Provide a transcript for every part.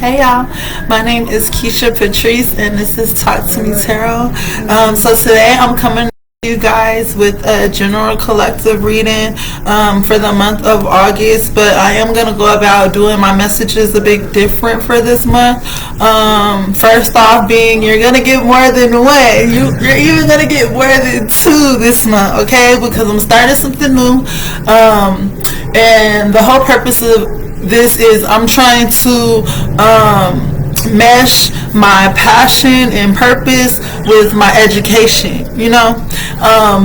Hey y'all, my name is Keisha Patrice and this is Talk to Me Tarot. So today I'm coming to you guys with a general collective reading for the month of August, but I am going to go about doing my messages a bit different for this month. First off being, you're going to get more than one. You're even going to get more than two this month, okay? Because I'm starting something new. And the whole purpose of this is I'm trying to mesh my passion and purpose with my education,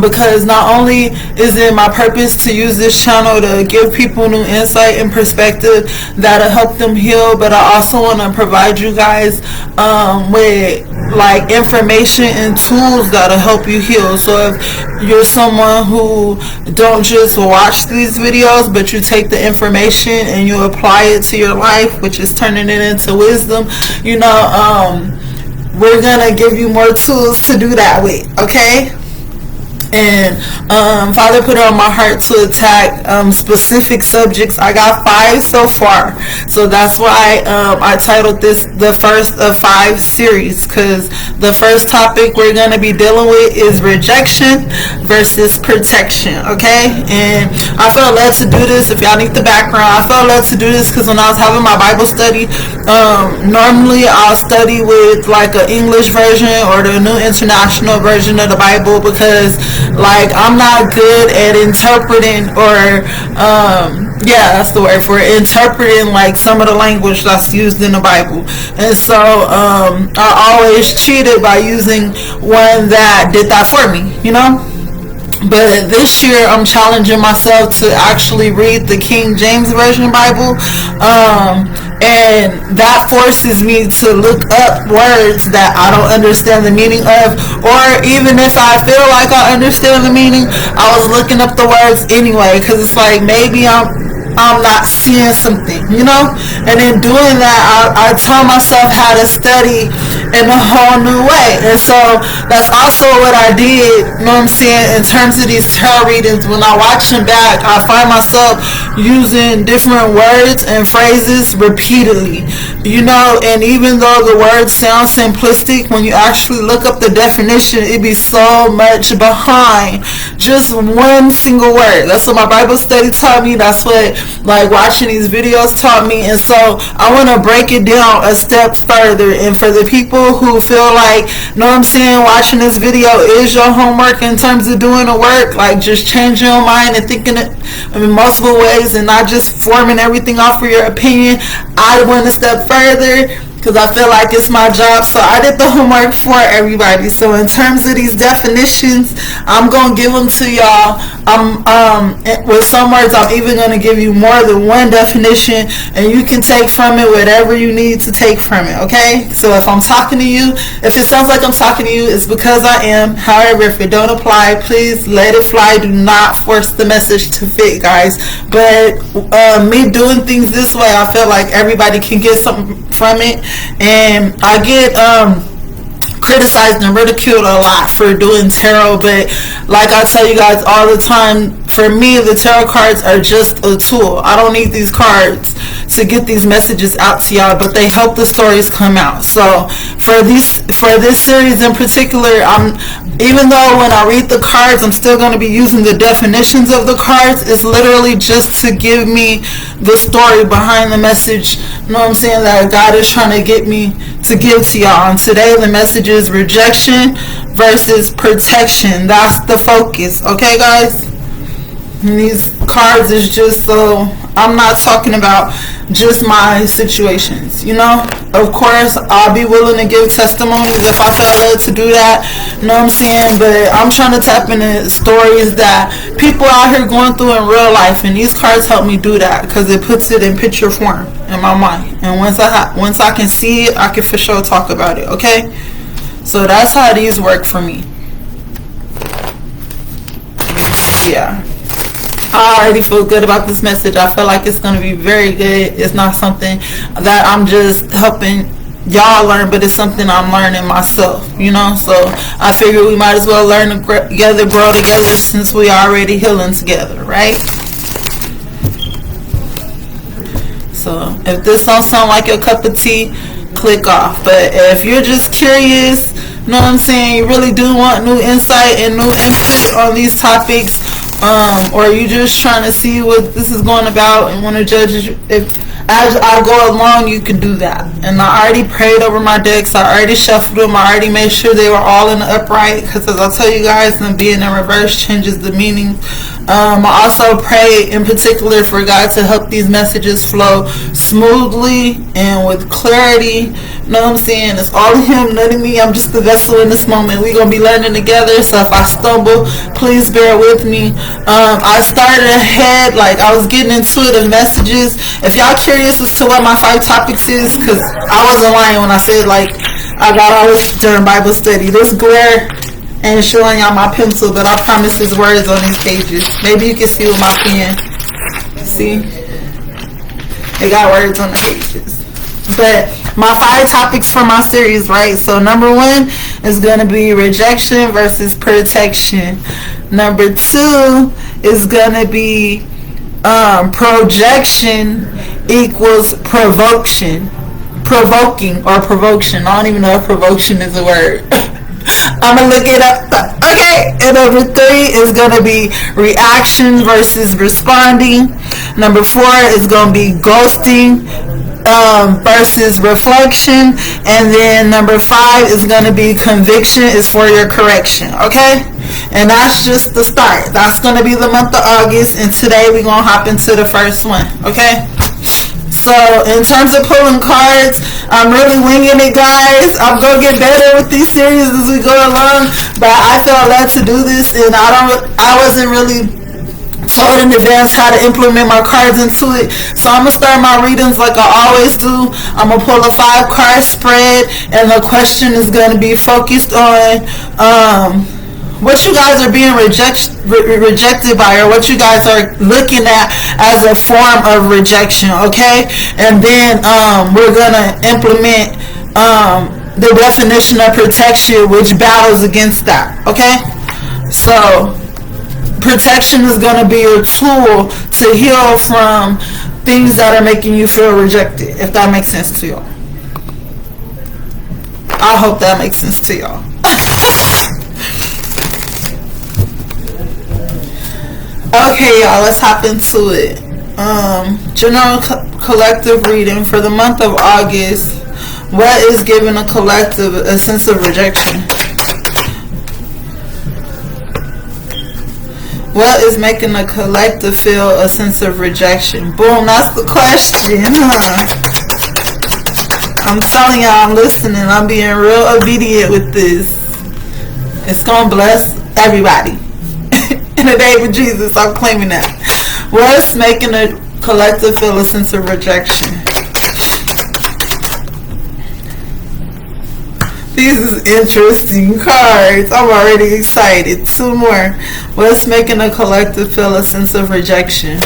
because not only is it my purpose to use this channel to give people new insight and perspective that'll help them heal, but I also want to provide you guys with like information and tools that'll help you heal. So if you're someone who don't just watch these videos, but you take the information and you apply it to your life, which is turning it into wisdom, we're gonna give you more tools to do that with, okay? And Father put it on my heart to attack specific subjects. I got 5 so far, so that's why I titled this the first of 5 series, because the first topic we're going to be dealing with is rejection versus protection, okay? And I felt led to do this. If y'all need the background, I felt led to do this because when I was having my Bible study, normally I'll study with like an English version or the New International Version of the Bible, because like I'm not good at interpreting, or that's the word for it, interpreting like some of the language that's used in the Bible. And so I always cheated by using one that did that for me, But this year I'm challenging myself to actually read the King James Version Bible, and that forces me to look up words that I don't understand the meaning of, or even if I feel like I understand the meaning, I was looking up the words anyway, because it's like maybe I'm not seeing something, and in doing that I taught myself how to study in a whole new way. And so that's also what I did, in terms of these tarot readings. When I watch them back, I find myself using different words and phrases repeatedly, and even though the words sound simplistic, when you actually look up the definition, it be so much behind just one single word. That's what my Bible study taught me. That's what like watching these videos taught me. And so I want to break it down a step further. And for the people who feel like, watching this video is your homework in terms of doing the work, like just changing your mind and thinking it in multiple ways and not just forming everything off of your opinion, I went a step further because I feel like it's my job. So I did the homework for everybody. So in terms of these definitions, I'm going to give them to y'all. With some words, I'm even going to give you more than one definition, and you can take from it whatever you need to take from it, okay? So if I'm talking to you, if it sounds like I'm talking to you, it's because I am. However, if it don't apply, please let it fly. Do not force the message to fit, guys. But me doing things this way, I feel like everybody can get something from it. And I get criticized and ridiculed a lot for doing tarot, but like I tell you guys all the time, for me the tarot cards are just a tool. I don't need these cards to get these messages out to y'all, but they help the stories come out. So for this series in particular, even though when I read the cards I'm still going to be using the definitions of the cards, it's literally just to give me the story behind the message, that God is trying to get me to give to y'all. And today the message is rejection versus protection. That's the focus, okay guys? And these cards is just so I'm not talking about just my situations, Of course, I'll be willing to give testimonies if I felt led to do that, But I'm trying to tap into stories that people out here going through in real life, and these cards help me do that because it puts it in picture form in my mind. And once I can see it, I can for sure talk about it, okay? So that's how these work for me. Yeah. I already feel good about this message. I feel like it's going to be very good. It's not something that I'm just helping y'all learn, but it's something I'm learning myself, So I figure we might as well learn together, grow together, since we already healing together, right? So So if this don't sound like your cup of tea, click off. But if you're just curious, you know what I'm saying, you really do want new insight and new input on these topics, or you just trying to see what this is going about and want to judge if as I go along, you can do that. And I already prayed over my decks. I already shuffled them. I already made sure they were all in the upright, because as I tell you guys, them being in reverse changes the meaning. I also pray in particular for God to help these messages flow smoothly and with clarity. You know what I'm saying? It's all Him, none of me. I'm just the vessel in this moment. We're going to be learning together. So if I stumble, please bear with me. I started ahead, like I was getting into the messages. If y'all curious as to what my 5 topics is, because I wasn't lying when I said like I got all this during Bible study. This glare and showing y'all my pencil, but I promise there's words on these pages. Maybe you can see with my pen. See? They got words on the pages. But my 5 topics for my series, right? So number 1 is going to be rejection versus protection. Number 2 is going to be projection equals provocation. Provoking or provocation. I don't even know if provocation is a word. I'm going to look it up. Okay. And number 3 is going to be reaction versus responding. Number 4 is going to be ghosting versus reflection. And then number 5 is going to be conviction is for your correction. Okay. And that's just the start. That's going to be the month of August. And today we're going to hop into the first one. Okay. So in terms of pulling cards, I'm really winging it, guys. I'm gonna get better with these series as we go along, but I felt led to do this, and I wasn't really told in advance how to implement my cards into it. So I'm gonna start my readings like I always do. I'm gonna pull a 5-card spread, and the question is gonna be focused on what you guys are being rejected by, or what you guys are looking at as a form of rejection, okay? And then we're going to implement the definition of protection, which battles against that, okay? So protection is going to be your tool to heal from things that are making you feel rejected, if that makes sense to y'all. I hope that makes sense to y'all. Okay, y'all, let's hop into it. General collective reading for the month of August. What is giving a collective a sense of rejection? What is making a collective feel a sense of rejection? Boom, that's the question, huh? I'm telling y'all, I'm listening. I'm being real obedient with this. It's gonna bless everybody. In the name of Jesus, I'm claiming that. What's making a collective feel a sense of rejection? These is interesting cards. I'm already excited. 2 more. What's making a collective feel a sense of rejection?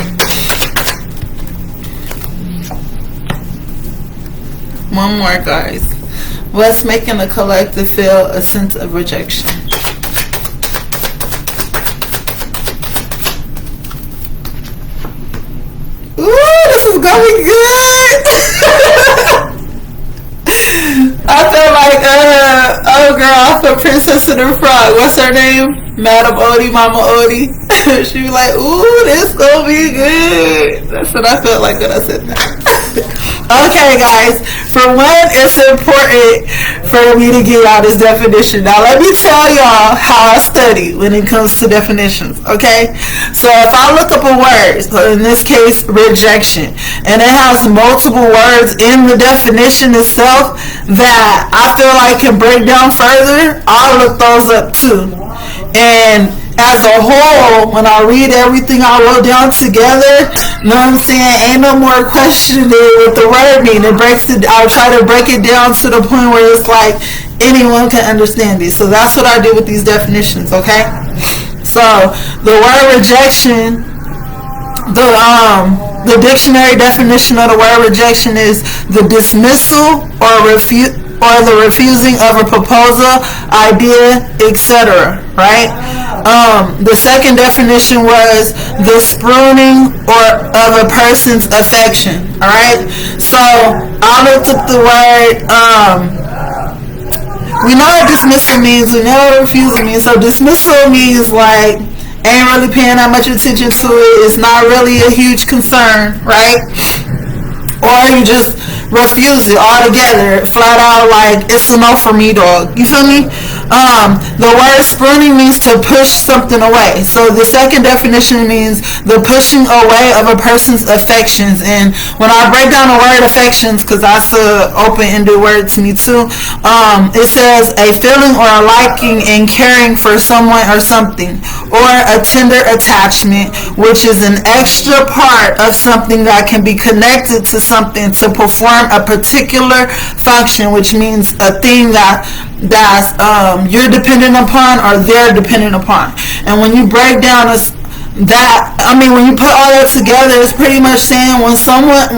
One more, guys. What's making a collective feel a sense of rejection? Ooh, this is gonna be good. I feel like, oh girl, I feel Princess and the Frog. What's her name? Madam Odie, Mama Odie. She was like, ooh, this gonna be good. That's what I felt like when I said that. Okay, guys. For one, it's important for me to give y'all this definition. Now, let me tell y'all how I study when it comes to definitions, okay? So, if I look up a word, so in this case, rejection, and it has multiple words in the definition itself that I feel like can break down further, I'll look those up too. And as a whole, when I read everything I wrote down together, you know what I'm saying, ain't no more questioning what the word mean. I'll try to break it down to the point where it's like anyone can understand it. So that's what I do with these definitions, okay? So the word rejection, the dictionary definition of the word rejection is the dismissal or the refusing of a proposal, idea, etc., right? The second definition was the spurning or of a person's affection. All right. So I looked up the word. We know what dismissal means. We know what refusal means. So dismissal means like ain't really paying that much attention to it. It's not really a huge concern, right? Or you just refuse it altogether, flat out, like it's a no for me, dog. You feel me? The word spurning means to push something away. So the second definition means the pushing away of a person's affections. And when I break down the word affections, because that's an open-ended word to me too, it says a feeling or a liking and caring for someone or something, or a tender attachment, which is an extra part of something that can be connected to something to perform a particular function, which means a thing that you're dependent upon or they're dependent upon. And when you break down when you put all that together, it's pretty much saying when someone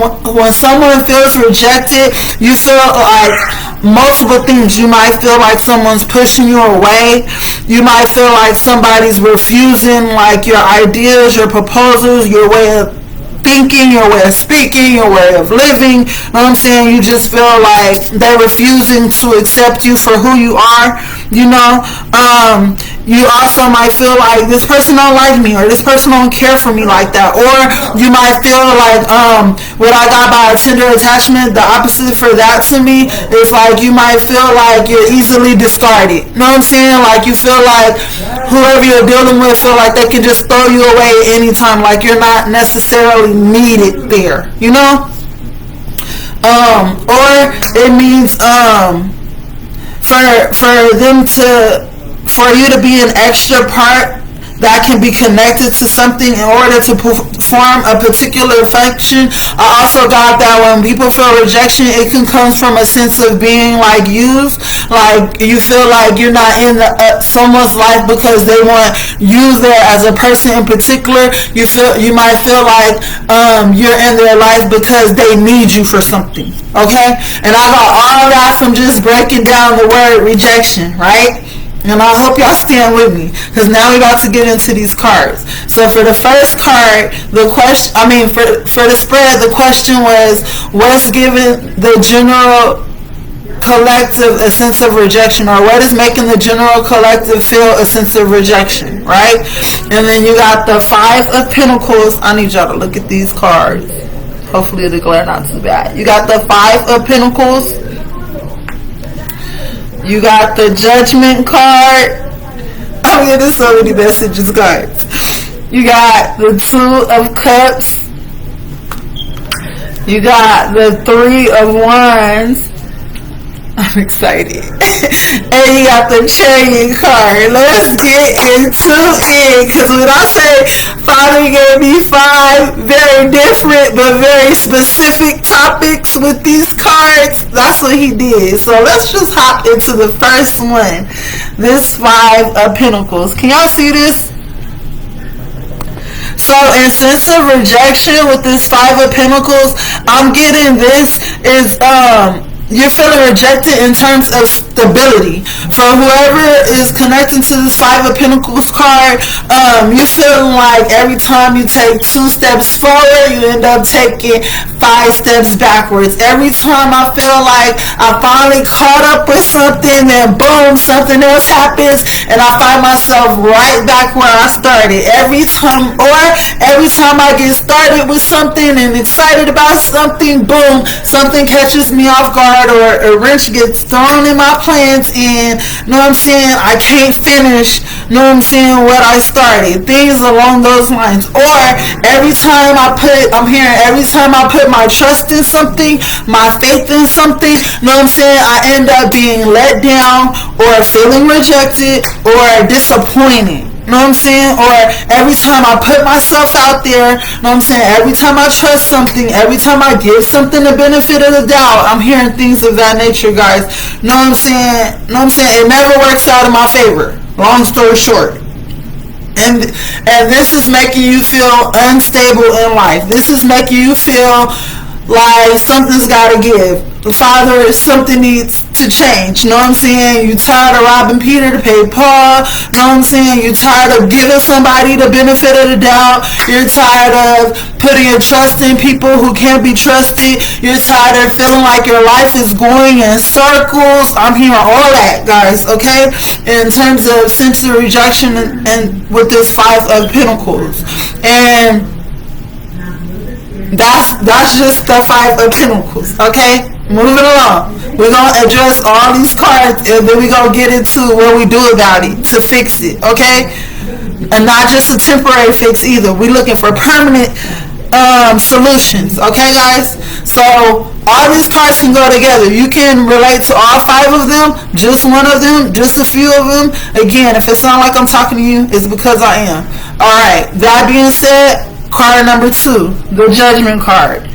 feels rejected, you feel like multiple things. You might feel like someone's pushing you away. You might feel like somebody's refusing like your ideas, your proposals, your way of thinking, your way of speaking, your way of living. You know what I'm saying? You just feel like they're refusing to accept you for who you are. You know, you also might feel like this person don't like me, or this person don't care for me like that. Or you might feel like what I got by a tender attachment, the opposite for that to me is like you might feel like you're easily discarded. You know what I'm saying? Like you feel like whoever you're dealing with feel like they can just throw you away anytime, like you're not necessarily needed there, you know? Or it means for you to be an extra part that can be connected to something in order to perform a particular function. I also got that when people feel rejection, it can come from a sense of being like used, like you feel like you're not in someone's life because they want you there as a person in particular. You might feel like you're in their life because they need you for something. Okay, and I got all of that from just breaking down the word rejection, right? And I hope y'all stand with me, because now we about to get into these cards. So for the first card, for the spread, the question was, what's giving the general collective a sense of rejection, or what is making the general collective feel a sense of rejection, right? And then you got the Five of Pentacles. I need y'all to look at these cards. Hopefully the glare not too bad. You got the Five of Pentacles. You got the Judgment card. I'm getting so many messages, guys. You got the Two of Cups. You got the Three of Wands. I'm excited. And you got the Chariot card. Let's get into it. Because when I say Father gave me 5 very different but very specific topics with these cards, that's what he did. So let's just hop into the first one. This Five of Pentacles. Can y'all see this? So in sense of rejection with this Five of Pentacles, I'm getting this is you're feeling rejected in terms of stability. For whoever is connecting to this Five of Pentacles card, you're feeling like every time you take 2 steps forward, you end up taking 5 steps backwards. Every time I feel like I finally caught up with something, then boom, something else happens, and I find myself right back where I started. Every time I get started with something and excited about something, boom, something catches me off guard, or a wrench gets thrown in my plans, and know what I'm saying, I can't finish, know what I'm saying, what I started. Things along those lines. Or every time I put my trust in something, my faith in something, know what I'm saying, I end up being let down or feeling rejected or disappointed. Know what I'm saying? Or every time I put myself out there, know what I'm saying, every time I trust something, every time I give something the benefit of the doubt, I'm hearing things of that nature, guys. Know what I'm saying? It never works out in my favor. Long story short. And this is making you feel unstable in life. This is making you feel Like, something's gotta give. Father, something needs to change. You know what I'm saying? You tired of robbing Peter to pay Paul. You know what I'm saying? You tired of giving somebody the benefit of the doubt. You're tired of putting your trust in people who can't be trusted. You're tired of feeling like your life is going in circles. I'm hearing all that, guys, okay? In terms of sensitive rejection and with this Five of Pentacles. And that's just the Five of Pentacles, okay? Moving along. We're going to address all these cards, and then we're going to get into what we do about it to fix it, okay? And not just a temporary fix either. We're looking for permanent solutions, okay, guys? So all these cards can go together. You can relate to all five of them, just one of them, just a few of them. Again, if it sounds like I'm talking to you, it's because I am. Alright, that being said, card number 2, the Judgment card.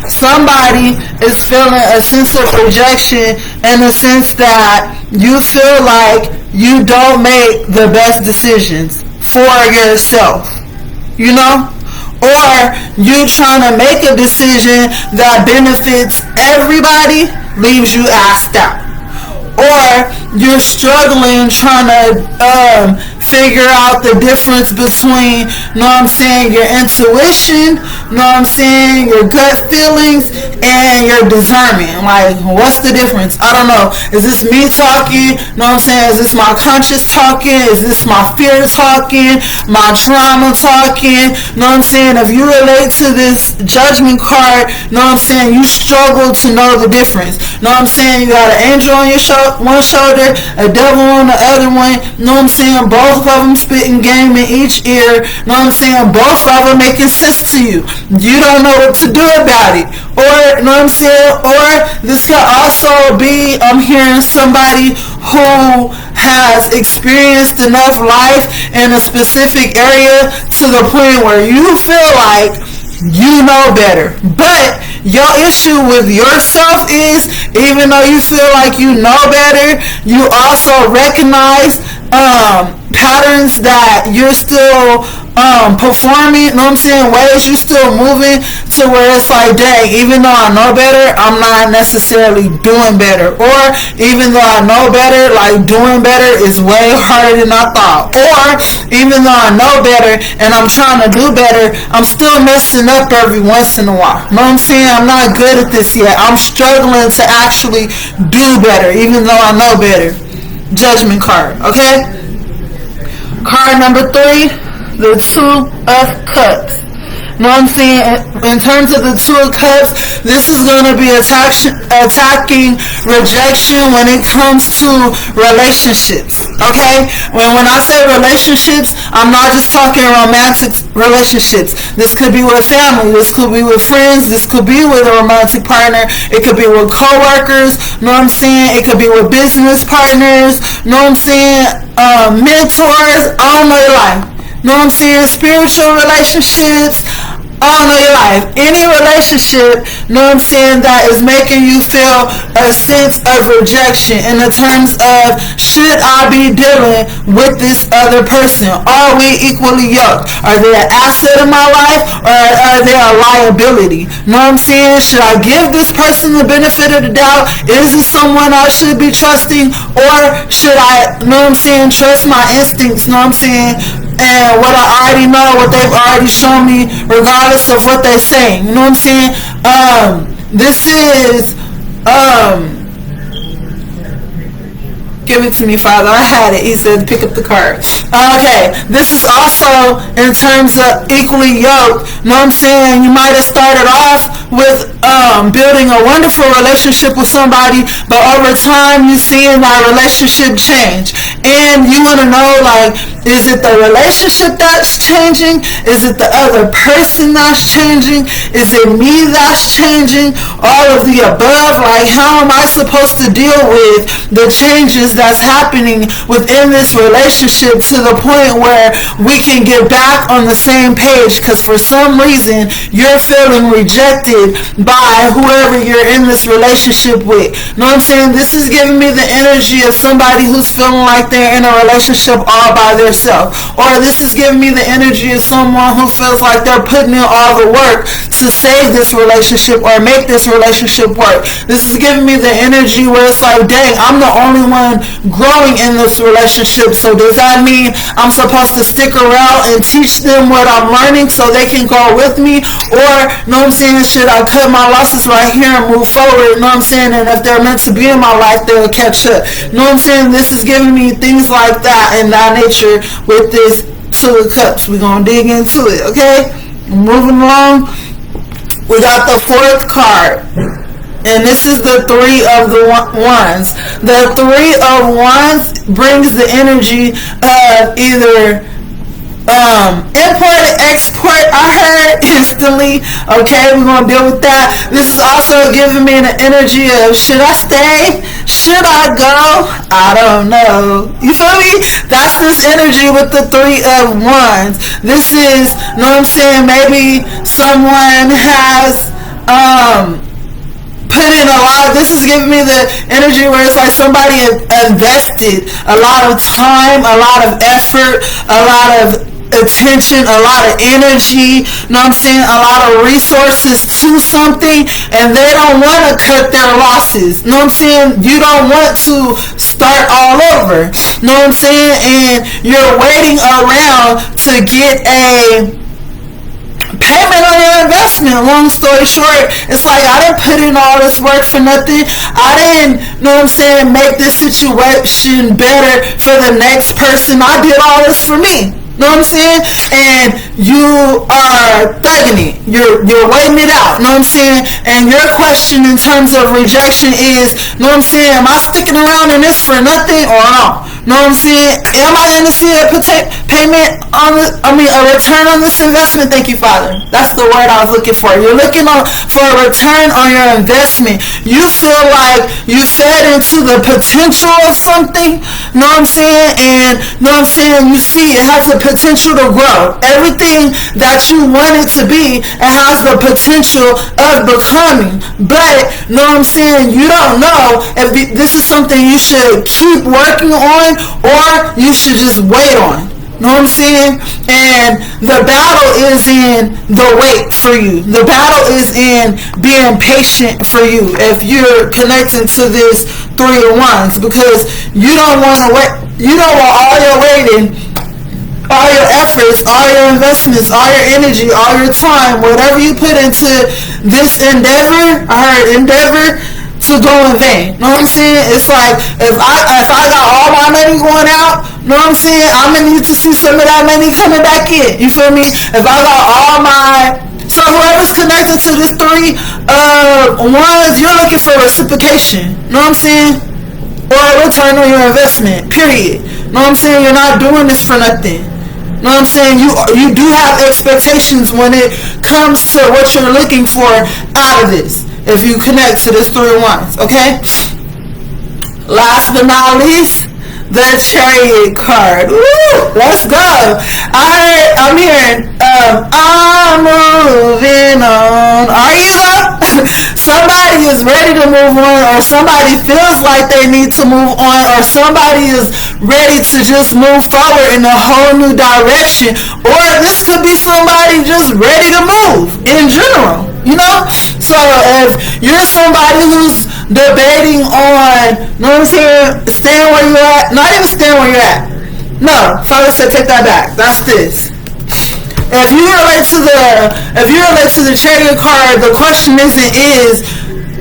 Somebody is feeling a sense of rejection in the sense that you feel like you don't make the best decisions for yourself, you know? Or you trying to make a decision that benefits everybody, leaves you asked out. Or you're struggling trying to figure out the difference between, you know what I'm saying, your intuition, you know what I'm saying, your gut feelings, and your discernment. Like, what's the difference? I don't know. Is this me talking? You know what I'm saying? Is this my conscious talking? Is this my fear talking? My trauma talking? You know what I'm saying? If you relate to this Judgment card, you know what I'm saying, you struggle to know the difference. You know what I'm saying? You got an angel on your one shoulder, a devil on the other one. You know what I'm saying? Both of them spitting game in each ear. You know what I'm saying? Both of them making sense to you. You don't know what to do about it. Or, you know what I'm saying? Or this could also be, I'm hearing somebody who has experienced enough life in a specific area to the point where you feel like you know better. But your issue with yourself is, even though you feel like you know better, you also recognize patterns that you're still performing, you know what I'm saying, ways you're still moving to where it's like, dang, even though I know better, I'm not necessarily doing better. Or even though I know better, like, doing better is way harder than I thought. Or even though I know better and I'm trying to do better, I'm still messing up every once in a while. You know what I'm saying? I'm not good at this yet. I'm struggling to actually do better, even though I know better. Judgment card, okay? Card number 3, the Two of Cups. You know what I'm saying? In terms of the Two of Cups, this is going to be attacking rejection when it comes to relationships, okay? When I say relationships, I'm not just talking romantic relationships. This could be with family, this could be with friends, this could be with a romantic partner, it could be with co-workers, you know what I'm saying? It could be with business partners, you know what I'm saying? Mentors, all know your life. You know what I'm saying? Spiritual relationships, all of your life. Any relationship, you know what I'm saying, that is making you feel a sense of rejection in the terms of, should I be dealing with this other person? Are we equally yoked? Are they an asset in my life, or are they a liability? You know what I'm saying? Should I give this person the benefit of the doubt? Is this someone I should be trusting? Or should I, you know what I'm saying, trust my instincts, you know what I'm saying, and what I already know, what they've already shown me, regardless of what they're saying. You know what I'm saying? This is, give it to me, Father. I had it. He said, pick up the card. Okay. This is also in terms of equally yoked. You know what I'm saying? You might have started off with building a wonderful relationship with somebody, but over time you're seeing that relationship change. And you want to know, like, is it the relationship that's changing? Is it the other person that's changing? Is it me that's changing? All of the above. Like, how am I supposed to deal with the changes that's happening within this relationship to the point where we can get back on the same page? Because for some reason you're feeling rejected rejected by whoever you're in this relationship with. Know what I'm saying? This is giving me the energy of somebody who's feeling like they're in a relationship all by themselves. Or this is giving me the energy of someone who feels like they're putting in all the work to save this relationship or make this relationship work. This is giving me the energy where it's like, dang, I'm the only one growing in this relationship. So does that mean I'm supposed to stick around and teach them what I'm learning so they can go with me? Or, know what I'm saying, should I cut my losses right here and move forward? Know what I'm saying? And if they're meant to be in my life, they'll catch up. Know what I'm saying? This is giving me things like that in that nature with this Two of Cups. We're going to dig into it, okay? Moving along, we got the fourth card. And this is the Three of the Wands. The Three of Wands brings the energy of either import, export, I heard instantly. Okay, we're going to deal with that. This is also giving me the energy of, should I stay? Should I go? I don't know. You feel me? That's this energy with the Three of Wands. This is, know what I'm saying, maybe someone has put in a lot. This is giving me the energy where it's like somebody invested a lot of time, a lot of effort, a lot of attention, a lot of energy, know what I'm saying, a lot of resources to something, and they don't want to cut their losses. Know what I'm saying? You don't want to start all over. Know what I'm saying? And you're waiting around to get a payment on your investment. Long story short, it's like, I didn't put in all this work for nothing. I didn't, know what I'm saying, make this situation better for the next person. I did all this for me. Know what I'm saying? And you are thugging it. You're waiting it out. Know what I'm saying? And your question in terms of rejection is, know what I'm saying, am I sticking around in this for nothing or no? Know what I'm saying? Am I going to see a payment on a return on this investment? Thank you, Father. That's the word I was looking for. You're looking for a return on your investment. You feel like you fed into the potential of something. Know what I'm saying? And know what I'm saying? You see it has the potential to grow. Everything that you want it to be, it has the potential of becoming. But, know what I'm saying, you don't know if this is something you should keep working on or you should just wait on. Know what I'm saying? And the battle is in the wait for you. The battle is in being patient for you if you're connected to this Three of Wands, because you don't want to wait. You don't want all your waiting, all your efforts, all your investments, all your energy, all your time, whatever you put into this endeavor, to go in vain. Know what I'm saying? It's like, if I got all my money going out, know what I'm saying, I'm going to need to see some of that money coming back in. You feel me? If I got all my... So whoever's connected to this Three of Wands, you're looking for reciprocation. Know what I'm saying? Or a return on your investment, period. Know what I'm saying? You're not doing this for nothing. Know what I'm saying? You do have expectations when it comes to what you're looking for out of this. If you connect to this Three of Wands, okay? Last but not least, the Chariot card. Woo! Let's go. I'm hearing, I'm moving on. Are you though? Somebody is ready to move on, or somebody feels like they need to move on, or somebody is ready to just move forward in a whole new direction, or this could be somebody just ready to move in general, you know? So if you're somebody who's debating on, know what I'm saying, staying where you're at, not even staying where you're at. No, Father said take that back. That's this. If you relate to the Chariot card, the question is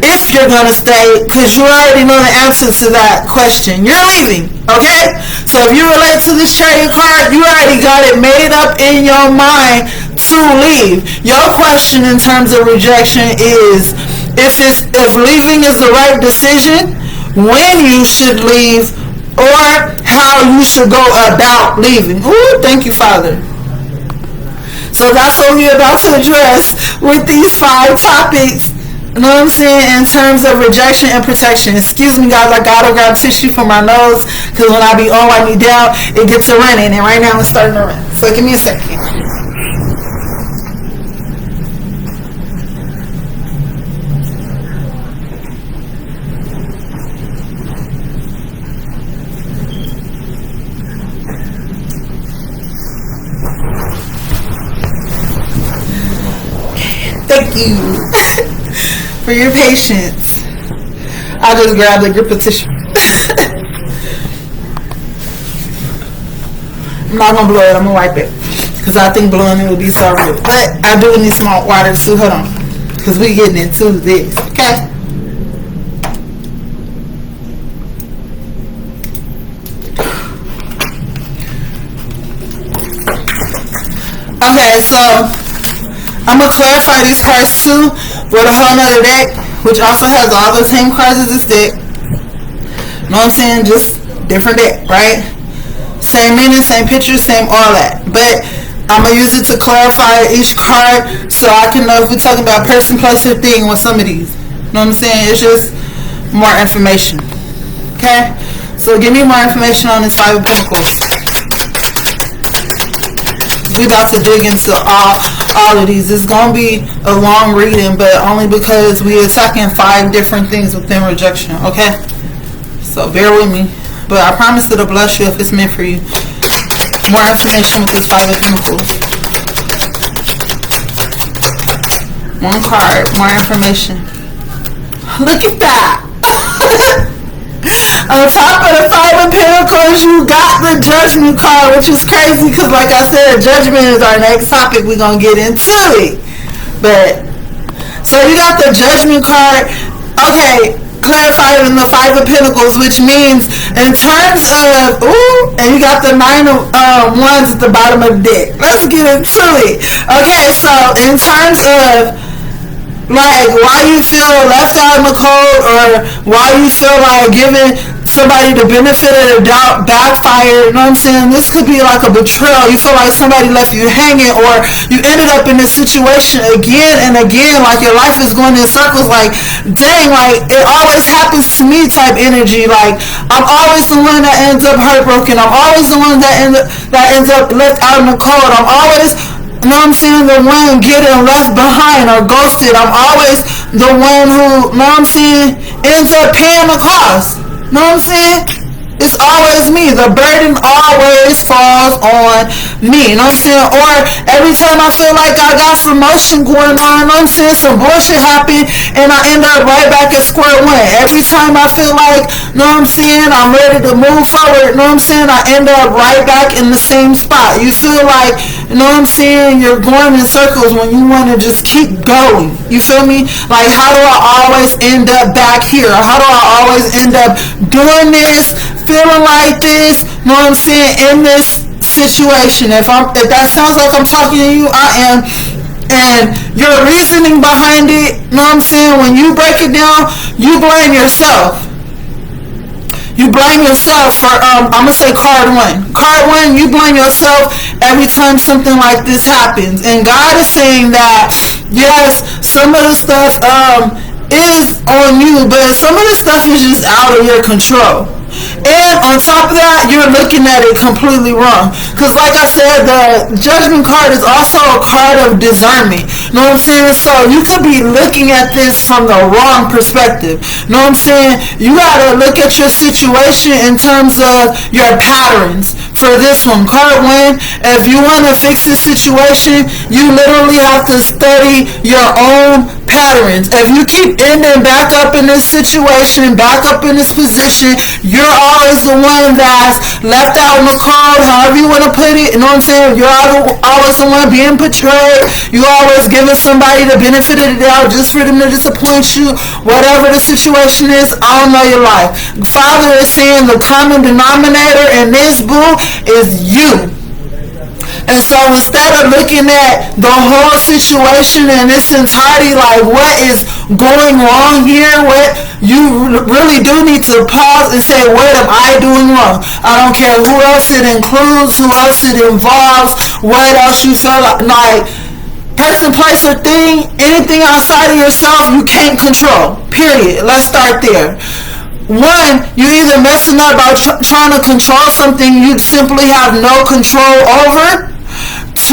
if you're gonna stay, because you already know the answer to that question. You're leaving, okay? So if you relate to this Chariot card, you already got it made up in your mind to leave. Your question in terms of rejection is if leaving is the right decision, when you should leave, or how you should go about leaving. Ooh, thank you, Father. So that's what we're about to address with these 5 topics. You know what I'm saying? In terms of rejection and protection. Excuse me, guys. I gotta grab tissue for my nose, because when I be on, wipe me down, it gets to running, and right now it's starting to run. So give me a second. Thank you for your patience. I just grabbed a grip of tissue. I'm not gonna blow it, I'm gonna wipe it. Because I think blowing it would be so rude. But I do need some more water too. Hold on. Because we getting into this. Okay? Okay, so I'm going to clarify these cards too with a whole nother deck, which also has all the same cards as this deck. You know what I'm saying? Just different deck, right? Same meaning, same picture, same all that. But I'm going to use it to clarify each card so I can know if we're talking about person, place, or thing with some of these. You know what I'm saying? It's just more information. Okay? So give me more information on this Five of Pentacles. We about to dig into all of these. It's going to be a long reading, but only because we're attacking 5 different things within rejection. Okay? So bear with me. But I promise it'll bless you if it's meant for you. More information with this Five of Pentacles. One card, more information. Look at that. On top of the Five of Pentacles, you got the Judgment card, which is crazy because, like I said, Judgment is our next topic. We're going to get into it. But, so you got the Judgment card. Okay, clarified in the Five of Pentacles, which means in terms of, and you got the Nine of Wands at the bottom of the deck. Let's get into it. Okay, so in terms of like why you feel left out in the cold, or why you feel like giving somebody the benefit of the doubt backfired, you know what I'm saying? This could be like a betrayal. You feel like somebody left you hanging, or you ended up in this situation again and again, like your life is going in circles, like dang, like it always happens to me type energy. Like I'm always the one that ends up heartbroken. I'm always the one that ends up left out in the cold. I'm always, you know what I'm saying, the one getting left behind or ghosted. I'm always the one who, you know what I'm saying, ends up paying the cost. You know what I'm saying? It's always me. The burden always falls on me. You know what I'm saying? Or every time I feel like I got some motion going on, you know what I'm saying, some bullshit happened, and I end up right back at square one. Every time I feel like, you know what I'm saying, I'm ready to move forward, you know what I'm saying, I end up right back in the same spot. You feel like, you know what I'm saying, you're going in circles when you want to just keep going. You feel me? Like, how do I always end up back here? How do I always end up doing this, feeling like this, you know what I'm saying, in this situation? If that sounds like I'm talking to you, I am. And your reasoning behind it, you know what I'm saying, when you break it down, you blame yourself. You blame yourself for, I'm going to say card 1. Card 1, you blame yourself every time something like this happens. And God is saying that, yes, some of the stuff is on you, but some of the stuff is just out of your control. And on top of that, you're looking at it completely wrong. Because like I said, the Judgment card is also a card of discernment. You know what I'm saying? So you could be looking at this from the wrong perspective. You know what I'm saying? You gotta look at your situation in terms of your patterns. For this one, card 1, if you want to fix this situation, you literally have to study your own patterns. If you keep ending back up in this situation, back up in this position, you're always the one that's left out in the cold, however you want to put it. You know what I'm saying? You're always the one being betrayed. You always giving somebody the benefit of the doubt just for them to disappoint you. Whatever the situation is, I don't know your life. Father is saying the common denominator in this, boo, is you. And so instead of looking at the whole situation in its entirety, like what is going wrong here, what you really do need to pause and say, what am I doing wrong? I don't care who else it includes, who else it involves, what else you feel like person, place, or thing, anything outside of yourself you can't control, period. Let's start there. 1, you either messing up by trying to control something you simply have no control over. 2,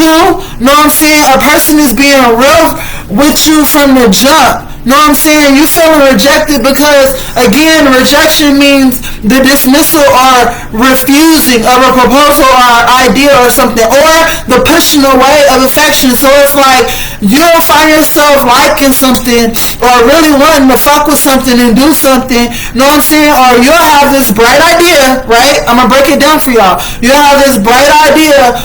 know what I'm saying, a person is being real with you from the jump. Know what I'm saying? You feeling rejected because, again, rejection means the dismissal or refusing of a proposal or idea or something, or the pushing away of affection. So it's like you'll find yourself liking something or really wanting to fuck with something and do something. Know what I'm saying? Or you'll have this bright idea, right? I'm gonna break it down for y'all. You'll have this bright idea,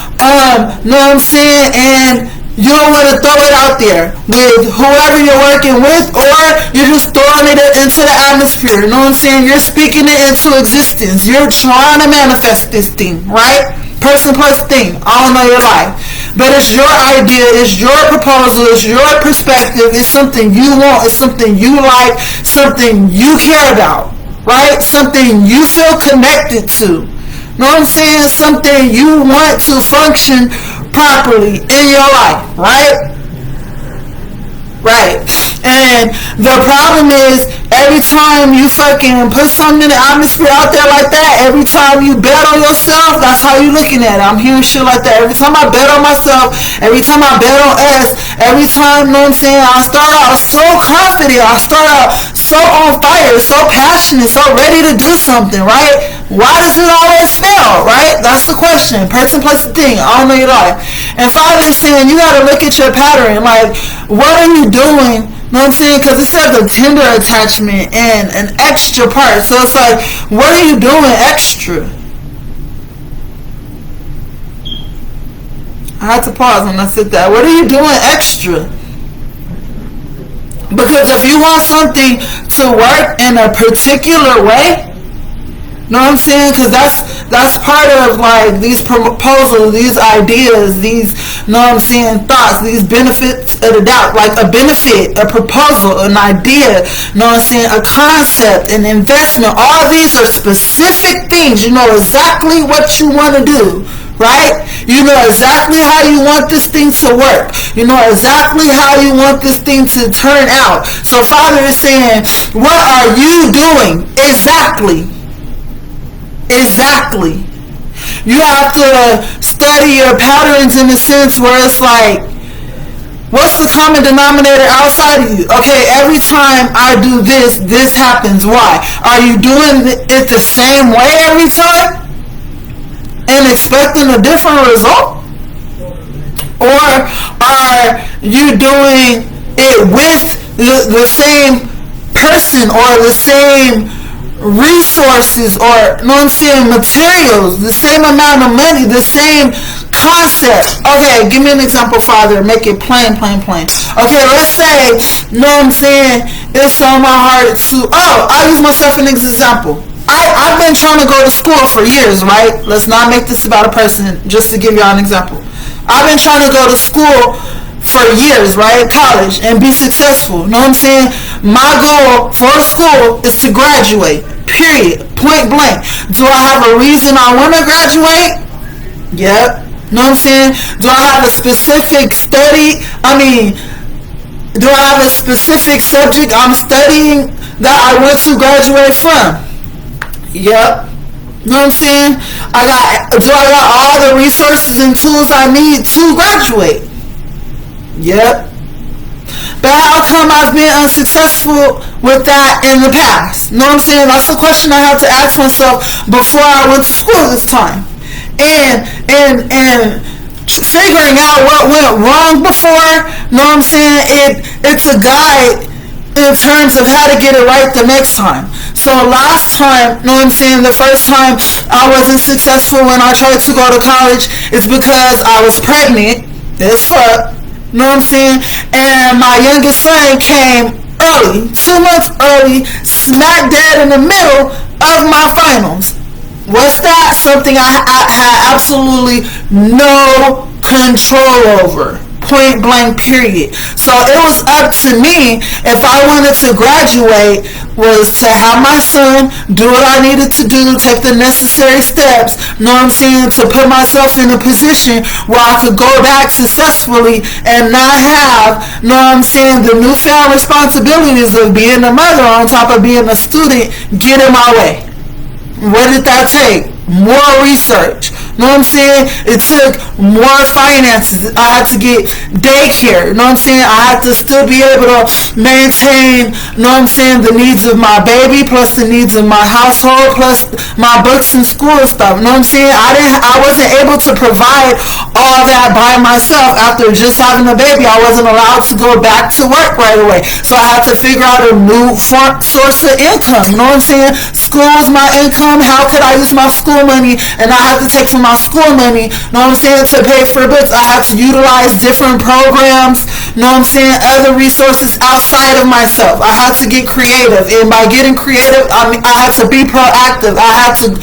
know what I'm saying? And you don't want to throw it out there with whoever you're working with, or you're just throwing it into the atmosphere. You know what I'm saying? You're speaking it into existence. You're trying to manifest this thing, right? Person plus thing. I don't know your life. But it's your idea, it's your proposal, it's your perspective, it's something you want, it's something you like, something you care about, right? Something you feel connected to. Know what I'm saying? Something you want to function properly in your life, right? Right. And the problem is, every time you fucking put something in the atmosphere out there like that, every time you bet on yourself, that's how you looking at it. I'm hearing shit like that. Every time I bet on myself, every time I bet on us, every time, you know what I'm saying, I start out so confident, I start out so on fire, so passionate, so ready to do something, right? Why does it always fail, right? That's the question. Person plus the thing. I don't know your life. And Father is saying, you gotta look at your pattern. Like, what are you doing? You know what I'm saying? Because it said the tender attachment and an extra part. So it's like, what are you doing extra? I had to pause when I said that. What are you doing extra? Because if you want something to work in a particular way, know what I'm saying? Because that's part of like these proposals, these ideas, these, know what I'm saying, thoughts, these benefits of the doubt. Like a benefit, a proposal, an idea, know what I'm saying, a concept, an investment. All these are specific things. You know exactly what you want to do, right? You know exactly how you want this thing to work. You know exactly how you want this thing to turn out. So Father is saying, what are you doing exactly? Exactly. You have to study your patterns in a sense where it's like, what's the common denominator outside of you? Okay, every time I do this, this happens. Why? Are you doing it the same way every time and expecting a different result? Or are you doing it with the same person or the same resources, or, you know what I'm saying, materials, the same amount of money, the same concept? Okay, give me an example, Father. Make it plain. Okay, let's say, you know what I'm saying, it's on my heart to, I'll use myself as an example. I've been trying to go to school for years, right? Let's not make this about a person, just to give y'all an example. I've been trying to go to school for years, right? College, and be successful. You know what I'm saying? My goal for school is to graduate. Period. Point blank. Do I have a reason I want to graduate? Yep. You know what I'm saying? Do I have a specific study? Do I have a specific subject I'm studying that I want to graduate from? Yep. You know what I'm saying? Do I got all the resources and tools I need to graduate? Yep. But how come I've been unsuccessful with that in the past? You know what I'm saying? That's the question I had to ask myself before I went to school this time. And figuring out what went wrong before, you know what I'm saying? It's a guide in terms of how to get it right the next time. So last time, you know what I'm saying, the first time I wasn't successful when I tried to go to college, it's because I was pregnant as fuck. You know what I'm saying? And my youngest son came early, 2 months early, smack dead in the middle of my finals. What's that? Something I had absolutely no control over. Point blank, period. So it was up to me if I wanted to graduate, was to have my son do what I needed to do, take the necessary steps, you know what I'm saying, to put myself in a position where I could go back successfully and not have, you know what I'm saying, the newfound responsibilities of being a mother on top of being a student get in my way. What did that take? More research, Know what I'm saying? It took more finances. I had to get daycare. Know what I'm saying? I had to still be able to maintain, know what I'm saying, the needs of my baby plus the needs of my household plus my books and school stuff. Know what I'm saying? I wasn't able to provide all that by myself after just having a baby. I wasn't allowed to go back to work right away. So I had to figure out a new source of income. You know what I'm saying? School was my income. How could I use my school money? And I had to take from my school money, know what I'm saying, to pay for books. I had to utilize different programs, know what I'm saying, other resources outside of myself. I had to get creative. And by getting creative, I had to be proactive. I had to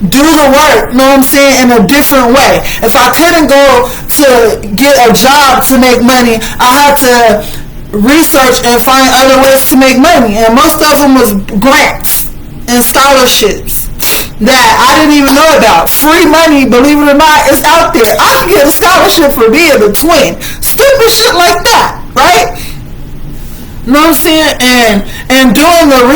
do the work, know what I'm saying, in a different way. If I couldn't go to get a job to make money, I had to research and find other ways to make money. And most of them was grants and scholarships that I didn't even know about. Free money, believe it or not, is out there. I can get a scholarship for being a twin. Stupid shit like that, right? You know what I'm saying? And doing the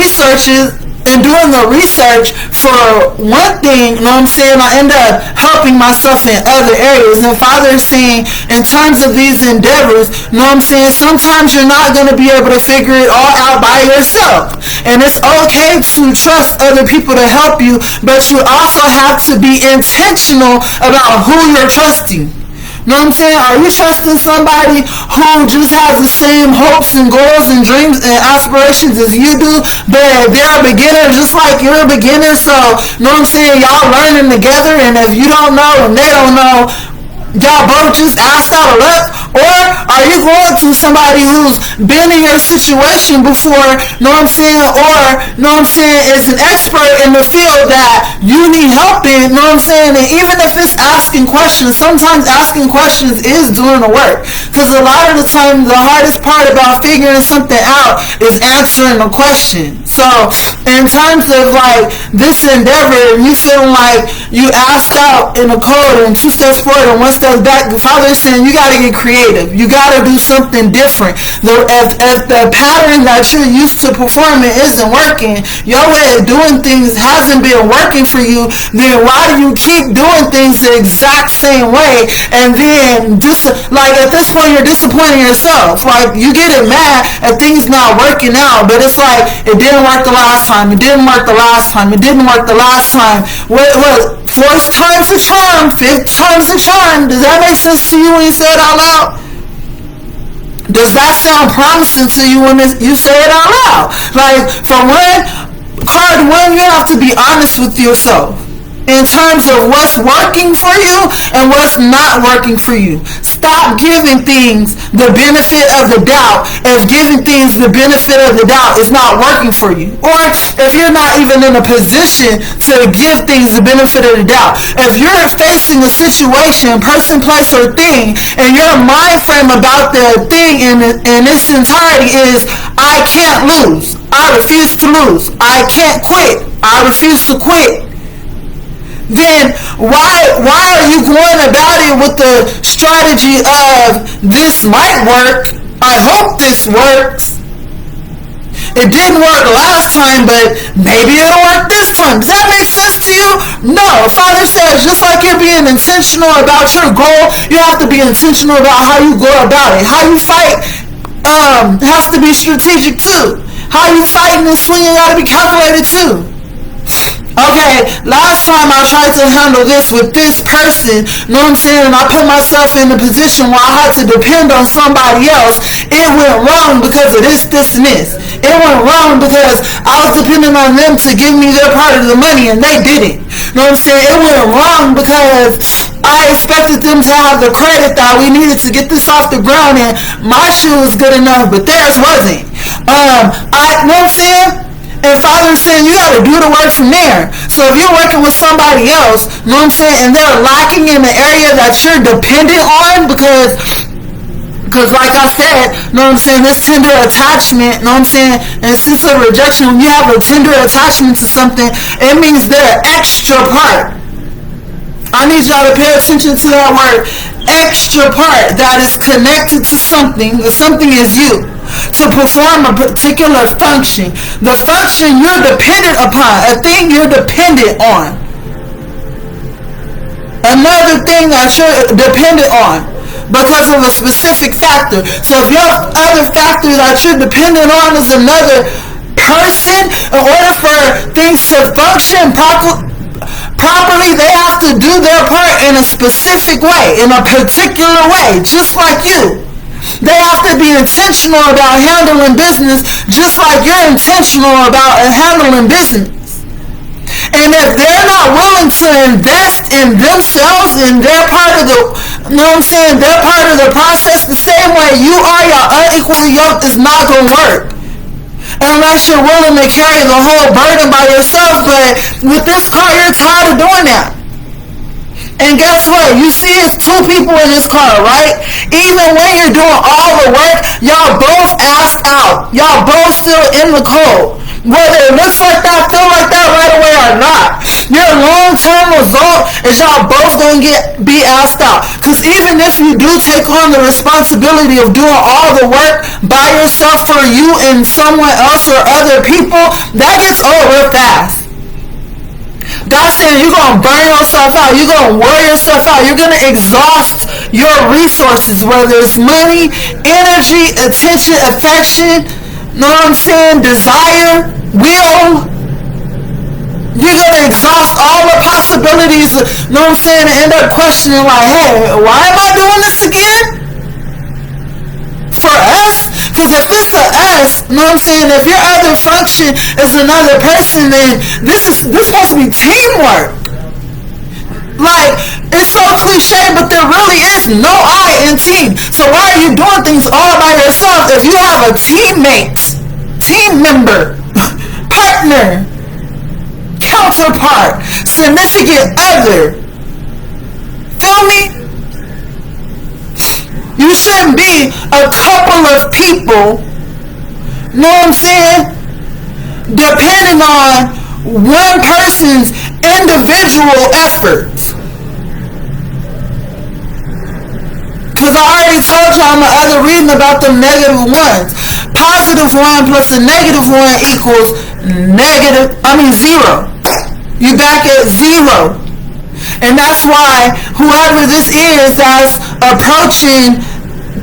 research for one thing, you know what I'm saying, I end up helping myself in other areas. And Father is saying, in terms of these endeavors, you know what I'm saying, sometimes you're not going to be able to figure it all out by yourself. And it's okay to trust other people to help you, but you also have to be intentional about who you're trusting. Know what I'm saying? Are you trusting somebody who just has the same hopes and goals and dreams and aspirations as you do, but they're a beginner just like you're a beginner? So, know what I'm saying? Y'all learning together, and if you don't know and they don't know, y'all both just ask out of luck? Or are you going to somebody who's been in your situation before, know what I'm saying, or, know what I'm saying, is an expert in the field that you need help in, know what I'm saying? And even if it's asking questions, sometimes asking questions is doing the work. Because a lot of the time, the hardest part about figuring something out is answering the question. So, in terms of, like, this endeavor, you feeling like you asked out in the code and 2 steps forward and 1 step back, the Father is saying you got to get creative. You got to do something different. If the pattern that you're used to performing isn't working, your way of doing things hasn't been working for you, then why do you keep doing things the exact same way? And then, like, at this point, you're disappointing yourself. Like, you get mad at things not working out, but it's like, it didn't work the last time. It didn't work the last time. It didn't work the last time. What? Fourth time's a charm. Fifth time's a charm. Does that make sense to you when you say it out loud? Does that sound promising to you when you say it out loud? Like, for card one, you have to be honest with yourself in terms of what's working for you and what's not working for you. Stop giving things the benefit of the doubt if giving things the benefit of the doubt is not working for you. Or if you're not even in a position to give things the benefit of the doubt. If you're facing a situation, person, place, or thing, and your mind frame about the thing in its entirety is, I can't lose. I refuse to lose. I can't quit. I refuse to quit. Then why are you going about it with the strategy of, this might work, I hope this works, it didn't work last time, but maybe it'll work this time? Does that make sense to you? No. Father says, just like you're being intentional about your goal, you have to be intentional about how you go about it. How you fight has to be strategic too. How you fighting and swinging got to be calculated too. Okay, last time I tried to handle this with this person, know what I'm saying, and I put myself in a position where I had to depend on somebody else. It went wrong because of this, and this. It went wrong because I was depending on them to give me their part of the money, and they didn't. Know what I'm saying? It went wrong because I expected them to have the credit that we needed to get this off the ground, and my shoe was good enough, but theirs wasn't. Know what I'm saying? And Father's saying you got to do the work from there. So if you're working with somebody else, know what I'm saying, and they're lacking in the area that you're dependent on, because like I said, know what I'm saying, this tender attachment, know what I'm saying, and since of rejection, when you have a tender attachment to something, it means they're an extra part. I need y'all to pay attention to that word, extra part, that is connected to something. The something is you, to perform a particular function. The function you're dependent upon, a thing you're dependent on. another thing that you're dependent on because of a specific factor. So if your other factor that you're dependent on is another person, in order for things to function properly, they have to do their part in a specific way, in a particular way, just like you. They have to be intentional about handling business just like you're intentional about handling business. And if they're not willing to invest in themselves and they're part of the, you know what I'm saying, they're part of the process the same way you are, y'all unequally yoked is not going to work. Unless you're willing to carry the whole burden by yourself. But with this car, you're tired of doing that. And guess what? You see it's two people in this car, right? Even when you're doing all the work, y'all both ask out. Y'all both still in the cold. Whether it looks like that, feel like that right away or not. Your long-term result is y'all both going to be asked out. Because even if you do take on the responsibility of doing all the work by yourself for you and someone else or other people, that gets old real fast. God's saying you're going to burn yourself out. You're going to wear yourself out. You're going to exhaust your resources, whether it's money, energy, attention, affection, know what I'm saying, desire, will. You're going to exhaust all the possibilities, know what I'm saying, and end up questioning like, hey, why am I doing this again? For us? Because if it's a us, you know what I'm saying, if your other function is another person, then this supposed to be teamwork. Like, it's so cliche, but there really is no I in team. So why are you doing things all by yourself if you have a teammate, team member, partner, counterpart, significant other? Feel me? You shouldn't be a couple of people, know what I'm saying, depending on one person's individual efforts. Because I already told y'all in the other reading about the negative ones. Positive one plus a negative one equals zero. You back at zero. And that's why whoever this is that's approaching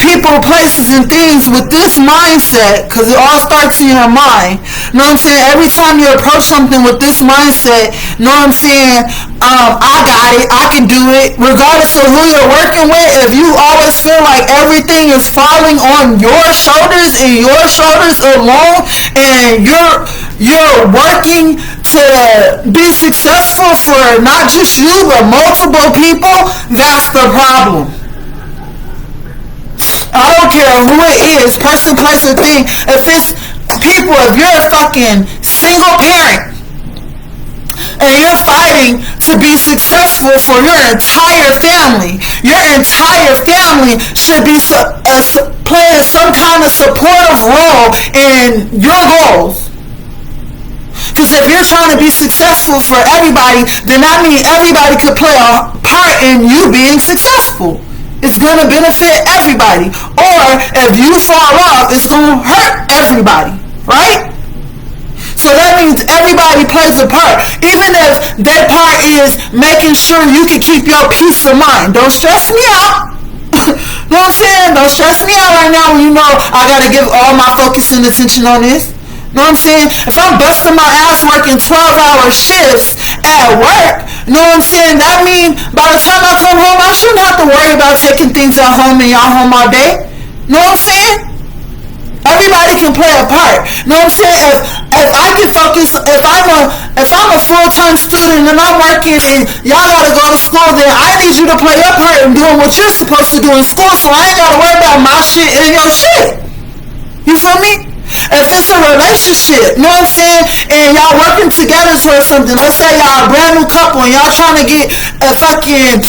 people, places, and things with this mindset, because it all starts in your mind. Know what I'm saying? Every time you approach something with this mindset, know what I'm saying? I got it. I can do it. Regardless of who you're working with, if you always feel like everything is falling on your shoulders and your shoulders alone, and you're working to be successful for not just you, but multiple people, that's the problem. I don't care who it is, person, place, or thing. If it's people, if you're a fucking single parent and you're fighting to be successful for your entire family should be playing some kind of supportive role in your goals. Because if you're trying to be successful for everybody, then that means everybody could play a part in you being successful. It's going to benefit everybody. Or if you fall off, it's going to hurt everybody, right? So that means everybody plays a part. Even if their part is making sure you can keep your peace of mind. Don't stress me out. Know what I'm saying? Don't stress me out right now when you know I got to give all my focus and attention on this. Know what I'm saying? If I'm busting my ass working 12-hour shifts at work, know what I'm saying? That means by the time I come home, I shouldn't have to worry about taking things at home and y'all home all day. Know what I'm saying? Everybody can play a part. Know what I'm saying? If I can focus, if I'm a full-time student and I'm working and y'all gotta go to school, then I need you to play your part in doing what you're supposed to do in school, so I ain't gotta worry about my shit and your shit. You feel me? If it's a relationship, you know what I'm saying, and y'all working together towards something, let's say y'all a brand new couple and y'all trying to get a fucking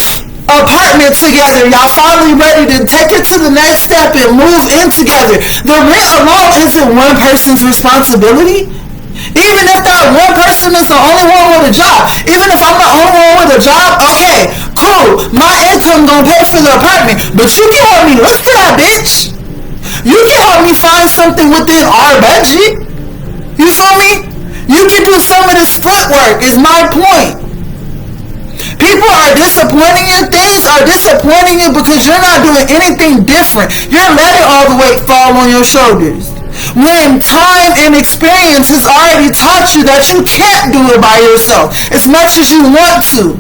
apartment together, y'all finally ready to take it to the next step and move in together. The rent alone isn't one person's responsibility. Even if that one person is the only one with a job, even if I'm the only one with a job, okay, cool, my income gonna pay for the apartment, but you can help me look for that bitch. You can help me find something within our budget. You feel me? You can do some of this footwork, is my point. People are disappointing you. Things are disappointing you because you're not doing anything different. You're letting all the weight fall on your shoulders. When time and experience has already taught you that you can't do it by yourself as much as you want to.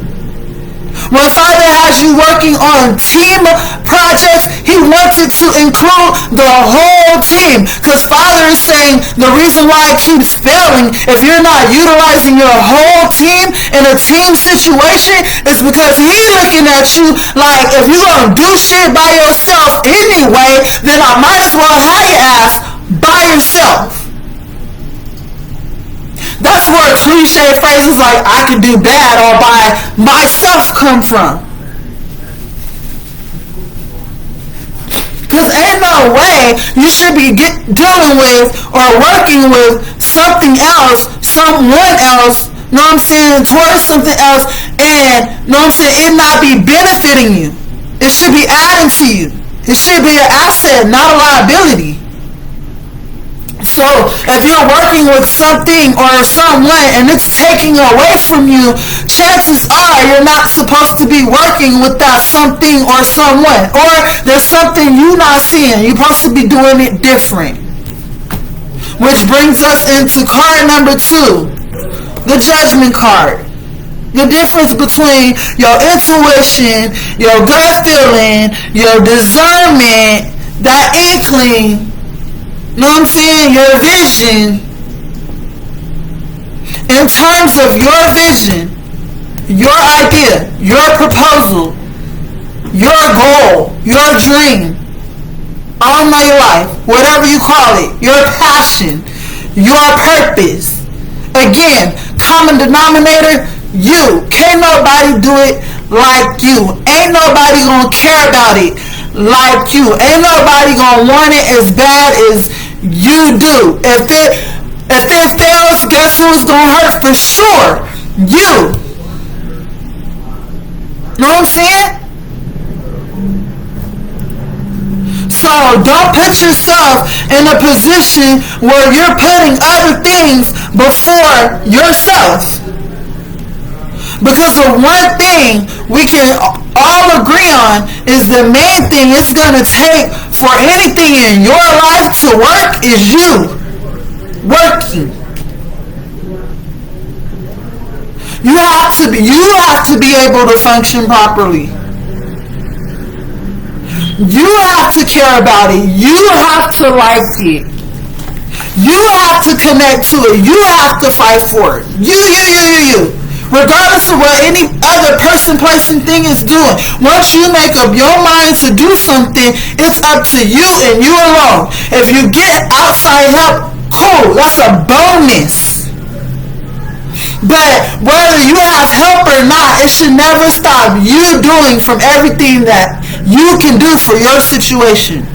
When Father has you working on team projects, He wants it to include the whole team. Because Father is saying the reason why it keeps failing, if you're not utilizing your whole team in a team situation, is because He's looking at you like, if you're going to do shit by yourself anyway, then I might as well have your ass by yourself. That's where cliche phrases like I can do bad or by myself come from. Because ain't no way you should be dealing with or working with something else, someone else, know what I'm saying, towards something else, and know what I'm saying, it not be benefiting you. It should be adding to you. It should be an asset, not a liability. So if you're working with something or someone and it's taking away from you, chances are you're not supposed to be working with that something or someone. Or there's something you're not seeing. You're supposed to be doing it different. Which brings us into card number 2, the judgment card. The difference between your intuition, your gut feeling, your discernment, that inkling, know what I'm saying, your vision, in terms of your vision, your idea, your proposal, your goal, your dream, all my life, whatever you call it, your passion, your purpose. Again, common denominator, you. Can't nobody do it like you. Ain't nobody gonna care about it like you. Ain't nobody gonna want it as bad as you do. If it fails, guess who's gonna hurt for sure? You. Know what I'm saying? So don't put yourself in a position where you're putting other things before yourself. Because the one thing we can all agree on is the main thing it's going to take for anything in your life to work is you working. You have to be able to function properly. You have to care about it. You have to like it. You have to connect to it. You have to fight for it. You. Regardless of what any other person, place, and thing is doing. Once you make up your mind to do something, it's up to you and you alone. If you get outside help, cool. That's a bonus. But whether you have help or not, it should never stop you doing from everything that you can do for your situation.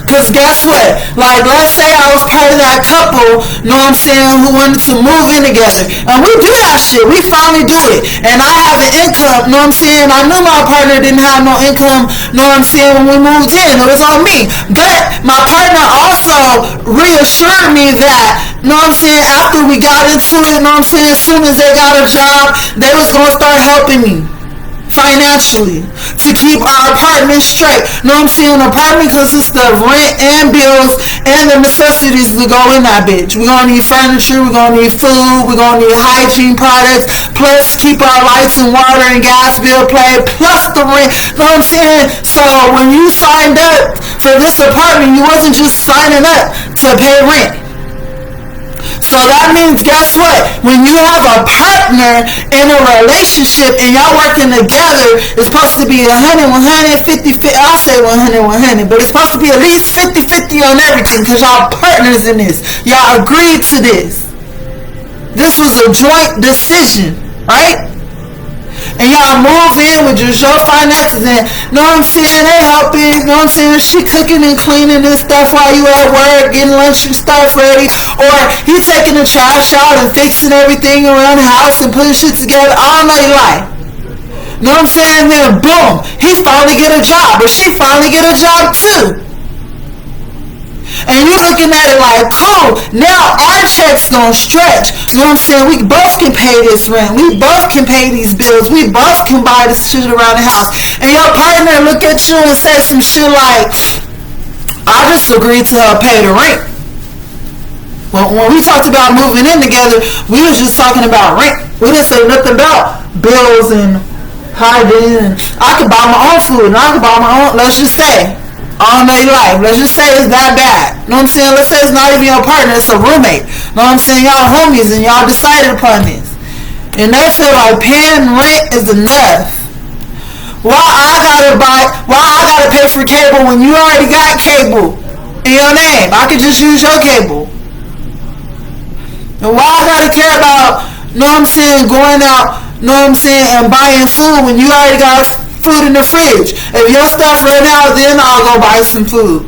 Because guess what? Like, let's say I was part of that couple, know what I'm saying, who wanted to move in together. And we do that shit. We finally do it. And I have an income, know what I'm saying? I knew my partner didn't have no income, know what I'm saying, when we moved in. It was on me. But my partner also reassured me that, know what I'm saying, after we got into it, know what I'm saying, as soon as they got a job, they was going to start helping me financially to keep our apartment straight. Know what I'm saying? Apartment consists of rent and bills and the necessities that go in that bitch. We're gonna need furniture, we're gonna need food, we're gonna need hygiene products, plus keep our lights and water and gas bill paid, plus the rent. Know what I'm saying? So when you signed up for this apartment, you wasn't just signing up to pay rent. So that means, guess what? When you have a partner in a relationship and y'all working together, it's supposed to be 100, 50, I'll say 100, but it's supposed to be at least 50-50 on everything because y'all partners in this. Y'all agreed to this. This was a joint decision, right? And y'all move in with just your finances and, know what I'm saying, they helping, know what I'm saying, she cooking and cleaning and stuff while you at work, getting lunch and stuff ready, or he taking the trash out and fixing everything around the house and putting shit together all night life. Know what I'm saying? Then boom, he finally get a job, or she finally get a job too. And you looking at it like, cool, now our check's gonna stretch. You know what I'm saying? We both can pay this rent. We both can pay these bills. We both can buy the shit around the house. And your partner look at you and say some shit like, I just agreed to help pay the rent. Well, when we talked about moving in together, we was just talking about rent. We didn't say nothing about bills and hygiene. And I could buy my own food and I could buy my own, let's just say, all day life. Let's just say it's that bad. You know what I'm saying? Let's say it's not even your partner, it's a roommate. You know what I'm saying? Y'all homies and y'all decided upon this. And they feel like paying rent is enough. Why I gotta pay for cable when you already got cable in your name? I could just use your cable. And why I gotta care about, you know what I'm saying, going out, you know what I'm saying, and buying food when you already got food in the fridge? If your stuff ran out, then I'll go buy some food.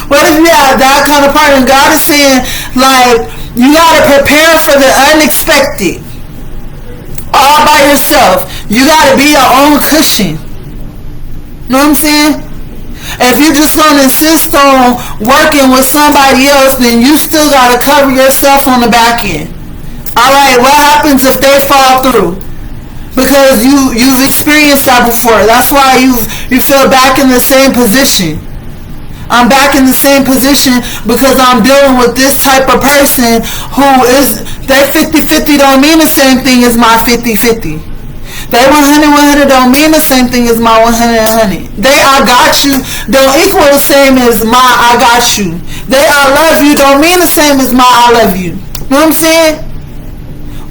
What if you have that kind of partner? God is saying, like, you gotta prepare for the unexpected. All by yourself. You gotta be your own cushion. You know what I'm saying? If you just gonna insist on working with somebody else, then you still gotta cover yourself on the back end. Alright, what happens if they fall through? Because you've experienced that before. That's why you feel back in the same position. I'm back in the same position because I'm dealing with this type of person who is, they 50-50 don't mean the same thing as my 50-50. They 100-100 don't mean the same thing as my 100-100. They I got you don't equal the same as my I got you. They I love you don't mean the same as my I love you. You know what I'm saying?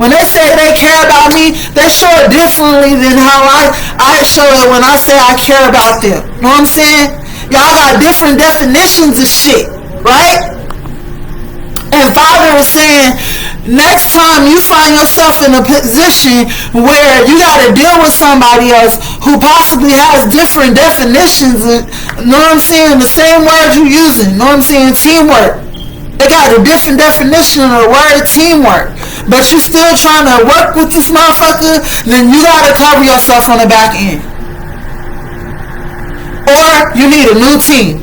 When they say they care about me, they show it differently than how I show it when I say I care about them. You know what I'm saying? Y'all got different definitions of shit, right? And Father is saying, next time you find yourself in a position where you got to deal with somebody else who possibly has different definitions, you know what I'm saying? The same words you're using, you know what I'm saying? Teamwork. They got a different definition of the word teamwork. But you still trying to work with this motherfucker, then you got to cover yourself on the back end. Or you need a new team.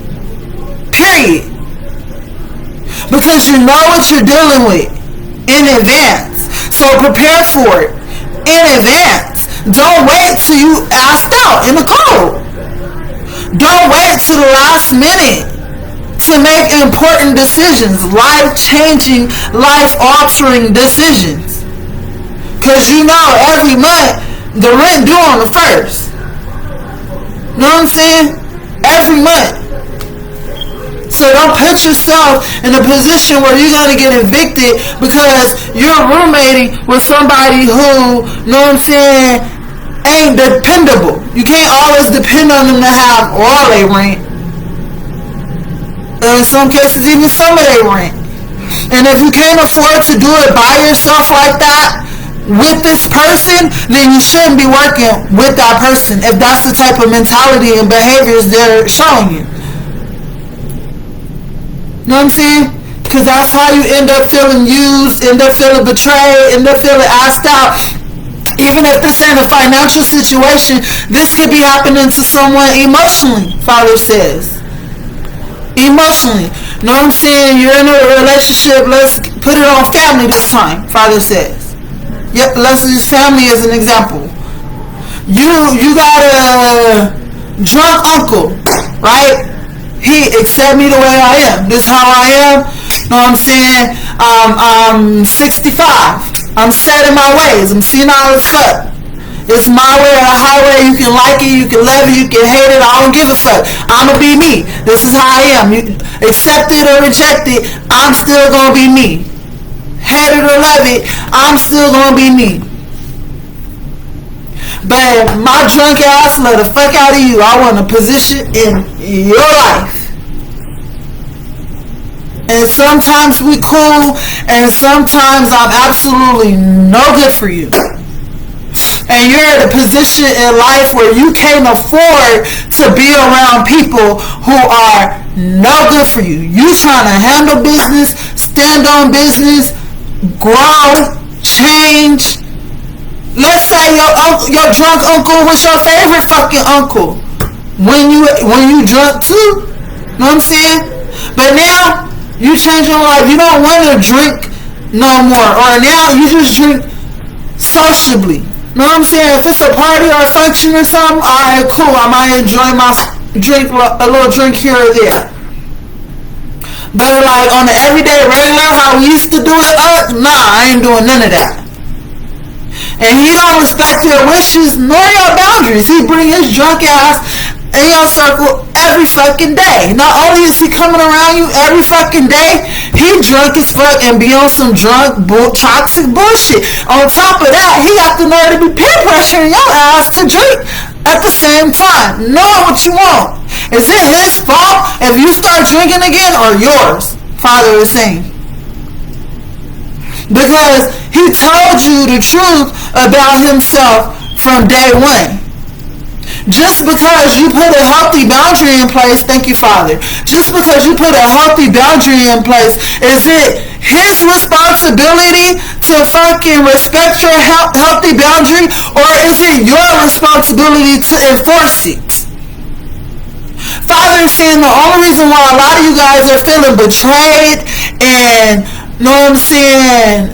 Period. Because you know what you're dealing with in advance. So prepare for it in advance. Don't wait till you asked out in the cold. Don't wait till the last minute to make important decisions, life-changing, life-altering decisions. Because you know every month the rent due on the 1st. You know what I'm saying? Every month. So don't put yourself in a position where you're going to get evicted because you're roommating with somebody who, you know what I'm saying, ain't dependable. You can't always depend on them to have all their rent. And in some cases, even some of their rent. And if you can't afford to do it by yourself like that, with this person, then you shouldn't be working with that person if that's the type of mentality and behaviors they're showing you. You know what I'm saying? Because that's how you end up feeling used, end up feeling betrayed, end up feeling asked out. Even if this ain't a financial situation, this could be happening to someone emotionally, Father says. Emotionally. You know what I'm saying? You're in a relationship, let's put it on family this time, Father says. Yep, let's use family as an example. You got a drunk uncle, right? He accept me the way I am. This is how I am. You know what I'm saying? I'm 65. I'm set in my ways. I'm senile as fuck. It's my way or the highway. You can like it, you can love it, you can hate it. I don't give a fuck. I'ma be me. This is how I am. You accept it or reject it, I'm still gonna be me. Hate it or love it, I'm still gonna be me. But my drunk ass let the fuck out of you. I want a position in your life. And sometimes we cool, and sometimes I'm absolutely no good for you. And you're in a position in life where you can't afford to be around people who are no good for you. You trying to handle business, stand on business, grow, change. Let's say your drunk uncle was your favorite fucking uncle when you drunk too. You know what I'm saying? But now you change your life. You don't want to drink no more. Or now you just drink sociably. Know what I'm saying? If it's a party or a function or something, alright, cool. I might enjoy my drink, a little drink here or there. But like on the everyday regular, how we used to do it, nah, I ain't doing none of that. And he don't respect your wishes nor your boundaries. He bring his drunk ass in your circle every fucking day. Not only is he coming around you every fucking day, he drunk as fuck and be on some drunk, toxic bullshit. On top of that, he got the nerve to be peer pressuring your ass to drink at the same time. Know what you want. Is it his fault if you start drinking again or yours? Father is saying. Because he told you the truth about himself from day one. Just because you put a healthy boundary in place, thank you, Father. Just because you put a healthy boundary in place, is it his responsibility to fucking respect your healthy boundary, or is it your responsibility to enforce it? Father is saying the only reason why a lot of you guys are feeling betrayed and, know what I'm saying,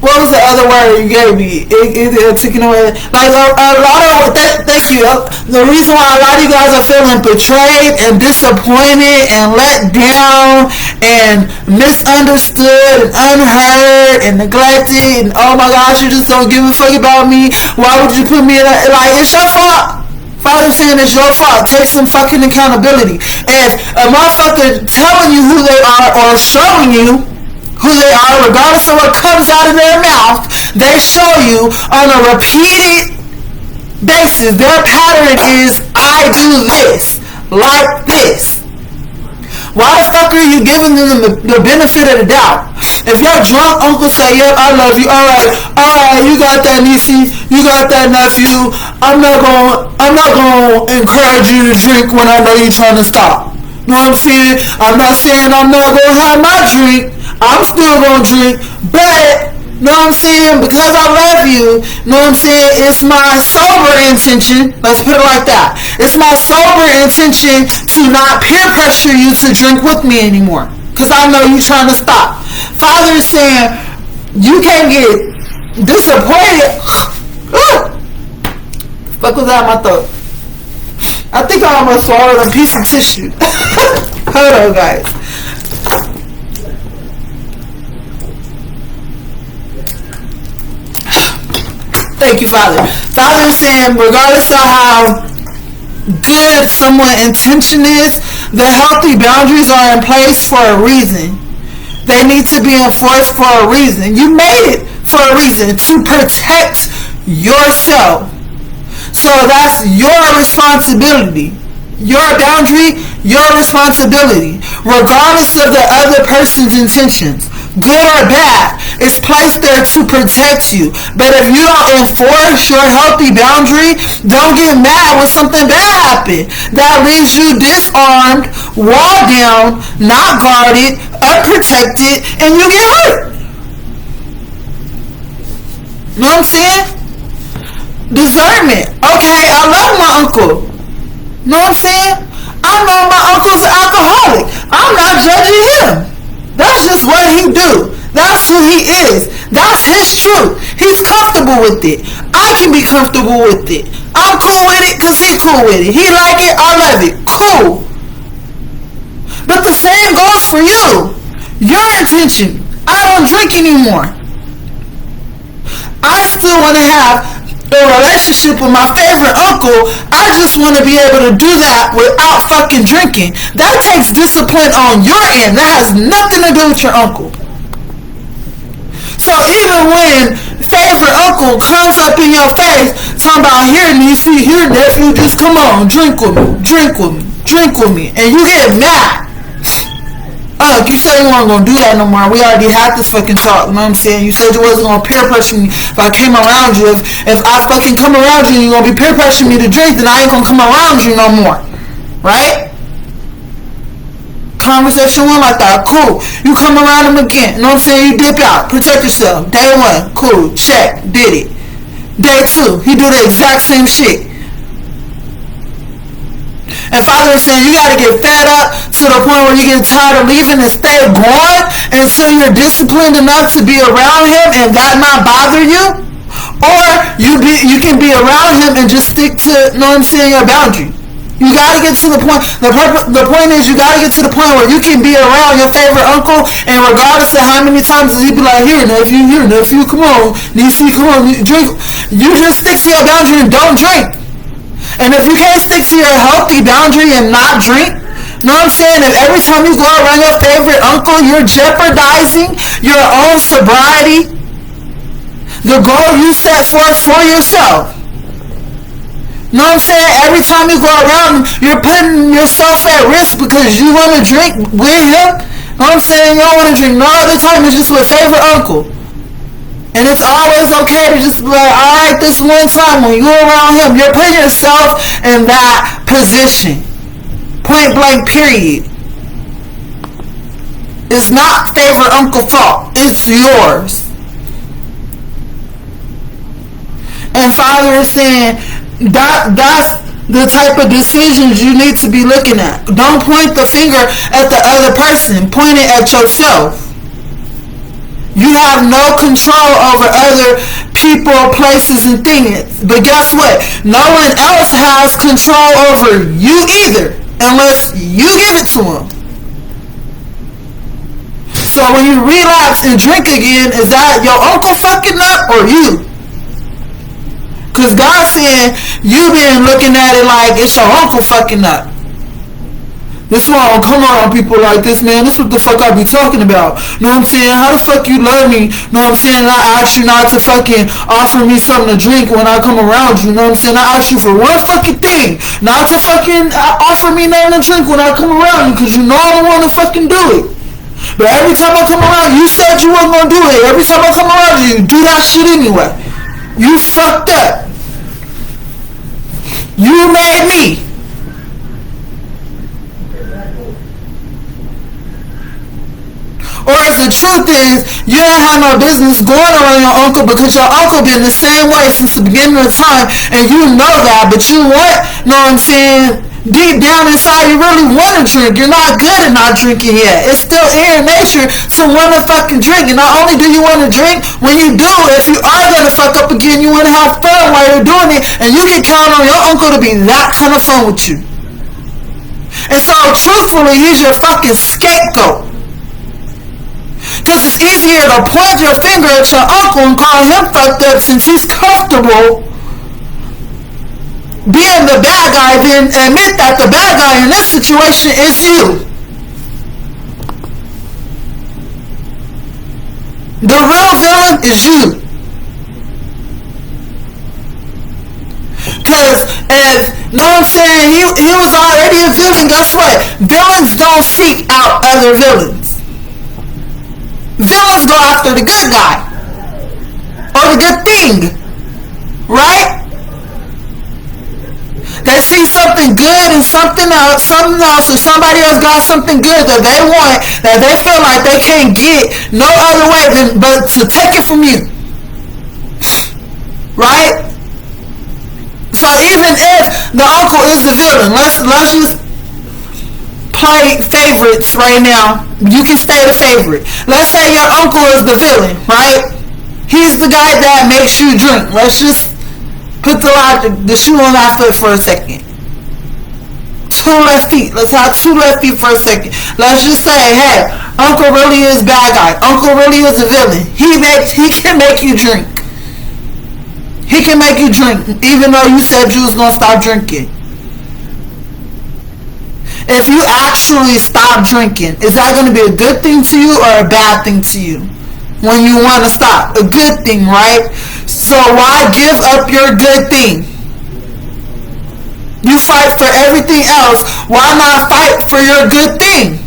what was the other word you gave me? It taken away. Like a lot of thank you. The reason why a lot of you guys are feeling betrayed and disappointed and let down and misunderstood and unheard and neglected and oh my gosh, you just don't give a fuck about me. Why would you put me in that? Like, it's your fault. Father's saying it's your fault. Take some fucking accountability. If a motherfucker telling you who they are or showing you who they are, regardless of what comes out of their mouth, they show you on a repeated basis. Their pattern is, I do this, like this. Why the fuck are you giving them the benefit of the doubt? If your drunk uncle say, yeah, I love you, alright, you got that niecey, you got that nephew, I'm not gonna encourage you to drink when I know you're trying to stop. Know what I'm saying? I'm not saying I'm not gonna have my drink. I'm still gonna drink, but know what I'm saying, because I love you, know what I'm saying, it's my sober intention, let's put it like that, it's my sober intention to not peer pressure you to drink with me anymore, because I know you're trying to stop. Father is saying you can't get disappointed. The fuck was that in my throat? I think I almost swallowed a piece of tissue. Hold on, guys. Thank you, Father. Father is saying, regardless of how good someone's intention is, the healthy boundaries are in place for a reason. They need to be enforced for a reason. You made it for a reason, to protect yourself. So that's your responsibility. Your boundary, your responsibility, regardless of the other person's intentions, good or bad, is placed there to protect you. But if you don't enforce your healthy boundary, don't get mad when something bad happens. That leaves you disarmed, walled down, not guarded, unprotected, and you get hurt. You know what I'm saying? Discernment. Okay, I love my uncle. Know what I'm saying? I know my uncle's an alcoholic. I'm not judging him. That's just what he do. That's who he is. That's his truth. He's comfortable with it. I can be comfortable with it. I'm cool with it because he cool with it. He like it, I love it. Cool. But the same goes for you. Your intention. I don't drink anymore. I still want to have a relationship with my favorite uncle. I just want to be able to do that without fucking drinking. That takes discipline on your end. That has nothing to do with your uncle. So even when favorite uncle comes up in your face talking about, here niecey, here nephew, just come on, drink with me, drink with me, drink with me, and you get mad. You said you weren't gonna do that no more. We already had this fucking talk, you know what I'm saying? You said you wasn't gonna peer pressure me if I came around you. If I fucking come around you and you're gonna be peer pressuring me to drink, then I ain't gonna come around you no more. Right? Conversation went like that, cool. You come around him again, you know what I'm saying? You dip out, protect yourself. Day 1, cool, check, did it. Day 2, he do the exact same shit. And Father is saying you got to get fed up to the point where you get tired of leaving and stay going until you're disciplined enough to be around him and that not bother you. Or you can be around him and just stick to, know what I'm saying, your boundary. You gotta get to the point. The point is, you gotta get to the point where you can be around your favorite uncle, and regardless of how many times he be like, here nephew, come on, niecey, come on, drink. You just stick to your boundary and don't drink. And if you can't stick to your healthy boundary and not drink, know what I'm saying? If every time you go around your favorite uncle, you're jeopardizing your own sobriety, the goal you set forth for yourself. Know what I'm saying? Every time you go around, you're putting yourself at risk because you want to drink with him. Know what I'm saying? You don't want to drink no other time. It's just with favorite uncle. And it's always okay to just be like, alright, this one time when you're around him, you're putting yourself in that position. Point blank, period. It's not favorite uncle fault. It's yours. And Father is saying, that's the type of decisions you need to be looking at. Don't point the finger at the other person. Point it at yourself. You have no control over other people, places, and things. But guess what? No one else has control over you either, unless you give it to them. So when you relapse and drink again, is that your uncle fucking up or you? Because God's saying you been looking at it like it's your uncle fucking up. This why I don't come around people like this, man. This is what the fuck I be talking about. Know what I'm saying? How the fuck you love me? Know what I'm saying? I ask you not to fucking offer me something to drink when I come around you. Know what I'm saying? I ask you for one fucking thing. Not to fucking offer me nothing to drink when I come around you. Because you know I don't want to fucking do it. But every time I come around you, said you wasn't going to do it. Every time I come around you do that shit anyway. You fucked up. You made me. Or if the truth is, you don't have no business going around your uncle because your uncle been the same way since the beginning of time, and you know that, but you want, know what I'm saying, deep down inside you really want to drink. You're not good at not drinking yet. It's still in your nature to want to fucking drink. And not only do you want to drink, when you do, if you are going to fuck up again, you want to have fun while you're doing it, and you can count on your uncle to be that kind of fun with you. And so truthfully, he's your fucking scapegoat. Because it's easier to point your finger at your uncle and call him fucked up since he's comfortable being the bad guy than admit that the bad guy in this situation is you. The real villain is you. Because if, know what I'm saying, he was already a villain, guess what? Villains don't seek out other villains. Villains go after the good guy or the good thing, right? They see something good in something else, or somebody else got something good that they want, that they feel like they can't get no other way than but to take it from you, right? So even if the uncle is the villain, let's just play favorites right now. You can stay the favorite. Let's say your uncle is the villain, right? He's the guy that makes you drink. Let's just put the shoe on that foot for a second. Two left feet. Let's have two left feet for a second. Let's just say, hey, uncle really is bad guy. Uncle really is a villain. He can make you drink. He can make you drink, even though you said you was gonna stop drinking. If you actually stop drinking, is that going to be a good thing to you or a bad thing to you? When you want to stop, a good thing, right? So why give up your good thing? You fight for everything else. Why not fight for your good thing?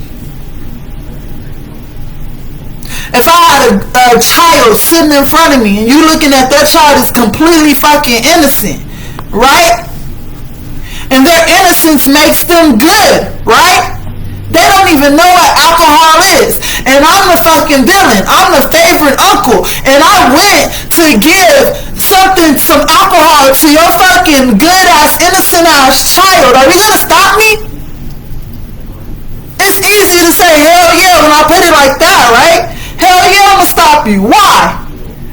If I had a child sitting in front of me and you looking at that child is completely fucking innocent, right? And their innocence makes them good, right? They don't even know what alcohol is. And I'm the fucking villain. I'm the favorite uncle. And I went to give some alcohol to your fucking good ass, innocent ass child, are you gonna stop me? It's easy to say hell yeah when I put it like that, right? Hell yeah, I'm gonna stop you. Why?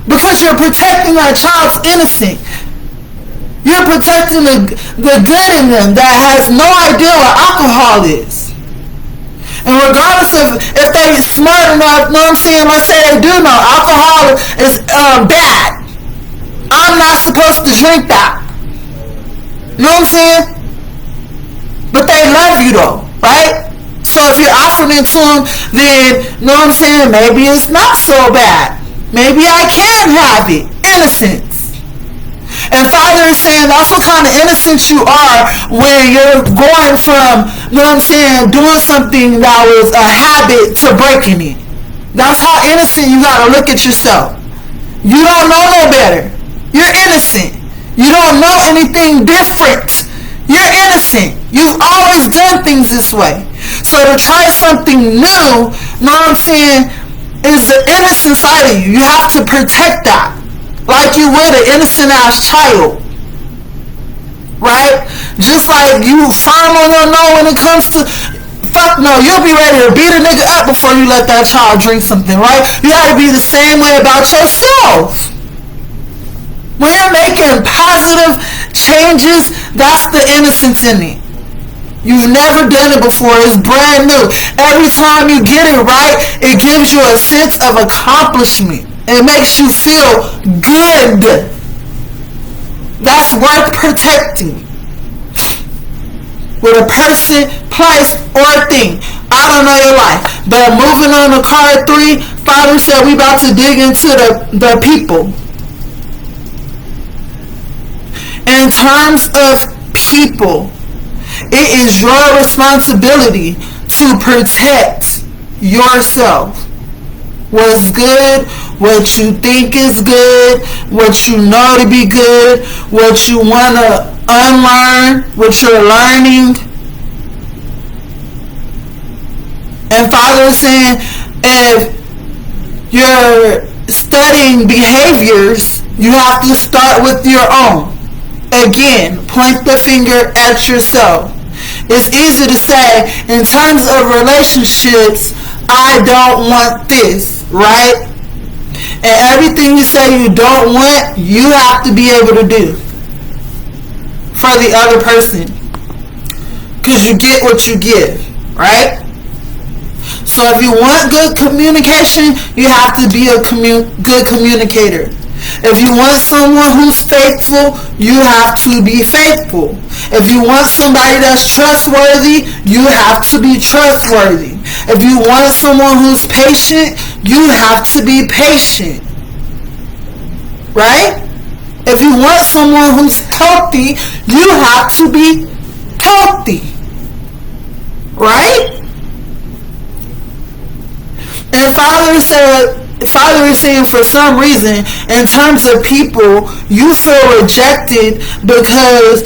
Because you're protecting that child's innocence. You're protecting the good in them that has no idea what alcohol is. And regardless of if they smart enough, know what I'm saying, let's say they do know alcohol is bad. I'm not supposed to drink that. You know what I'm saying? But they love you though, right? So if you're offering it to them, then, you know what I'm saying, maybe it's not so bad. Maybe I can have it. Innocence. And Father is saying that's what kind of innocence you are when you're going from, you know what I'm saying, doing something that was a habit to breaking it. That's how innocent you gotta look at yourself. You don't know no better. You're innocent. You don't know anything different. You're innocent. You've always done things this way. So to try something new, you know what I'm saying, is the innocent side of you. You have to protect that. Like you would an innocent ass child. Right? Just like you firm on your no when it comes to fuck no, you'll be ready to beat a nigga up before you let that child drink something, right? You gotta be the same way about yourself. When you're making positive changes, that's the innocence in it. You've never done it before. It's brand new. Every time you get it right, it gives you a sense of accomplishment. It makes you feel good. That's worth protecting. With a person, place, or thing. I don't know your life. But moving on to card 3, Father said we about to dig into the people. In terms of people, it is your responsibility to protect yourself. What's good, what you think is good, what you know to be good, what you want to unlearn, what you're learning. And Father is saying, if you're studying behaviors, you have to start with your own. Again, point the finger at yourself. It's easy to say, in terms of relationships, I don't want this, right? And everything you say you don't want, you have to be able to do for the other person. Because you get what you give, right? So if you want good communication, you have to be a good communicator. If you want someone who's faithful, you have to be faithful. If you want somebody that's trustworthy, you have to be trustworthy. If you want someone who's patient, you have to be patient. Right? If you want someone who's healthy, you have to be healthy. Right? And Father is saying for some reason, in terms of people, you feel rejected because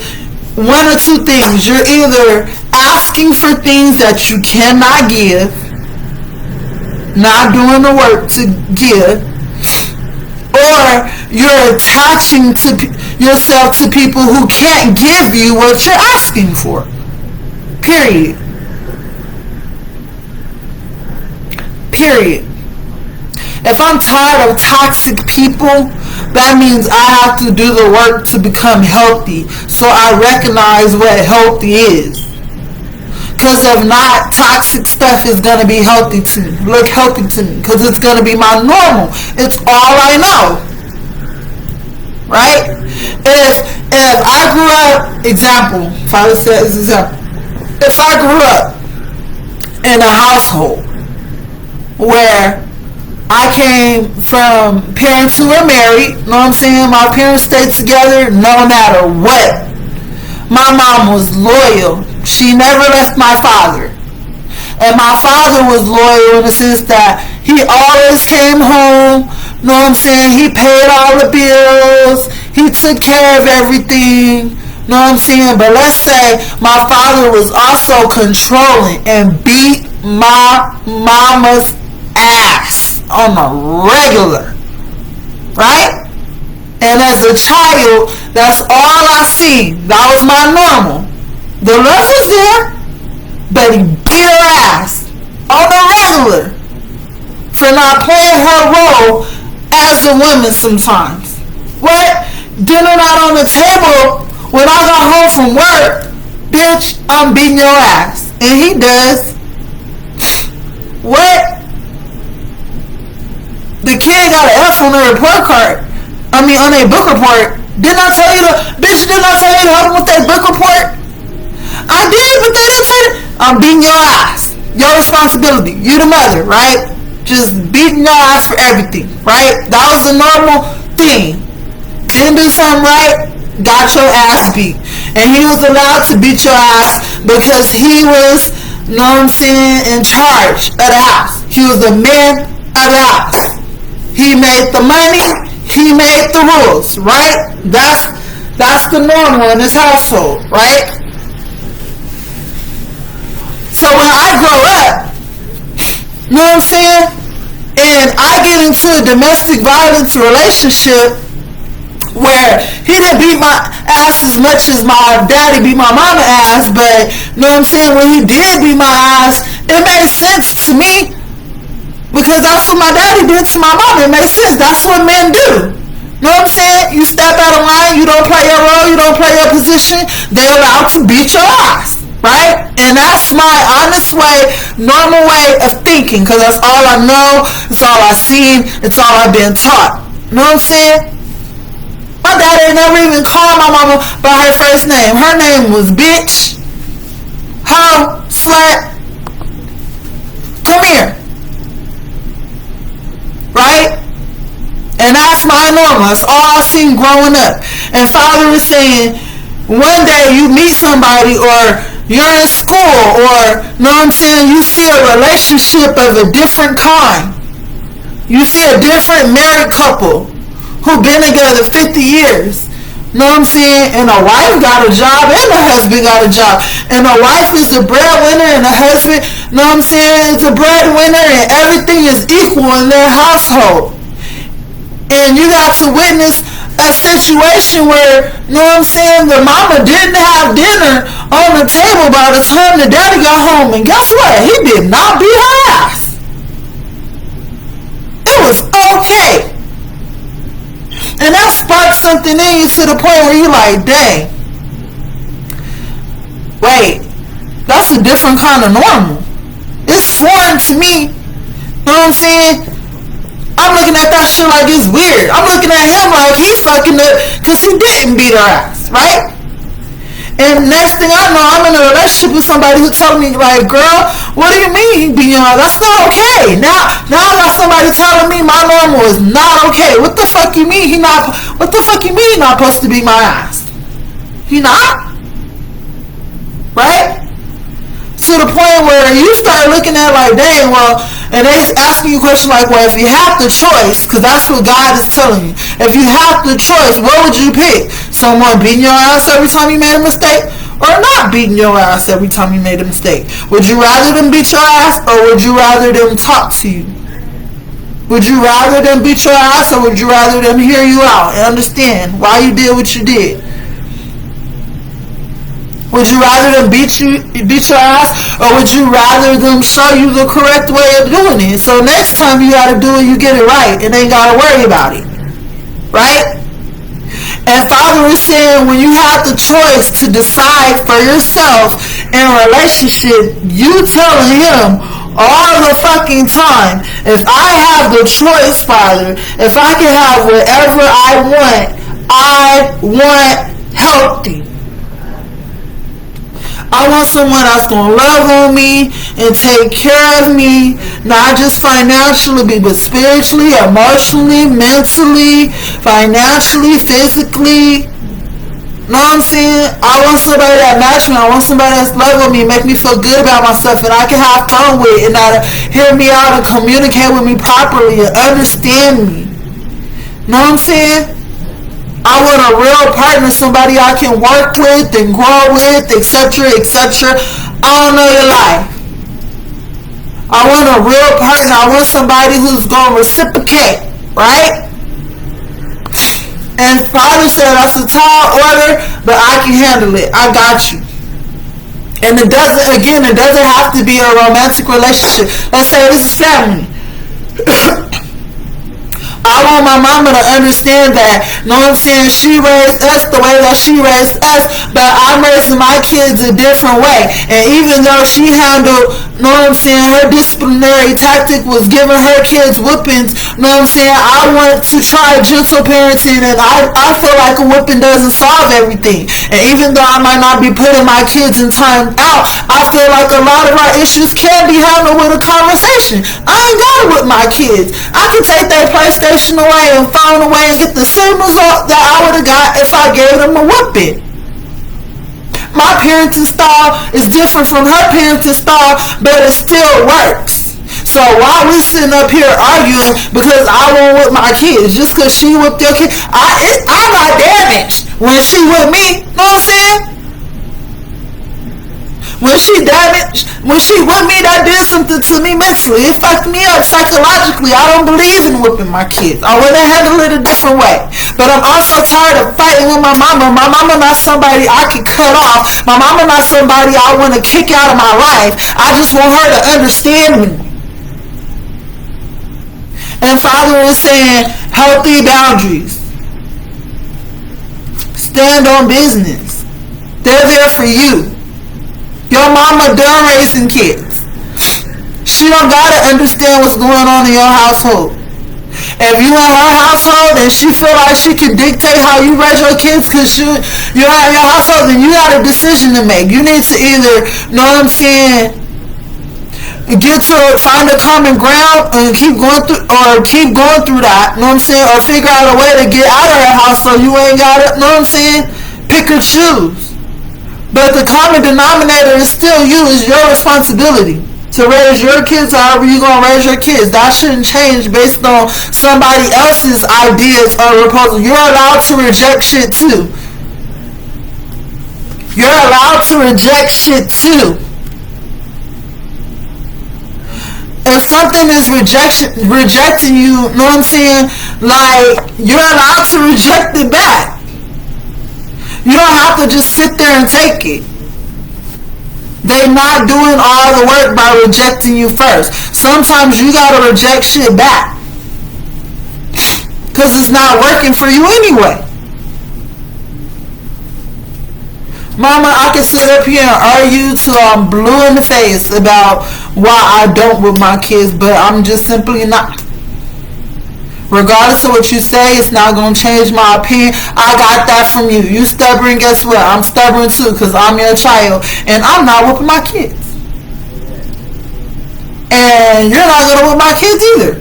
one or two things. You're either asking for things that you cannot give, not doing the work to give, or you're attaching to yourself to people who can't give you what you're asking for. Period. If I'm tired of toxic people, that means I have to do the work to become healthy. So I recognize what healthy is. Because if not, toxic stuff is going to be healthy to me. Look healthy to me. Because it's going to be my normal. It's all I know. Right? If I grew up, example, Father says example. If I grew up in a household where I came from parents who were married, you know what I'm saying? My parents stayed together no matter what. My mom was loyal. She never left my father. And my father was loyal in the sense that he always came home, you know what I'm saying? He paid all the bills. He took care of everything, you know what I'm saying? But let's say my father was also controlling and beat my mama's ass on a regular, right? And And as a child, that's all I seen. That was my normal. The love was there, but he beat her ass on the regular for not playing her role as a woman sometimes. What? Dinner not on the table when I got home from work, bitch, I'm beating your ass. And he does. What? The kid got an F on their report card. On their book report. Didn't I tell you to help them with their book report? I did, but they didn't tell you. I'm beating your ass. Your responsibility. You the mother, right? Just beating your ass for everything, right? That was a normal thing. Didn't do something right, got your ass beat. And he was allowed to beat your ass because he was, in charge of the house. He was the man of the house. He made the money, he made the rules, right? That's the normal in his household, right? So when I grow up, and I get into a domestic violence relationship where he didn't beat my ass as much as my daddy beat my mama ass, but when he did beat my ass, it made sense to me because that's what my daddy did to my mama. It made sense. That's what men do. You step out of line, you don't play your role, you don't play your position, they're allowed to beat your ass, right? And that's my honest way, normal way of thinking, because that's all I know, it's all I've seen, it's all I've been taught. You know what I'm saying? My daddy never even called my mama by her first name. Her name was bitch, hoe, slut, come here. Right? And that's my normal. That's all I seen growing up. And father was saying, one day you meet somebody or you're in school or, you see a relationship of a different kind. You see a different married couple who've been together 50 years. And a wife got a job and a husband got a job. And a wife is a breadwinner and a husband, it's a breadwinner and everything is equal in their household. And you got to witness a situation where, the mama didn't have dinner on the table by the time the daddy got home. And guess what? He did not beat her ass. It was okay. And that sparked something in you to the point where you're like, dang, wait, that's a different kind of normal. It's foreign to me. You know what I'm saying? I'm looking at that shit like it's weird. I'm looking at him like he fucking up because he didn't beat her ass, right? And next thing I know, I'm in a relationship with somebody who told me, like, girl, what do you mean he beat you up? That's not okay. Now I got somebody telling me my normal is not okay. What the fuck you mean he not supposed to beat my ass? He not? Right? To the point where you start looking at like, dang, well, and they asking you questions like, well, if you have the choice, because that's what God is telling you, if you have the choice, what would you pick? Someone beating your ass every time you made a mistake, or not beating your ass every time you made a mistake? Would you rather them beat your ass, or would you rather them talk to you? Would you rather them beat your ass, or would you rather them hear you out and understand why you did what you did? Would you rather them beat your ass, or would you rather them show you the correct way of doing it? So next time you gotta do it, you get it right, and ain't gotta worry about it, right? And Father is saying, when you have the choice to decide for yourself in a relationship, you telling him all the fucking time, if I have the choice, Father, if I can have whatever I want healthy. I want someone that's going to love on me and take care of me, not just financially, but spiritually, emotionally, mentally, financially, physically. Know what I'm saying? I want somebody that matches me. I want somebody that's loving me, make me feel good about myself, and I can have fun with, and that hear me out and communicate with me properly and understand me. Know what I'm saying? I want a real partner, somebody I can work with and grow with, etc., etc. I don't know your life. I want a real partner. I want somebody who's going to reciprocate, right? And Father said, that's a tall order, but I can handle it. I got you. And it doesn't have to be a romantic relationship. Let's say this is family. I want my mama to understand that, know what I'm saying, she raised us the way that she raised us, but I'm raising my kids a different way. And even though she handled, know what I'm saying, her disciplinary tactic was giving her kids whoopings, know what I'm saying, I want to try gentle parenting, and I feel like a whooping doesn't solve everything. And even though I might not be putting my kids in time out, I feel like a lot of our issues can be handled with a conversation. I ain't gotta whip my kids. I can take their PlayStation away and phone away and get the same result that I would have got if I gave them a whooping. My parenting style is different from her parenting style, but it still works. So while we sitting up here arguing because I won't whip my kids just because she whipped your kid, I got damaged when she whipped me. Know what I'm saying? When she whipped me, that did something to me mentally. It fucked me up psychologically. I don't believe in whipping my kids. I would have handled it a different way. But I'm also tired of fighting with my mama. My mama not somebody I can cut off. My mama not somebody I want to kick out of my life. I just want her to understand me. And Father is saying, healthy boundaries. Stand on business. They're there for you. Your mama done raising kids. She don't gotta understand what's going on in your household. If you in her household and she feel like she can dictate how you raise your kids because you're in your household, then you got a decision to make. You need to either, know what I'm saying, find a common ground and keep going through that, know what I'm saying, or figure out a way to get out of her house so you ain't gotta, know what I'm saying, pick or choose. But the common denominator is still you. It's your responsibility to raise your kids however you're going to raise your kids. That shouldn't change based on somebody else's ideas or proposal. You're allowed to reject shit too. You're allowed to reject shit too. If something is rejecting you, know what I'm saying? Like, you're allowed to reject it back. You don't have to just sit there and take it. They not doing all the work by rejecting you first. Sometimes you gotta reject shit back. Because it's not working for you anyway. Mama, I can sit up here and argue till I'm blue in the face about why I don't with my kids, but I'm just simply not. Regardless of what you say, it's not going to change my opinion. I got that from you. You stubborn, guess what? I'm stubborn too because I'm your child. And I'm not whooping my kids. And you're not going to whoop my kids either.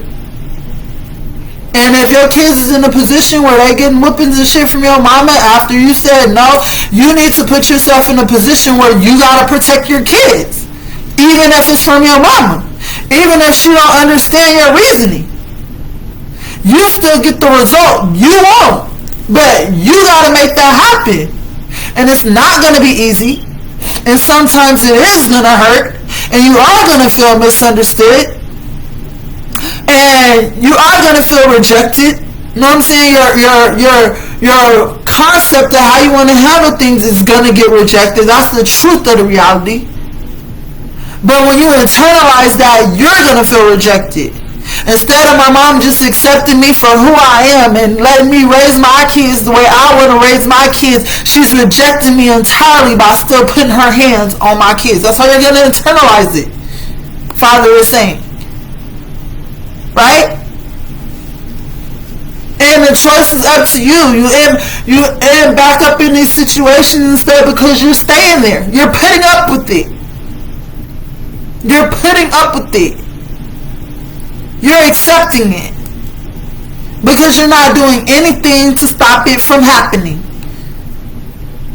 And if your kids is in a position where they getting whoopings and shit from your mama after you said no, you need to put yourself in a position where you got to protect your kids. Even if it's from your mama. Even if she don't understand your reasoning. You still get the result you want, but you gotta make that happen. And it's not gonna be easy, and sometimes it is gonna hurt, and you are gonna feel misunderstood, and you are gonna feel rejected. You know what I'm saying? Your concept of how you want to handle things is gonna get rejected. That's the truth of the reality. But when you internalize that, you're gonna feel rejected. Instead of my mom just accepting me for who I am and letting me raise my kids the way I want to raise my kids, she's rejecting me entirely by still putting her hands on my kids. That's how you're going to internalize it. Father is saying. Right? And the choice is up to you. You end back up in these situations instead because you're staying there. You're putting up with it. You're putting up with it. You're accepting it because you're not doing anything to stop it from happening.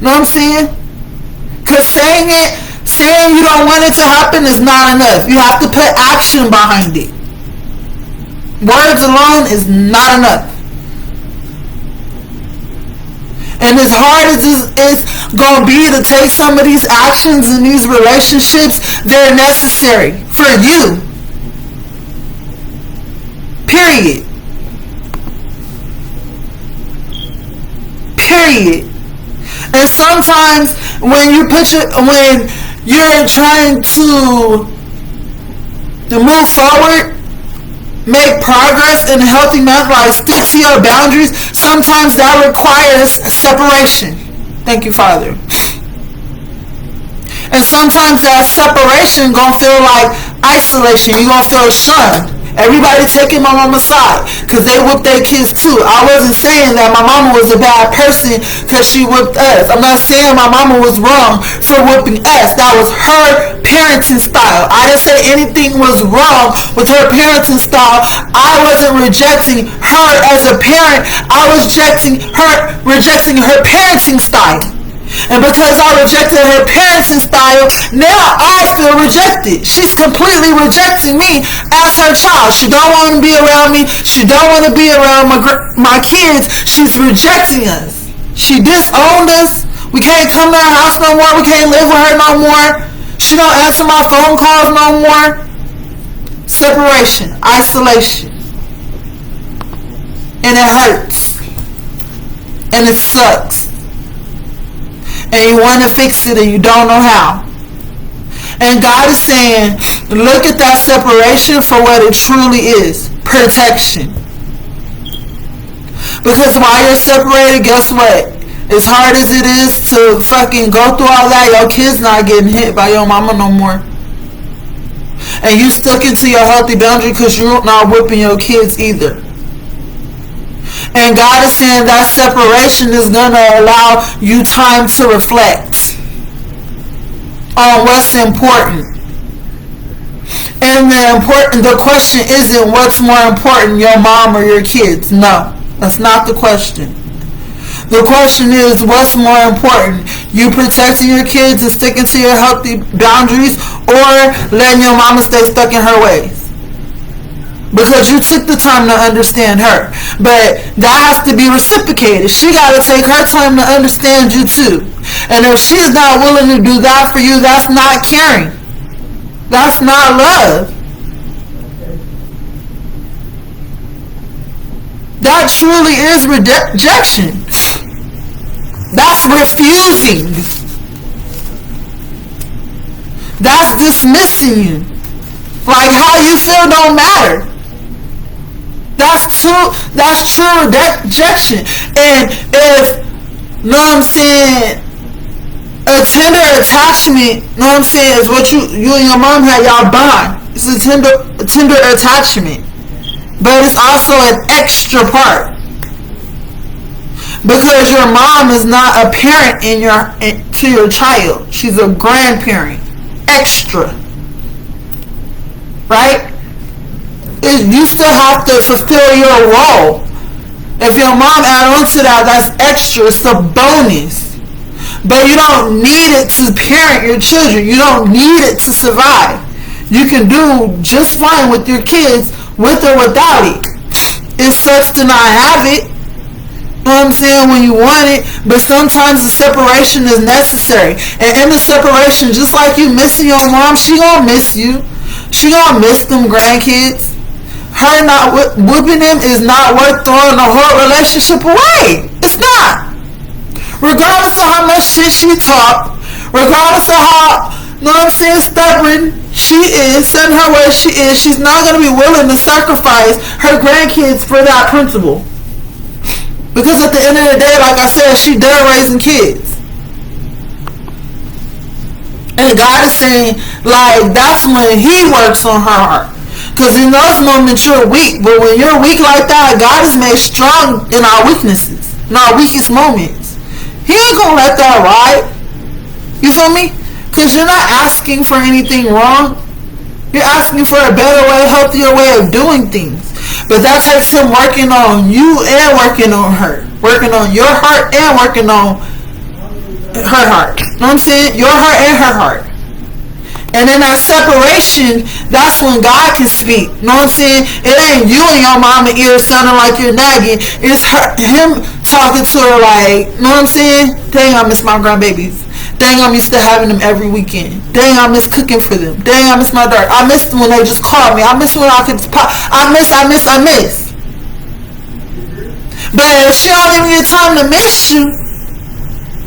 Know what I'm saying? Because saying you don't want it to happen is not enough. You have to put action behind it. Words alone is not enough. And as hard as it's going to be to take some of these actions in these relationships, they're necessary for you. Period. period. And sometimes when you're trying to move forward, make progress in a healthy manner, like stick to your boundaries, sometimes that requires separation. Thank you, Father. And sometimes that separation gonna feel like isolation. You're gonna feel shunned. Everybody taking my mama's side because they whooped their kids too. I wasn't saying that my mama was a bad person because she whooped us. I'm not saying my mama was wrong for whooping us. That was her parenting style. I didn't say anything was wrong with her parenting style. I wasn't rejecting her as a parent. I was rejecting her parenting style. And because I rejected her parenting style, now I feel rejected. She's completely rejecting me as her child. She don't want to be around me. She don't want to be around my kids. She's rejecting us. She disowned us. We can't come to her house no more. We can't live with her no more. She don't answer my phone calls no more. Separation, isolation. And it hurts. And it sucks. And you want to fix it and you don't know how. And God is saying, look at that separation for what it truly is. Protection. Because while you're separated, guess what? As hard as it is to fucking go through all that, your kid's not getting hit by your mama no more. And you stuck into your healthy boundary because you're not whipping your kids either. And God is saying that separation is going to allow you time to reflect on what's important. And the question isn't what's more important, your mom or your kids. No, that's not the question. The question is what's more important, you protecting your kids and sticking to your healthy boundaries, or letting your mama stay stuck in her ways. Because you took the time to understand her. But that has to be reciprocated. She got to take her time to understand you too. And if she's not willing to do that for you, that's not caring. That's not love. That truly is rejection. That's refusing. That's dismissing you. Like how you feel don't matter. That's true rejection. And if, know what I'm saying, a tender attachment, know what I'm saying, is what you and your mom had, y'all bond. It's a tender attachment. But it's also an extra part. Because your mom is not a parent to your child. She's a grandparent. Extra. Right? You still have to fulfill your role. If your mom add on to that, that's extra. It's a bonus. But you don't need it to parent your children. You don't need it to survive. You can do just fine with your kids, with or without it. It sucks to not have it. You know what I'm saying? When you want it. But sometimes the separation is necessary. And in the separation, just like you missing your mom, she gonna miss you. She gonna miss them grandkids. Her not whooping him is not worth throwing the whole relationship away. It's not. Regardless of how much shit she talk, regardless of how, you know what I'm saying, stubborn she is, set in her way she is, she's not going to be willing to sacrifice her grandkids for that principle. Because at the end of the day, like I said, she done raising kids. And God is saying, like, that's when He works on her heart. Because in those moments you're weak. But when you're weak like that, God is made strong in our weaknesses. In our weakest moments. He ain't going to let that ride. You feel me? Because you're not asking for anything wrong. You're asking for a better way, healthier way of doing things. But that takes Him working on you and working on her. Working on your heart and working on her heart. You know what I'm saying? Your heart and her heart. And in that separation, that's when God can speak. You know what I'm saying? It ain't you and your mama ears sounding like you're nagging. It's Him talking to her like, you know what I'm saying? Dang, I miss my grandbabies. Dang, I'm used to having them every weekend. Dang, I miss cooking for them. Dang, I miss my daughter. I miss when they just called me. I miss when I could pop. I miss. But if she don't even get time to miss you,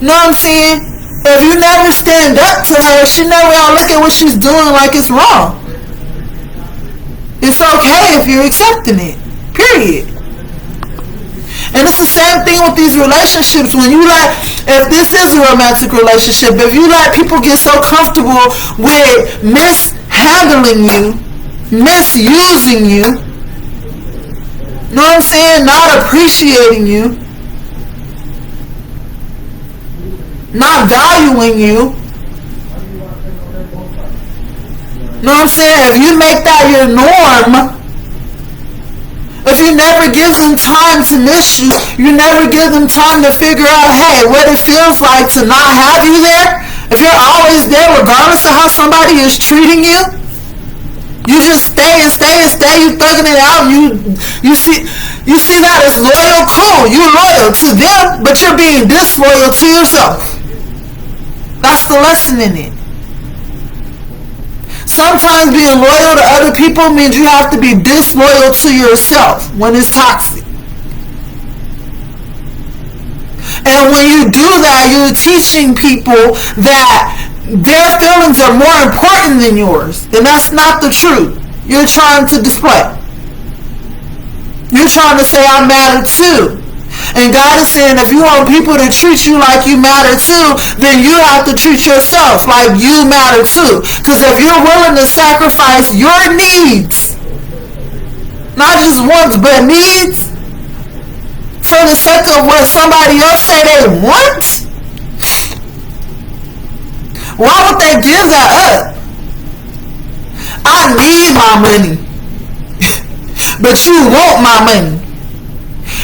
You know what I'm saying? If you never stand up to her, she never gonna look at what she's doing like it's wrong. It's okay if you're accepting it. Period. And it's the same thing with these relationships. When you if this is a romantic relationship, if you let people get so comfortable with mishandling you, misusing you, know what I'm saying? Not appreciating you, not valuing you. Know what I'm saying? If you make that your norm, if you never give them time to miss you, you never give them time to figure out, hey, what it feels like to not have you there. If you're always there, regardless of how somebody is treating you, you just stay and stay and stay. You thugging it out. You see that as loyal. Cool, you're loyal to them, but you're being disloyal to yourself. That's the lesson in it. Sometimes being loyal to other people means you have to be disloyal to yourself when it's toxic. And when you do that, you're teaching people that their feelings are more important than yours. And that's not the truth. You're trying to display. You're trying to say, I matter too. And God is saying, if you want people to treat you like you matter too, then you have to treat yourself like you matter too. Because if you're willing to sacrifice your needs, not just wants, but needs, for the sake of what somebody else say they want, why would they give that up? I need my money, but you want my money.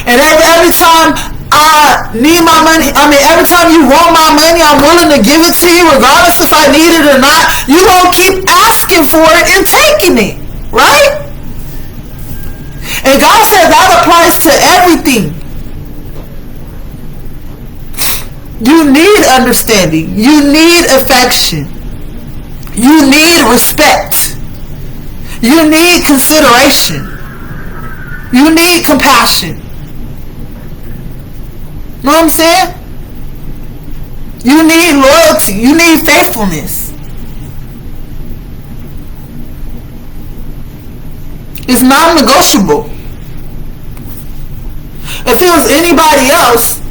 And every time I need my money, every time you want my money, I'm willing to give it to you regardless if I need it or not. You won't keep asking for it and taking it, right? And God said that applies to everything. You need understanding. You need affection. You need respect. You need consideration. You need compassion. Know what I'm saying? You need loyalty. You need faithfulness. It's non-negotiable. If it was anybody else,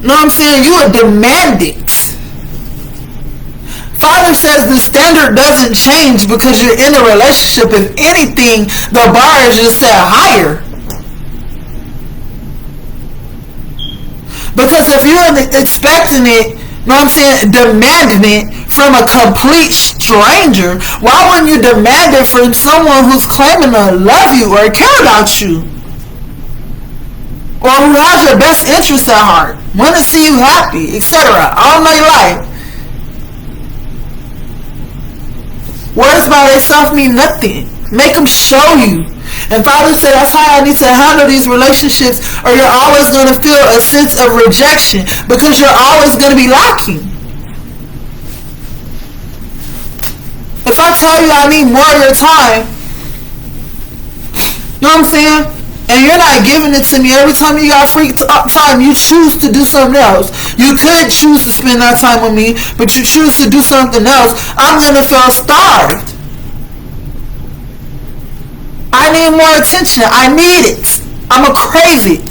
know what I'm saying, you would demand it. Father says the standard doesn't change because you're in a relationship. If anything, the bar is just set higher. Because if you're expecting it, know what I'm saying, demanding it from a complete stranger, why wouldn't you demand it from someone who's claiming to love you or care about you? Or who has your best interest at heart, want to see you happy, etc. all know your life. Words by themselves mean nothing. Make them show you. And Father said that's how I need to handle these relationships, or you're always going to feel a sense of rejection because you're always going to be lacking. If I tell you I need more of your time, you know what I'm saying? And you're not giving it to me every time you got free time, you choose to do something else. You could choose to spend that time with me, but you choose to do something else. I'm going to feel starved. I need more attention. I need it. I'm a crazy.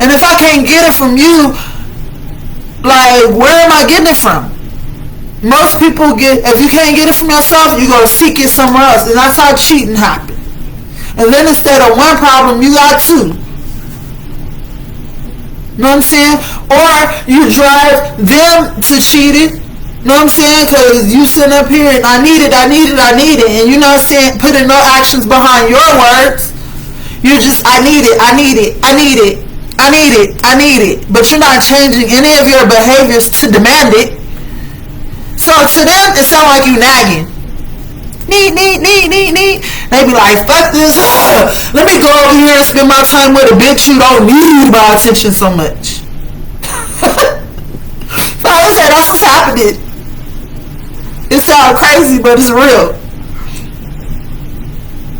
And if I can't get it from you, like, where am I getting it from? Most people if you can't get it from yourself, you go seek it somewhere else. And that's how cheating happens. And then instead of one problem, you got two. Know what I'm saying? Or you drive them to cheating. Know what I'm saying? Because you sitting up here and I need it. And you're not saying, putting no actions behind your words. You're just, I need it. But you're not changing any of your behaviors to demand it. So to them, it sounds like you nagging. Need. They be like, fuck this. Let me go over here and spend my time with a bitch who don't need my attention so much. Father said that's what's happening. It sounds crazy, but it's real.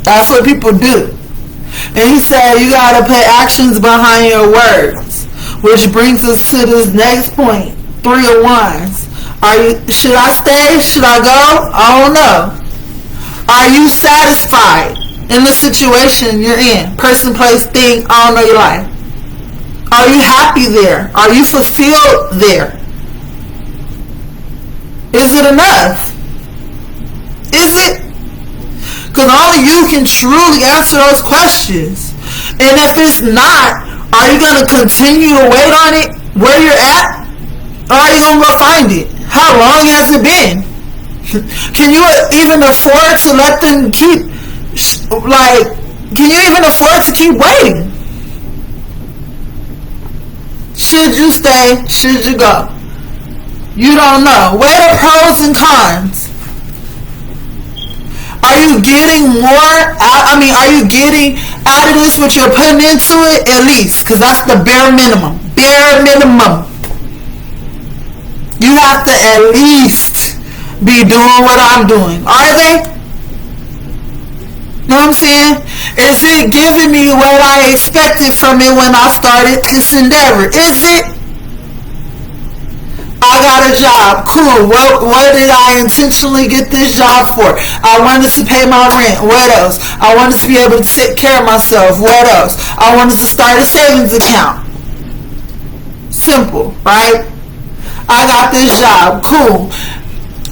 That's what people do. And he said you gotta put actions behind your words. Which brings us to this next point. 3 of Wands. Should I stay? Should I go? I don't know. Are you satisfied in the situation you're in? Person, place, thing, I don't know your life. Are you happy there? Are you fulfilled there? Is it enough? Is it? Because only you can truly answer those questions. And if it's not, are you going to continue to wait on it where you're at? Or are you going to go find it? How long has it been? Can you even afford to let them keep, can you even afford to keep waiting? Should you stay? Should you go? You don't know. Weigh the pros and cons. Are you getting more? Are you getting out of this what you're putting into it? At least, because that's the bare minimum. Bare minimum. You have to at least be doing what I'm doing. Are they? Know what I'm saying? Is it giving me what I expected from it when I started this endeavor? Is it? I got a job. Cool. What did I intentionally get this job for? I wanted to pay my rent. What else? I wanted to be able to take care of myself. What else? I wanted to start a savings account. Simple, right? I got this job. Cool.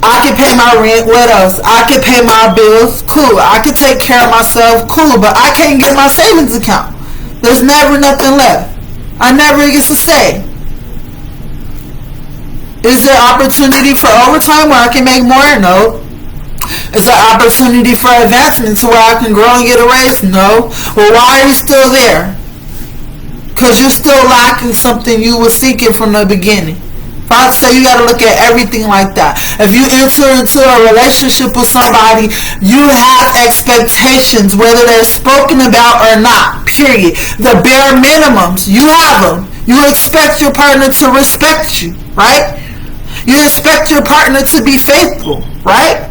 I can pay my rent. What else? I can pay my bills. Cool. I can take care of myself. Cool. But I can't get my savings account. There's never nothing left. I never get to say. Is there opportunity for overtime where I can make more? No. Is there opportunity for advancement to where I can grow and get a raise? No. Well, why are you still there? Because you're still lacking something you were seeking from the beginning. I say you got to look at everything like that. If you enter into a relationship with somebody, you have expectations, whether they're spoken about or not, period. The bare minimums, you have them. You expect your partner to respect you, right? You expect your partner to be faithful, right?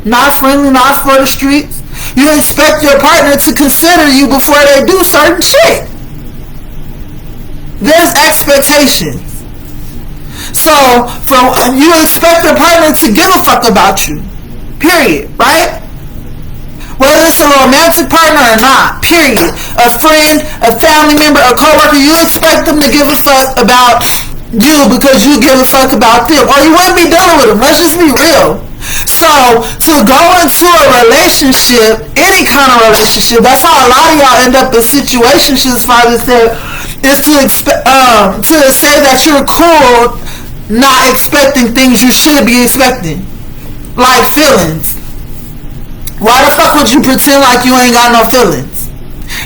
Not friendly, not for the streets. You expect your partner to consider you before they do certain shit. There's expectations. So, you expect your partner to give a fuck about you. Period. Right? Whether it's a romantic partner or not. Period. A friend, a family member, a coworker, you expect them to give a fuck about you because you give a fuck about them. Or you wouldn't be dealing with them. Let's just be real. So, to go into a relationship, any kind of relationship, that's how a lot of y'all end up in situationships, Father said, is to say that you're cool not expecting things you should be expecting. Like feelings. Why the fuck would you pretend like you ain't got no feelings?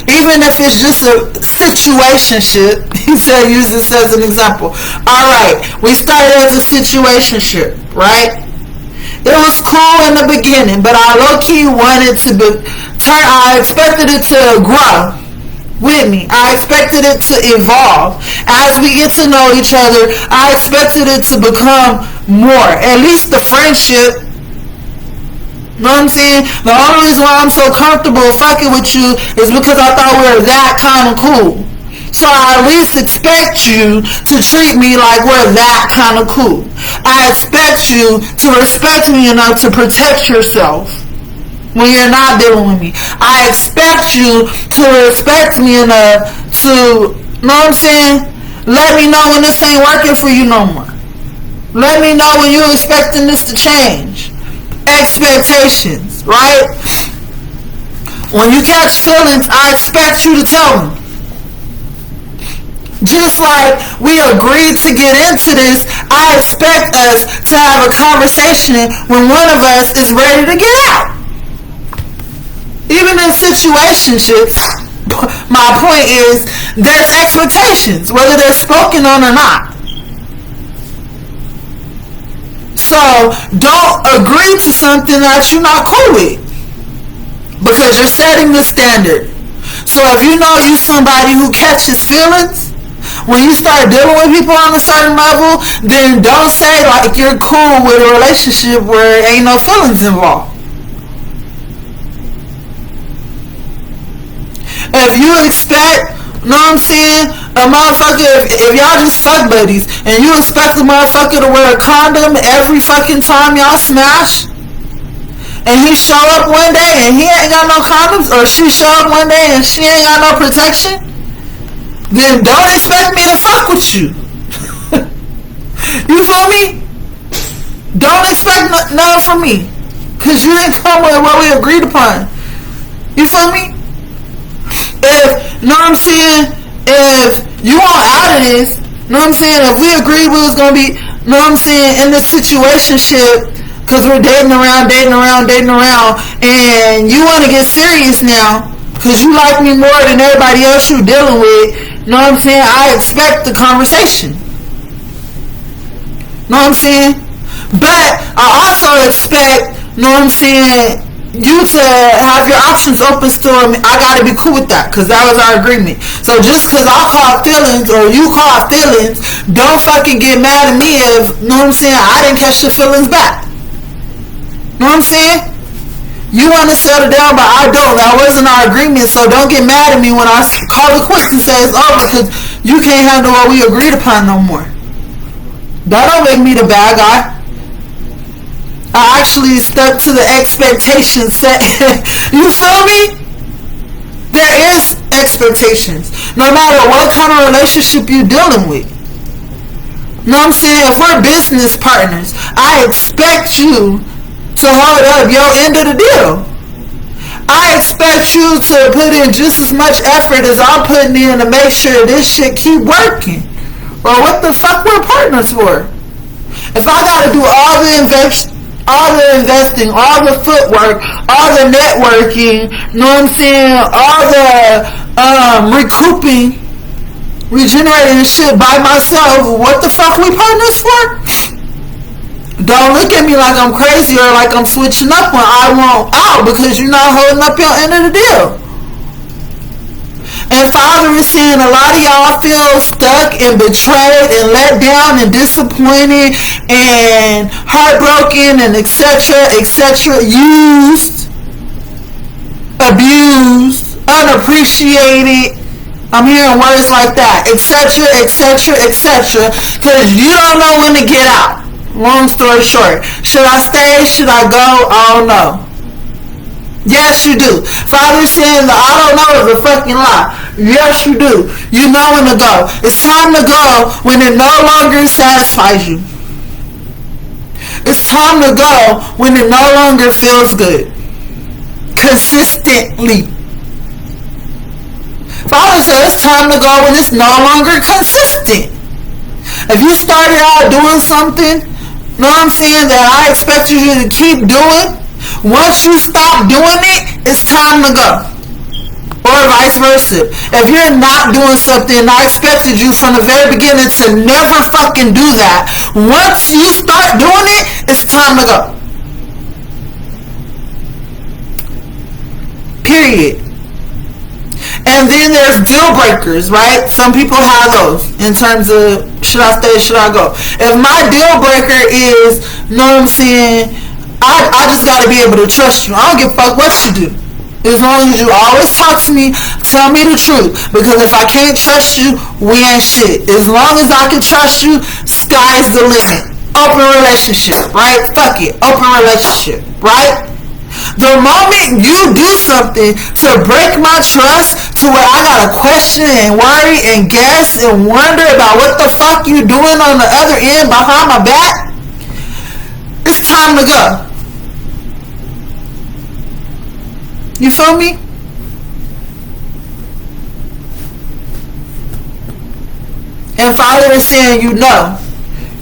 Even if it's just a situationship, he said, use this as an example. Alright, we started as a situationship, right? It was cool in the beginning, but I low-key wanted to I expected it to grow with me. I expected it to evolve. As we get to know each other, I expected it to become more. At least the friendship. You know what I'm saying? The only reason why I'm so comfortable fucking with you is because I thought we were that kind of cool. So I at least expect you to treat me like we're that kind of cool. I expect you to respect me enough to protect yourself when you're not dealing with me. I expect you to respect me enough to, you know what I'm saying? Let me know when this ain't working for you no more. Let me know when you're expecting this to change. Expectations, right? When you catch feelings, I expect you to tell me. Just like we agreed to get into this, I expect us to have a conversation when one of us is ready to get out. Even in situationships, my point is there's expectations, whether they're spoken on or not. So don't agree to something that you're not cool with, because you're setting the standard. So if you know you somebody who catches feelings when you start dealing with people on a certain level, then don't say like you're cool with a relationship where ain't no feelings involved. If you expect, you know what I'm saying, A motherfucker, if y'all just fuck buddies and you expect the motherfucker to wear a condom every fucking time y'all smash, and he show up one day and he ain't got no condoms, or she show up one day and she ain't got no protection, then don't expect me to fuck with you. You feel me? Don't expect nothing from me, cause you didn't come with what we agreed upon. You feel me? If, know what I'm saying, if you want out of this, know what I'm saying, if we agreed we was gonna be, know what I'm saying, in this situationship, cause we're dating around, and you wanna get serious now, cause you like me more than everybody else you dealing with, know what I'm saying, I expect the conversation. Know what I'm saying? But I also expect, know what I'm saying, you to have your options open still. I gotta be cool with that, cause that was our agreement. So just cause I caught feelings or you caught feelings, don't fucking get mad at me if, know what I'm saying, I didn't catch your feelings back. Know what I'm saying? You wanna settle down, but I don't. That wasn't our agreement, so don't get mad at me when I call it quits and say it's over, cause you can't handle what we agreed upon no more. That don't make me the bad guy. I actually stuck to the expectations set. You feel me? There is expectations. No matter what kind of relationship you're dealing with. You know what I'm saying? If we're business partners, I expect you to hold up your end of the deal. I expect you to put in just as much effort as I'm putting in to make sure this shit keep working. Or what the fuck we're partners for? If I gotta do all the investing, all the footwork, all the networking, know what I'm saying, all the recouping, regenerating shit by myself, what the fuck we partners for? Don't look at me like I'm crazy or like I'm switching up when I want out, because you're not holding up your end of the deal. And Father is saying a lot of y'all feel stuck and betrayed and let down and disappointed and heartbroken and etc. used, abused, unappreciated. I'm hearing words like that, etc. because you don't know when to get out. Long story short, should I stay? Should I go? I don't know. Yes, you do. Father saying that I don't know is a fucking lie. Yes, you do. You know when to go. It's time to go when it no longer satisfies you. It's time to go when it no longer feels good. Consistently. Father says it's time to go when it's no longer consistent. If you started out doing something, know what I'm saying, that I expect you to keep doing, once you stop doing it, it's time to go. Or vice versa. If you're not doing something, I expected you from the very beginning to never fucking do that. Once you start doing it, it's time to go. Period. And then there's deal breakers, right? Some people have those in terms of, should I stay, should I go? If my deal breaker is, know what I'm saying, I just gotta be able to trust you. I don't give a fuck what you do. As long as you always talk to me, tell me the truth. Because if I can't trust you, we ain't shit. As long as I can trust you, sky's the limit. Open relationship, right? Fuck it. Open relationship, right? The moment you do something to break my trust to where I gotta question and worry and guess and wonder about what the fuck you doing on the other end behind my back, it's time to go. You feel me? And Father is saying, you know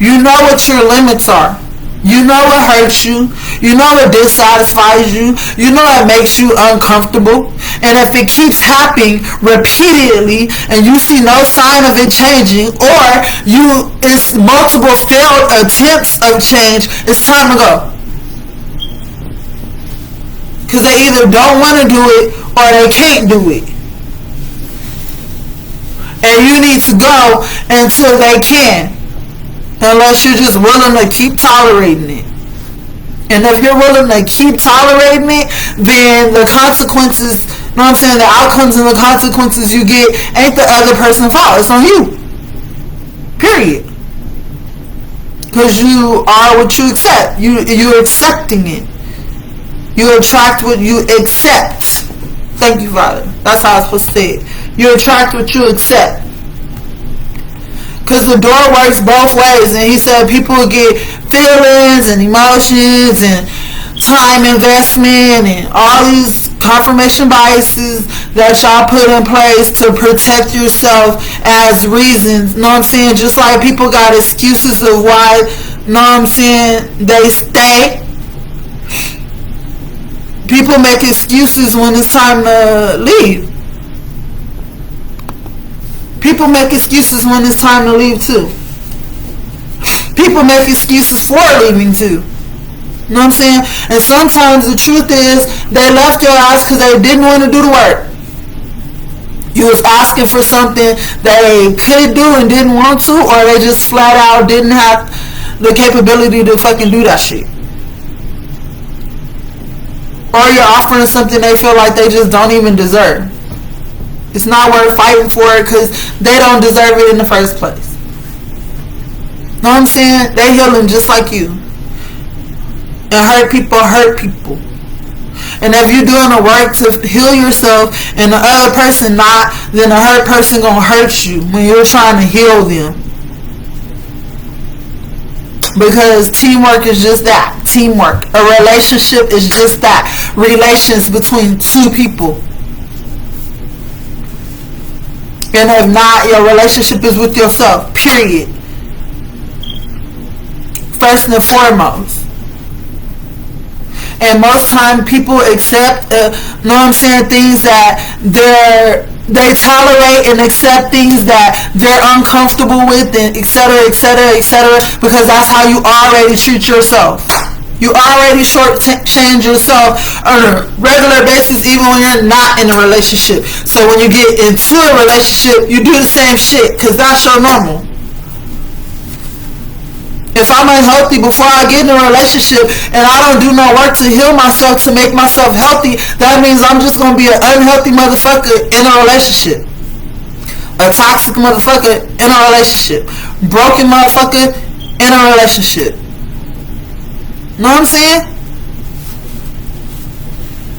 what your limits are. You know what hurts you. You know what dissatisfies you. You know what makes you uncomfortable. And if it keeps happening repeatedly and you see no sign of it changing, or it's multiple failed attempts of change, it's time to go. Because they either don't want to do it or they can't do it. And you need to go until they can. Unless you're just willing to keep tolerating it. And if you're willing to keep tolerating it, then the consequences know what I'm saying? The outcomes and the consequences you get ain't the other person's fault. It's on you. Period. Because you are what you accept. You're accepting it. You attract what you accept. Thank you, Father. That's how I was supposed to say it. You attract what you accept. Because the door works both ways. And he said people get feelings and emotions and time investment and all these confirmation biases that y'all put in place to protect yourself as reasons. Know what I'm saying? Just like people got excuses of why, know what I'm saying, they stay. People make excuses when it's time to leave. People make excuses when it's time to leave too. People make excuses for leaving too. You know what I'm saying? And sometimes the truth is they left your ass because they didn't want to do the work. You was asking for something they could do and didn't want to, or they just flat out didn't have the capability to fucking do that shit. Or you're offering something they feel like they just don't even deserve. It's not worth fighting for it because they don't deserve it in the first place. Know what I'm saying? They healing just like you. And hurt people. And if you're doing the work to heal yourself and the other person not, then the hurt person gonna hurt you when you're trying to heal them. Because teamwork is just that. Teamwork. A relationship is just that. Relations between two people. And if not, your relationship is with yourself. Period. First and foremost. And most time people accept, know what I'm saying, things that they tolerate and accept things that they're uncomfortable with, and etc., because that's how you already treat yourself. You already shortchange yourself on a regular basis, even when you're not in a relationship. So when you get into a relationship, you do the same shit, because that's your normal. If I'm unhealthy before I get in a relationship and I don't do no work to heal myself to make myself healthy, that means I'm just going to be an unhealthy motherfucker in a relationship. A toxic motherfucker in a relationship. Broken motherfucker in a relationship. Know what I'm saying?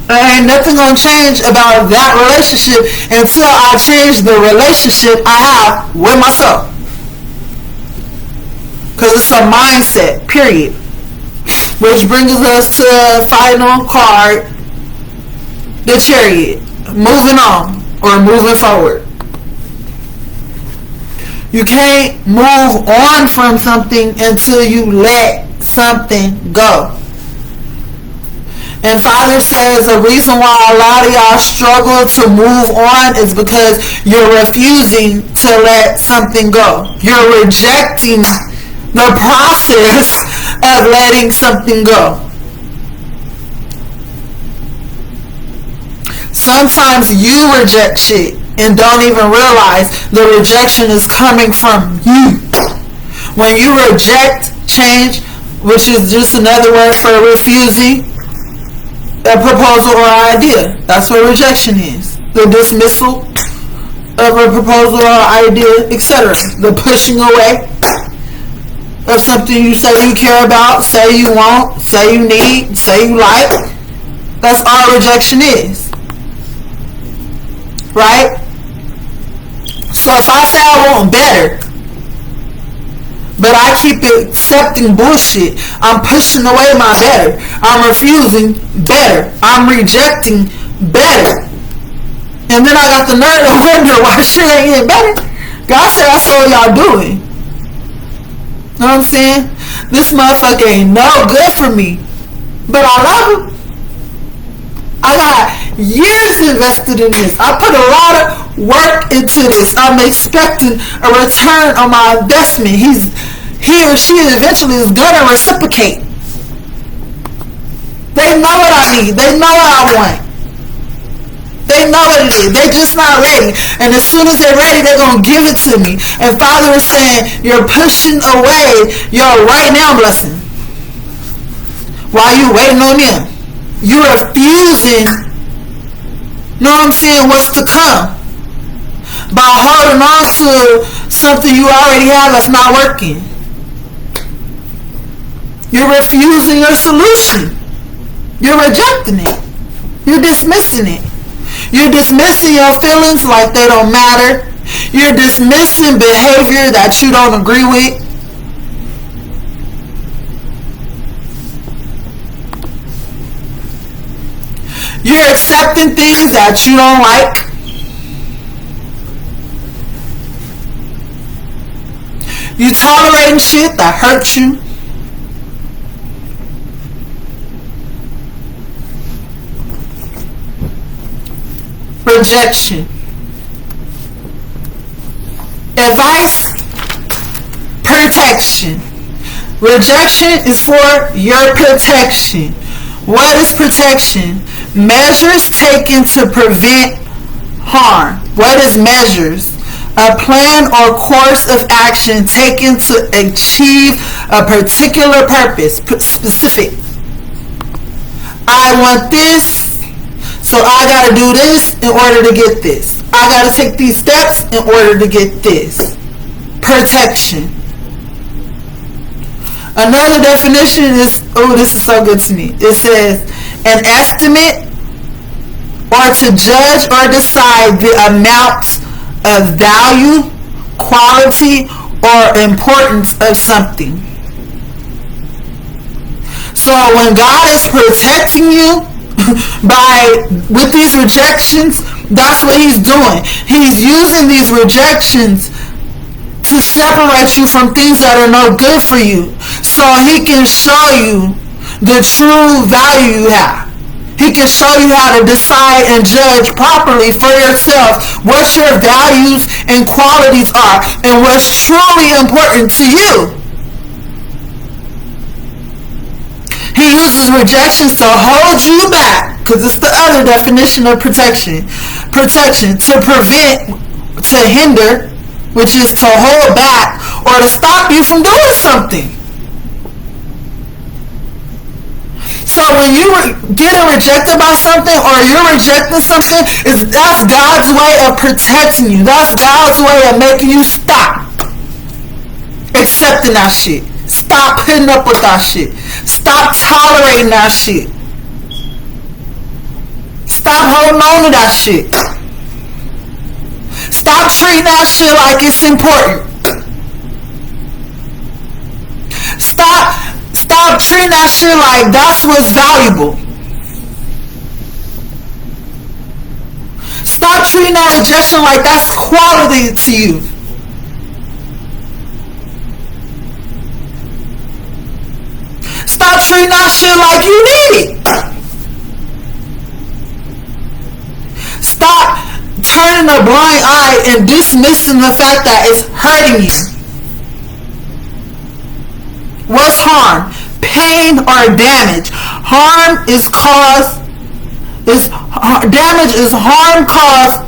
There ain't nothing going to change about that relationship until I change the relationship I have with myself. Because it's a mindset, period. Which brings us to the final card, the Chariot. Moving on, or moving forward. You can't move on from something until you let something go. And Father says the reason why a lot of y'all struggle to move on is because you're refusing to let something go. You're rejecting the process of letting something go. Sometimes you reject shit and don't even realize the rejection is coming from you. When you reject change, which is just another word for refusing a proposal or idea, that's what rejection is. The dismissal of a proposal or idea, etc. The pushing away of something you say you care about, say you want, say you need, say you like. That's all rejection is. Right? So if I say I want better, but I keep accepting bullshit, I'm pushing away my better. I'm refusing better. I'm rejecting better. And then I got the nerve to wonder why shit ain't getting better. God said that's all y'all doing. Know what I'm saying? This motherfucker ain't no good for me, but I love him. I got years invested in this. I put a lot of work into this. I'm expecting a return on my investment. He or she eventually is gonna reciprocate. They know what I need. They know what I want. They know what it is. They just not ready. And as soon as they're ready, they're going to give it to me. And Father is saying, you're pushing away your right now blessing while you're waiting on Him. You're refusing Know what I'm saying? What's to come. By holding on to something you already have that's not working. You're refusing your solution. You're rejecting it. You're dismissing it. You're dismissing your feelings like they don't matter. You're dismissing behavior that you don't agree with. You're accepting things that you don't like. You're tolerating shit that hurts you. Rejection. Advice, protection. Rejection is for your protection. What is protection? Measures taken to prevent harm. What is measures? A plan or course of action taken to achieve a particular purpose. Specific. I want this, so I gotta do this in order to get this. I gotta take these steps in order to get this. Protection. Another definition is, oh, this is so good to me. It says, an estimate or to judge or decide the amount of value, quality, or importance of something. So when God is protecting you with these rejections, that's what he's doing. He's using these rejections to separate you from things that are no good for you, so he can show you the true value you have. He can show you how to decide and judge properly for yourself what your values and qualities are and what's truly important to you. He uses rejections to hold you back, because it's the other definition of protection. Protection, to prevent, to hinder, which is to hold back or to stop you from doing something. So when you getting rejected by something or you're rejecting something, that's God's way of protecting you. That's God's way of making you stop accepting that shit. Stop putting up with that shit. Stop tolerating that shit. Stop holding on to that shit. Stop treating that shit like it's important. Stop treating that shit like that's what's valuable. Stop treating that rejection like that's quality to you. Stop treating that shit like you need it. Stop turning a blind eye and dismissing the fact that it's hurting you. What's harm? Pain or damage. Damage is harm caused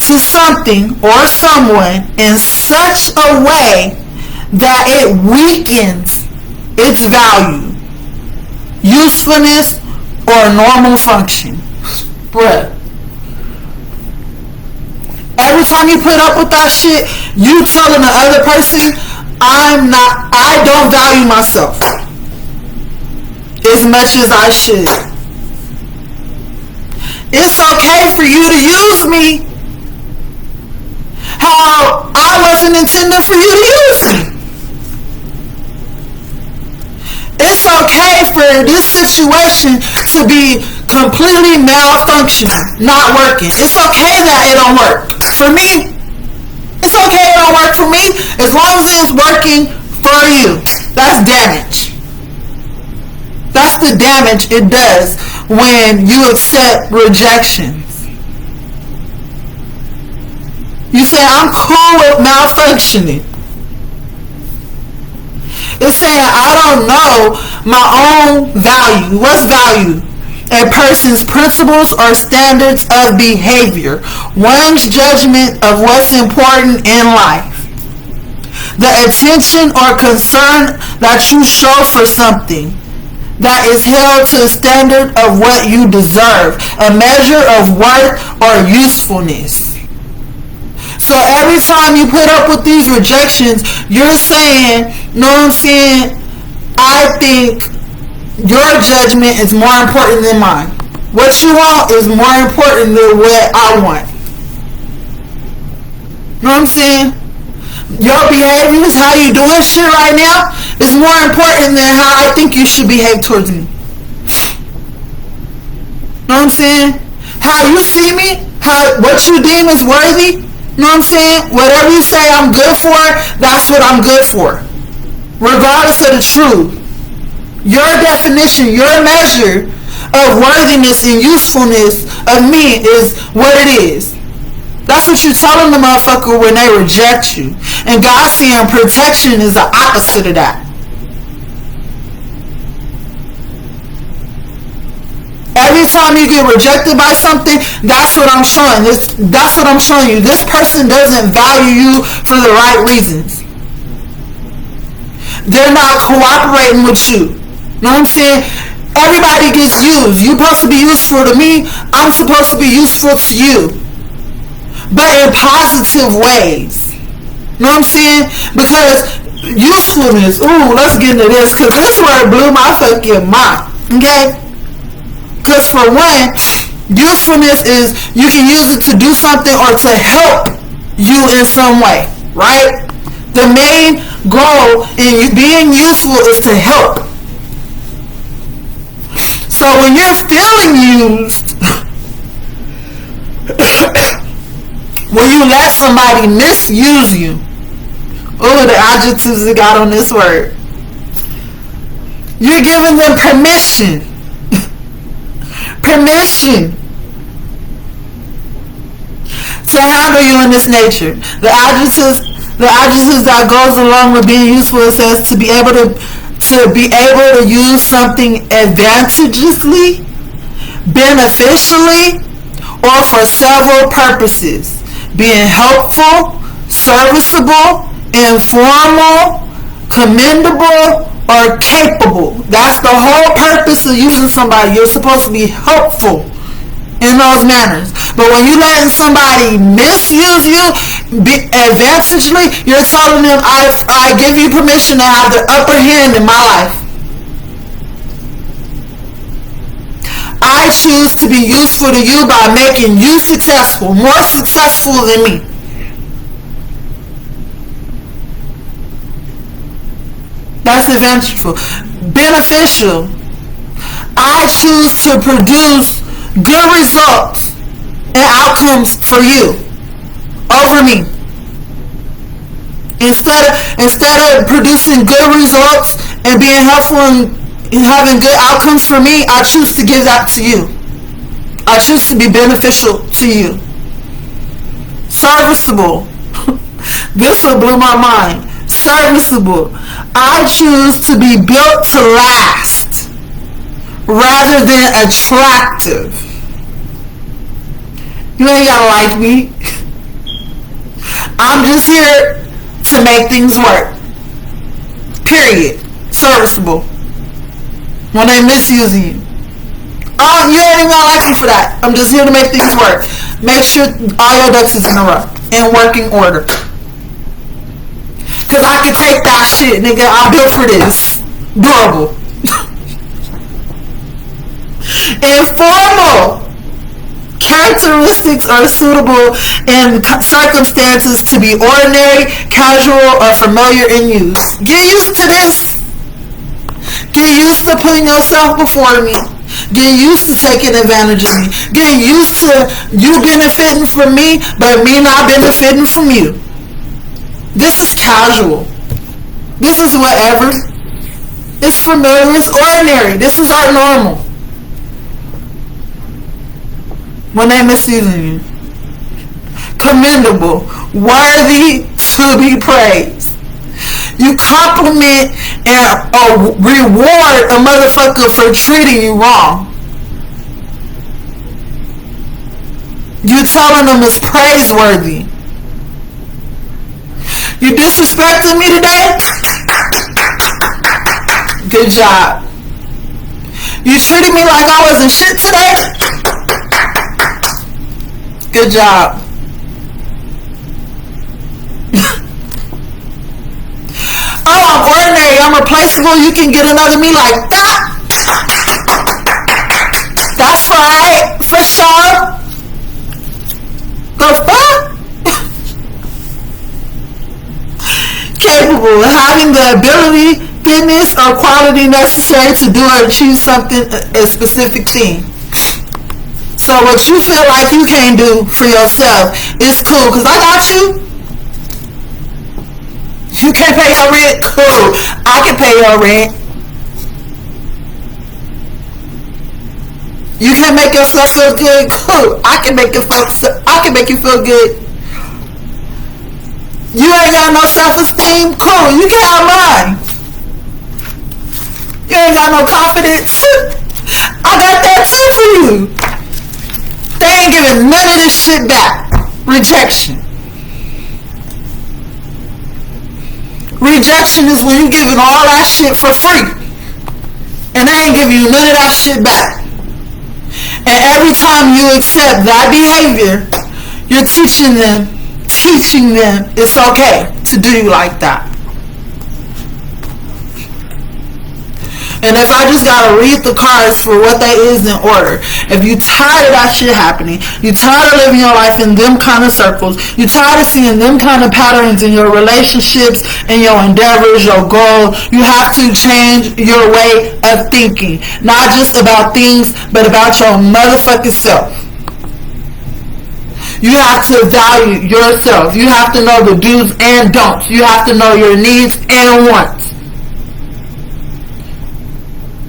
to something or someone in such a way that it weakens its value, usefulness, or normal function. Bruh. Every time you put up with that shit, you telling the other person, I don't value myself as much as I should. It's okay for you to use me how I wasn't intended for you to use me. It's okay for this situation to be completely malfunctioning, not working. It's okay that it don't work. For me, it's okay it don't work for me as long as it's working for you. That's damage. That's the damage it does when you accept rejections. You say, I'm cool with malfunctioning. It's saying, I don't know my own value. What's value? A person's principles or standards of behavior. One's judgment of what's important in life. The attention or concern that you show for something. that is held to the standard of what you deserve, a measure of worth or usefulness. So every time you put up with these rejections, you're saying, know what I'm saying, I think your judgment is more important than mine. What you want is more important than what I want. Know what I'm saying? Your behaviors, how you doing shit right now, is more important than how I think you should behave towards me. Know what I'm saying? How you see me, what you deem is worthy, know what I'm saying? Whatever you say I'm good for, that's what I'm good for. Regardless of the truth. Your definition, your measure of worthiness and usefulness of me is what it is. That's what you telling the motherfucker when they reject you. And God saying protection is the opposite of that. Every time you get rejected by something, that's what I'm showing. That's what I'm showing you. This person doesn't value you for the right reasons. They're not cooperating with you. Know what I'm saying? Everybody gets used. You're supposed to be useful to me. I'm supposed to be useful to you. But in positive ways. Know what I'm saying? Because usefulness, let's get into this, because this word blew my fucking mind. Okay? Because for one, usefulness is you can use it to do something or to help you in some way. Right? The main goal in you being useful is to help. So when you're feeling used, when you let somebody misuse you, the adjectives that got on this word, you're giving them permission. Permission to handle you in this nature. The adjectives that goes along with being useful, it says to be able to use something advantageously, beneficially, or for several purposes. Being helpful, serviceable, informal, commendable, or capable. That's the whole purpose of using somebody. You're supposed to be helpful in those manners. But when you're letting somebody misuse you advantageously, you're telling them, I give you permission to have the upper hand in my life. I choose to be useful to you by making you successful, more successful than me. That's adventful. Beneficial. I choose to produce good results and outcomes for you over me. Instead of producing good results and being helpful and having good outcomes for me, I choose to give that to you. I choose to be beneficial to you. Serviceable. This one blew my mind. Serviceable. I choose to be built to last rather than attractive. You ain't gotta like me. I'm just here to make things work. Period. Serviceable. When they misusing you. Oh, you ain't even gonna like me for that. I'm just here to make things work. Make sure all your ducks is in a row. In working order. Cause I can take that shit, nigga. I'm built for this. Durable. Informal. Characteristics are suitable in circumstances to be ordinary, casual, or familiar in use. Get used to this. Get used to putting yourself before me. Get used to taking advantage of me. Get used to you benefiting from me, but me not benefiting from you. This is casual. This is whatever. It's familiar. It's ordinary. This is our normal. When they misusing you. Commendable. Worthy to be praised. You compliment and reward a motherfucker for treating you wrong. You telling them it's praiseworthy. You disrespecting me today? Good job. You treated me like I wasn't shit today. Good job. Oh, I'm ordinary, I'm replaceable, you can get another me like that. That's right, for sure. The fuck? Capable of having the ability, fitness, or quality necessary to do or achieve something, a specific thing. So what you feel like you can't do for yourself is cool, because I got you. You can't pay your rent? Cool. I can pay your rent. You can't make yourself feel good? Cool. I can make you feel good. You ain't got no self-esteem? Cool. You can have mine. You ain't got no confidence? I got that too for you. They ain't giving none of this shit back. Rejection. Rejection is when you giving all that shit for free, and they ain't giving you none of that shit back. And every time you accept that behavior, you're teaching them it's okay to do you like that. And if I just gotta read the cards for what that is in order, if you tired of that shit happening, you tired of living your life in them kind of circles, you tired of seeing them kind of patterns in your relationships and your endeavors, your goals, you have to change your way of thinking. Not just about things, but about your motherfucking self. You have to value yourself. You have to know the do's and don'ts. You have to know your needs and wants.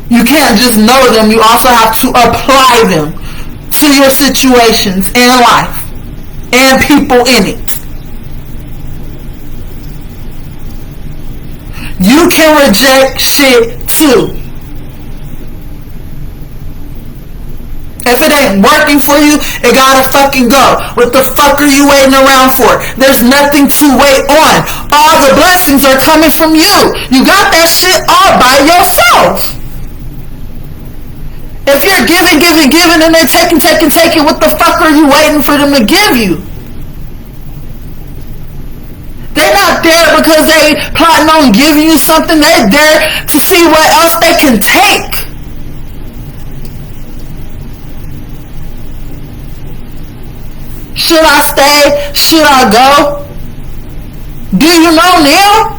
You can't just know them, you also have to apply them to your situations in life and people in it. You can reject shit too. If it ain't working for you, it gotta fucking go. What the fuck are you waiting around for? There's nothing to wait on. All the blessings are coming from you. You got that shit all by yourself. If you're giving, and they're taking, what the fuck are you waiting for them to give you? They're not there because they plotting on giving you something. They're there to see what else they can take. Should I stay? Should I go? Do you know now?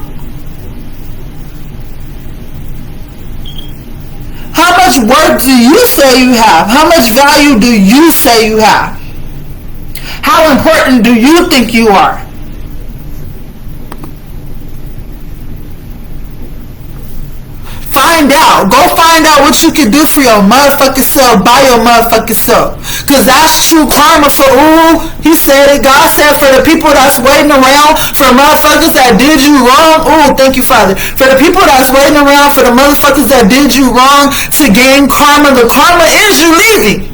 How much work do you say you have? How much value do you say you have? How important do you think you are? Find out. Go find out what you can do for your motherfucking self by your motherfucking self. Because that's true karma for, he said it, God said, for the people that's waiting around for motherfuckers that did you wrong. Thank you, Father. For the people that's waiting around for the motherfuckers that did you wrong to gain karma, the karma is you leaving.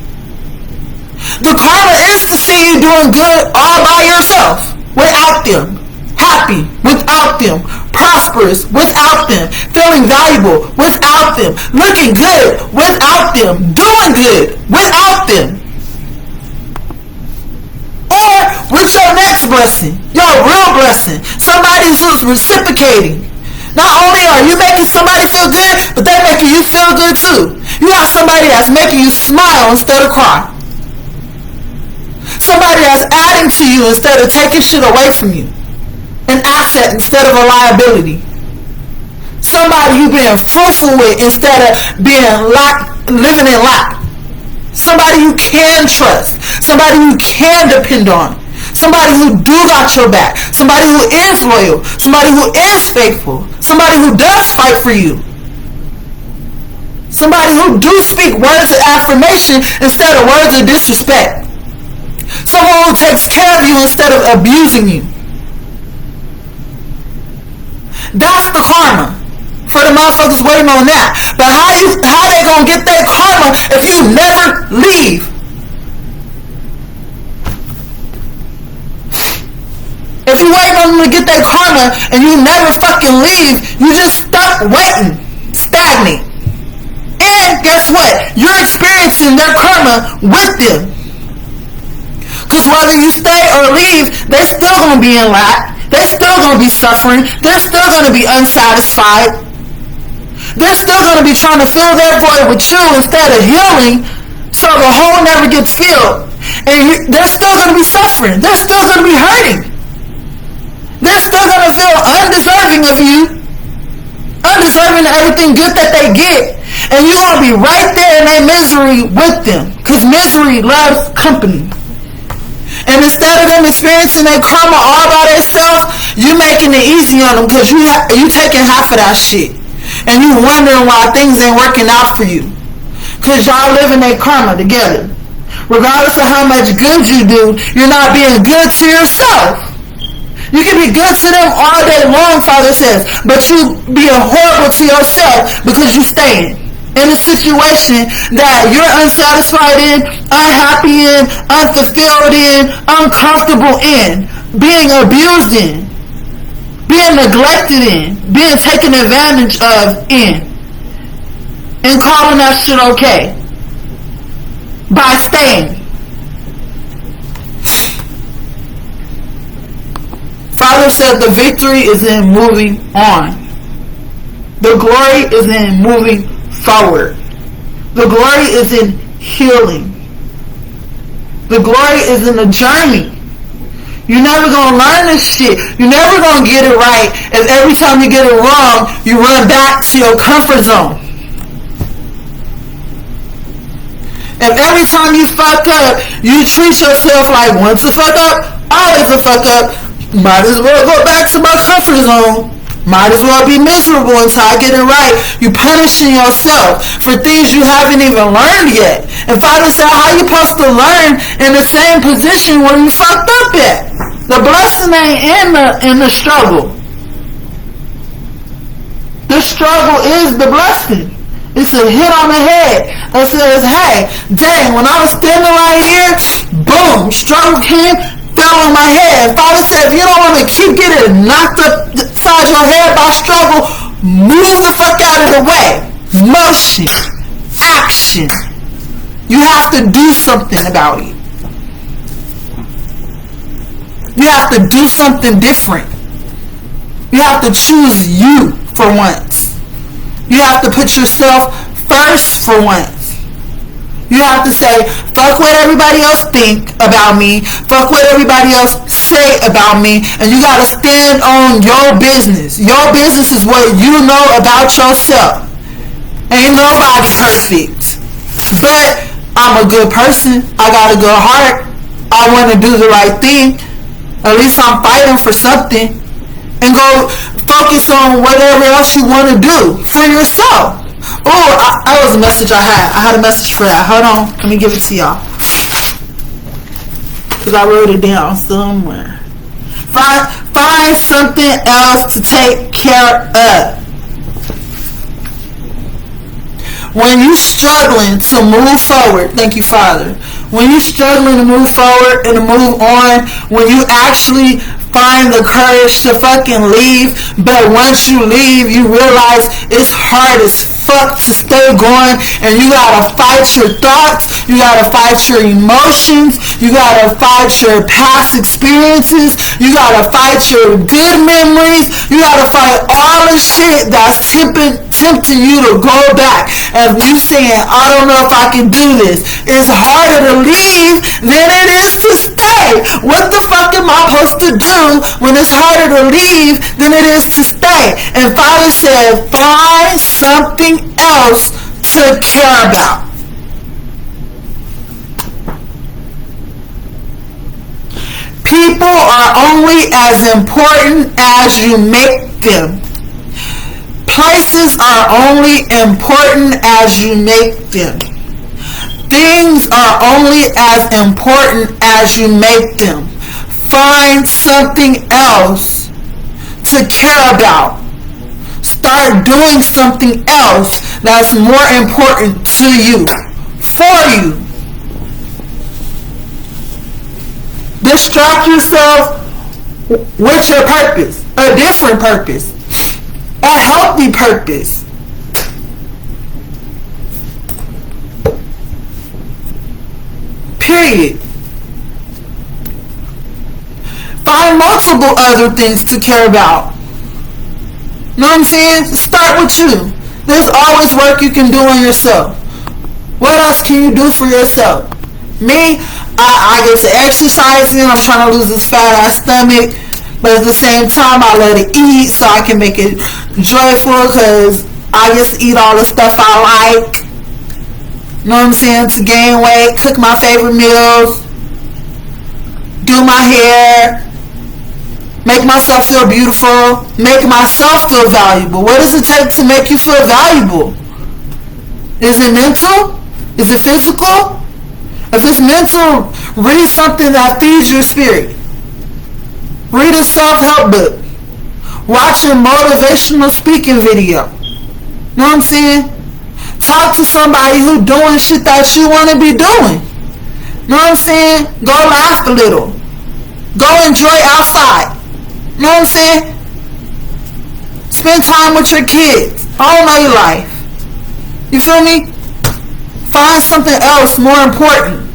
The karma is to see you doing good all by yourself, without them. Happy without them, prosperous without them, feeling valuable without them, looking good without them, doing good without them. Or with your next blessing, your real blessing, somebody who's reciprocating. Not only are you making somebody feel good, but they're making you feel good too. You have somebody that's making you smile instead of cry. Somebody that's adding to you instead of taking shit away from you. An asset instead of a liability. Somebody you being fruitful with instead of being living in lack. Somebody you can trust. Somebody you can depend on. Somebody who do got your back. Somebody who is loyal. Somebody who is faithful. Somebody who does fight for you. Somebody who do speak words of affirmation instead of words of disrespect. Someone who takes care of you instead of abusing you. That's the karma for the motherfuckers waiting on that. But how they gonna get their karma if you never leave? If you waiting on them to get their karma and you never fucking leave, you just stuck waiting, stagnant. And then guess what? You're experiencing their karma with them. Because whether you stay or leave, they're still going to be in lack. They're still going to be suffering. They're still going to be unsatisfied. They're still going to be trying to fill their void with you instead of healing, so the hole never gets filled. And they're still going to be suffering. They're still going to be hurting. They're still going to feel undeserving of you, undeserving of everything good that they get. And you're going to be right there in their misery with them, because misery loves company. And instead of them experiencing their karma all by themselves, you making it easy on them, because you taking half of that shit. And you wondering why things ain't working out for you. Because y'all living their karma together. Regardless of how much good you do, you're not being good to yourself. You can be good to them all day long, Father says, but you being horrible to yourself because you staying in a situation that you're unsatisfied in, unhappy in, unfulfilled in, uncomfortable in, being abused in, being neglected in, being taken advantage of in, and calling that shit okay by staying. Father said the victory is in moving on. The glory is in moving forward. The glory is in healing. The glory is in the journey. You're never going to learn this shit. You're never going to get it right if every time you get it wrong, you run back to your comfort zone. If every time you fuck up, you treat yourself like once a fuck up, always a fuck up, might as well go back to my comfort zone. Might as well be miserable until I get it right. You punishing yourself for things you haven't even learned yet. And Father said, how you supposed to learn in the same position where you fucked up at? The blessing ain't in the struggle. The struggle is the blessing. It's a hit on the head that says, hey, dang, when I was standing right here, boom, struggle came, fell on my head. Father said, if you don't want to keep getting knocked upside your head by struggle, move the fuck out of the way. Motion, action. You have to do something about it. You have to do something different. You have to choose you for once. You have to put yourself first for once. You have to say, fuck what everybody else think about me. Fuck what everybody else say about me. And you got to stand on your business. Your business is what you know about yourself. Ain't nobody perfect. But I'm a good person. I got a good heart. I want to do the right thing. At least I'm fighting for something. And go focus on whatever else you want to do for yourself. Oh, that was a message I had. I had a message for that. Hold on. Let me give it to y'all. Because I wrote it down somewhere. Find something else to take care of. When you're struggling to move forward, thank you, Father. When you're struggling to move forward and to move on, when you actually find the courage to fucking leave, but once you leave, you realize it's hard as fuck to stay going, and you gotta fight your thoughts, you gotta fight your emotions, you gotta fight your past experiences, you gotta fight your good memories, you gotta fight all the shit that's tempting you to go back. And you saying, I don't know if I can do this. It's harder to leave than it is to stay. What the fuck am I supposed to do when it's harder to leave than it is to stay? And Father said, find something else to care about. People are only as important as you make them. Places are only important as you make them. Things are only as important as you make them. Find something else to care about. Start doing something else that's more important to you, for you. Distract yourself with your purpose, a different purpose, a healthy purpose. Period. Find multiple other things to care about. Know what I'm saying? Start with you. There's always work you can do on yourself. What else can you do for yourself? Me, I get to exercising. I'm trying to lose this fat ass stomach, but at the same time, I let it eat so I can make it joyful because I just eat all the stuff I like. Know what I'm saying? To gain weight, cook my favorite meals, do my hair, make myself feel beautiful, make myself feel valuable. What does it take to make you feel valuable? Is it mental? Is it physical? If it's mental, read something that feeds your spirit. Read a self-help book. Watch a motivational speaking video. Know what I'm saying? Talk to somebody who doing shit that you want to be doing. Know what I'm saying? Go laugh a little. Go enjoy outside. Know what I'm saying? Spend time with your kids. All know your life. You feel me? Find something else more important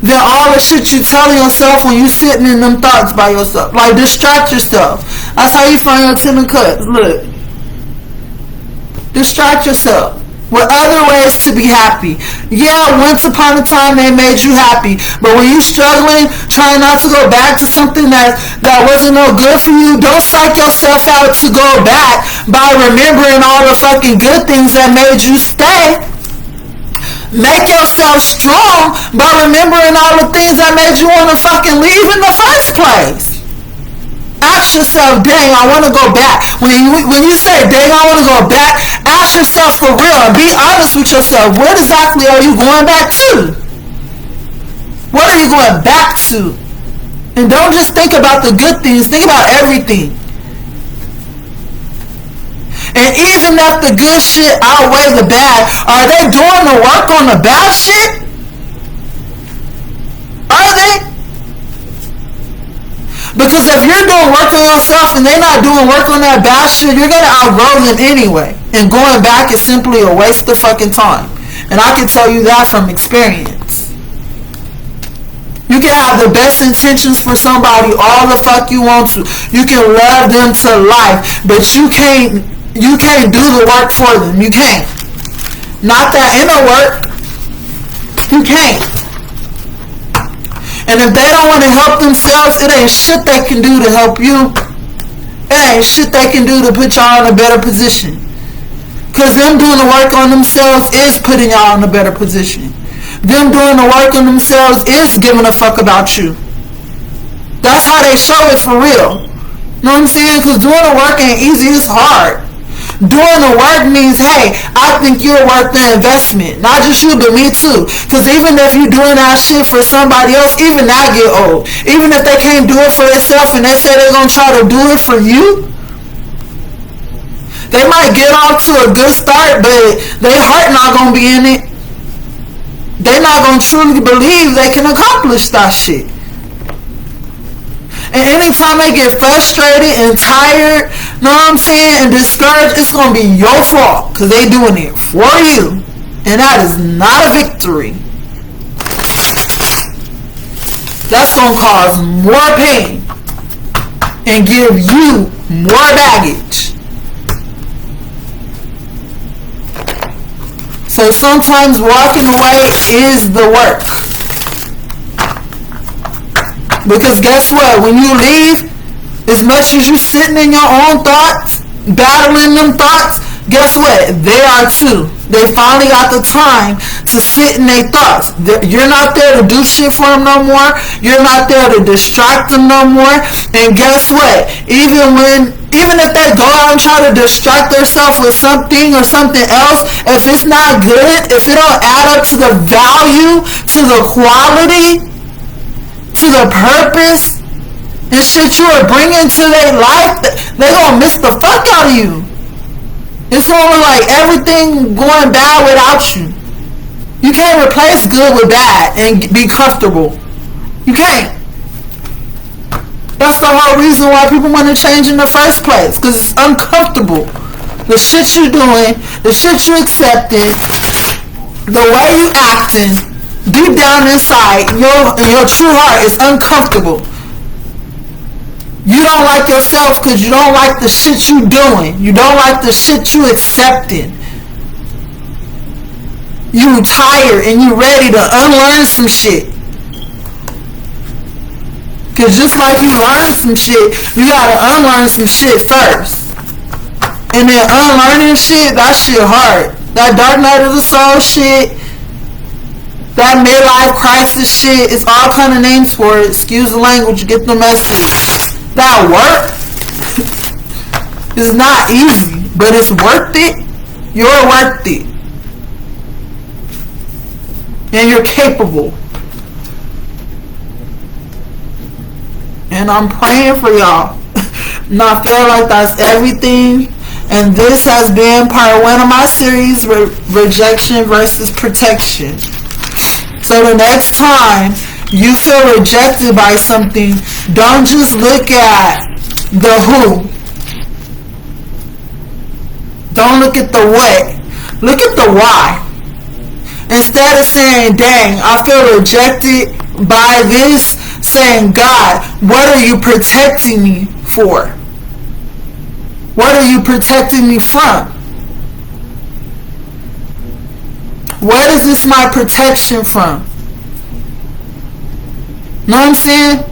than all the shit you telling yourself when you sitting in them thoughts by yourself. Like, distract yourself. That's how you find your 10 cuts. Look. Distract yourself with other ways to be happy. Yeah, once upon a time they made you happy, but when you struggling, trying not to go back to something that wasn't no good for you, don't psych yourself out to go back by remembering all the fucking good things that made you stay. Make yourself strong by remembering all the things that made you want to fucking leave in the first place. Ask yourself, dang, I want to go back. When you say, dang, I want to go back, ask yourself for real and be honest with yourself. What exactly are you going back to? What are you going back to? And don't just think about the good things. Think about everything. And even if the good shit outweigh the bad, are they doing the work on the bad shit? Are they? Because if you're doing work on yourself and they're not doing work on that bad shit, you're going to outgrow them anyway. And going back is simply a waste of fucking time. And I can tell you that from experience. You can have the best intentions for somebody all the fuck you want to. You can love them to life, but you can't do the work for them. You can't. Not that inner work. You can't. And if they don't want to help themselves, it ain't shit they can do to help you. It ain't shit they can do to put y'all in a better position. Because them doing the work on themselves is putting y'all in a better position. Them doing the work on themselves is giving a fuck about you. That's how they show it for real. You know what I'm saying? Because doing the work ain't easy, it's hard. Doing the work means, hey, I think you're worth the investment. Not just you, but me too. Because even if you're doing that shit for somebody else, even that get old. Even if they can't do it for themselves and they say they're going to try to do it for you, they might get off to a good start, but their heart not going to be in it. They're not going to truly believe they can accomplish that shit. And anytime they get frustrated and tired, know what I'm saying, and discouraged, it's going to be your fault because they doing it for you. And that is not a victory. That's going to cause more pain and give you more baggage. So sometimes walking away is the work. Because guess what? When you leave, as much as you sitting in your own thoughts, battling them thoughts, guess what? They are too. They finally got the time to sit in their thoughts. You're not there to do shit for them no more. You're not there to distract them no more. And guess what? Even if they go out and try to distract themselves with something or something else, if it's not good, if it don't add up to the value, to the quality, to the purpose and shit you are bringing to their life, they gonna miss the fuck out of you. It's gonna look like everything going bad without you. You can't replace good with bad and be comfortable. You can't. That's the whole reason why people want to change in the first place, because it's uncomfortable. The shit you doing, the shit you accepting, the way you acting, deep down inside, your true heart is uncomfortable. You don't like yourself because you don't like the shit you doing. You don't like the shit you accepting. You tired and you ready to unlearn some shit. Because just like you learn some shit, you gotta unlearn some shit first. And then unlearning shit, that shit hard. That dark night of the soul shit, that midlife crisis shit, it's all kind of names for it. Excuse the language, get the message. That work is not easy, but it's worth it. You're worth it. And you're capable. And I'm praying for y'all. And I feel like that's everything. And this has been part 1 of my series, Rejection versus Protection. So the next time you feel rejected by something, don't just look at the who. Don't look at the what. Look at the why. Instead of saying, dang, I feel rejected by this, saying, God, what are you protecting me for? What are you protecting me from? What is this my protection from? Know what I'm saying?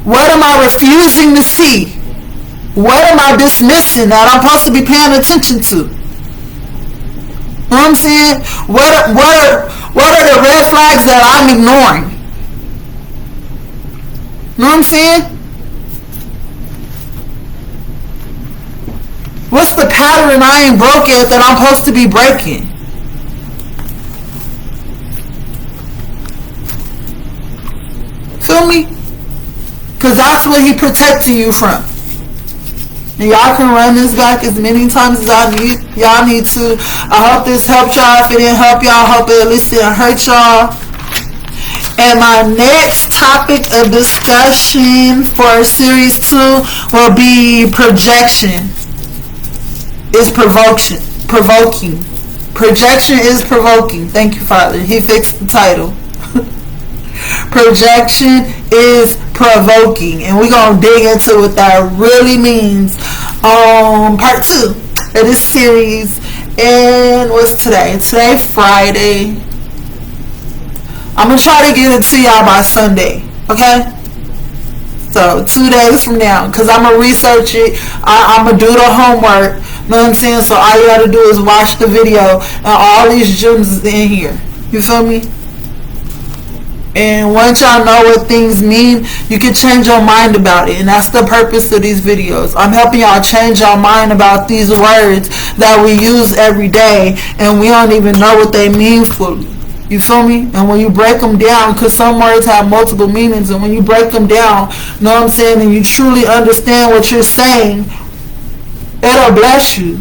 What am I refusing to see? What am I dismissing that I'm supposed to be paying attention to? Know what I'm saying? What are the red flags that I'm ignoring? Know what I'm saying? What's the pattern I ain't broke yet that I'm supposed to be breaking? Feel me? Because that's what he protecting you from. And y'all can run this back as many times as y'all need to. I hope this helped y'all. If it didn't help y'all, I hope it at least didn't hurt y'all. And my next topic of discussion for series 2 will be projection. Is provoking. Projection is provoking. Thank you, Father. He fixed the title. Projection is provoking, and we're gonna dig into what that really means. Part 2 of this series. And what's today? Today Friday. I'm gonna try to get it to y'all by Sunday. Okay. So 2 days from now, because I'm gonna research it. I'm gonna do the homework. You know what I'm saying? So all you gotta do is watch the video, and all these gems is in here. You feel me? And once y'all know what things mean, you can change your mind about it. And that's the purpose of these videos. I'm helping y'all change your mind about these words that we use every day, and we don't even know what they mean fully. You feel me? And when you break them down, because some words have multiple meanings, and when you break them down, you know what I'm saying, and you truly understand what you're saying, it'll bless you.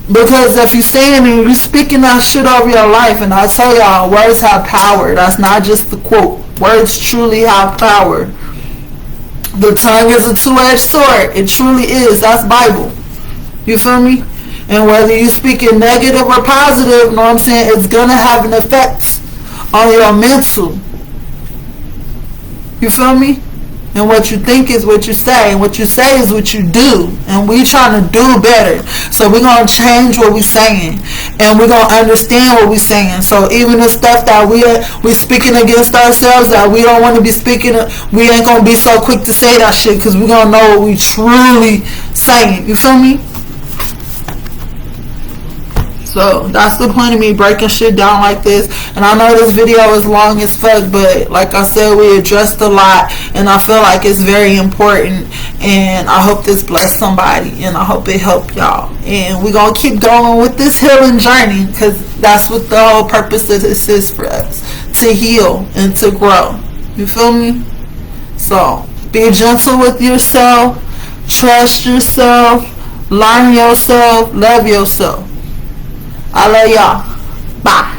Because if you're saying and you're speaking that shit over your life, and I tell y'all, words have power. That's not just the quote. Words truly have power. The tongue is a two-edged sword. It truly is. That's Bible. You feel me? And whether you speaking negative or positive, you know what I'm saying, it's going to have an effect on your mental. You feel me? And what you think is what you say, and what you say is what you do. And we trying to do better. So we're going to change what we're saying. And we're going to understand what we're saying. So even the stuff that we speaking against ourselves, that we don't want to be speaking, we ain't going to be so quick to say that shit, because we're going to know what we truly saying. You feel me? So that's the point of me breaking shit down like this. And I know this video is long as fuck, but like I said, we addressed a lot, and I feel like it's very important. And I hope this blessed somebody, and I hope it helped y'all. And we're gonna keep going with this healing journey, because that's what the whole purpose of this is for us, to heal and to grow. You feel me? So be gentle with yourself, trust yourself, learn yourself, love yourself. I love y'all. Bye.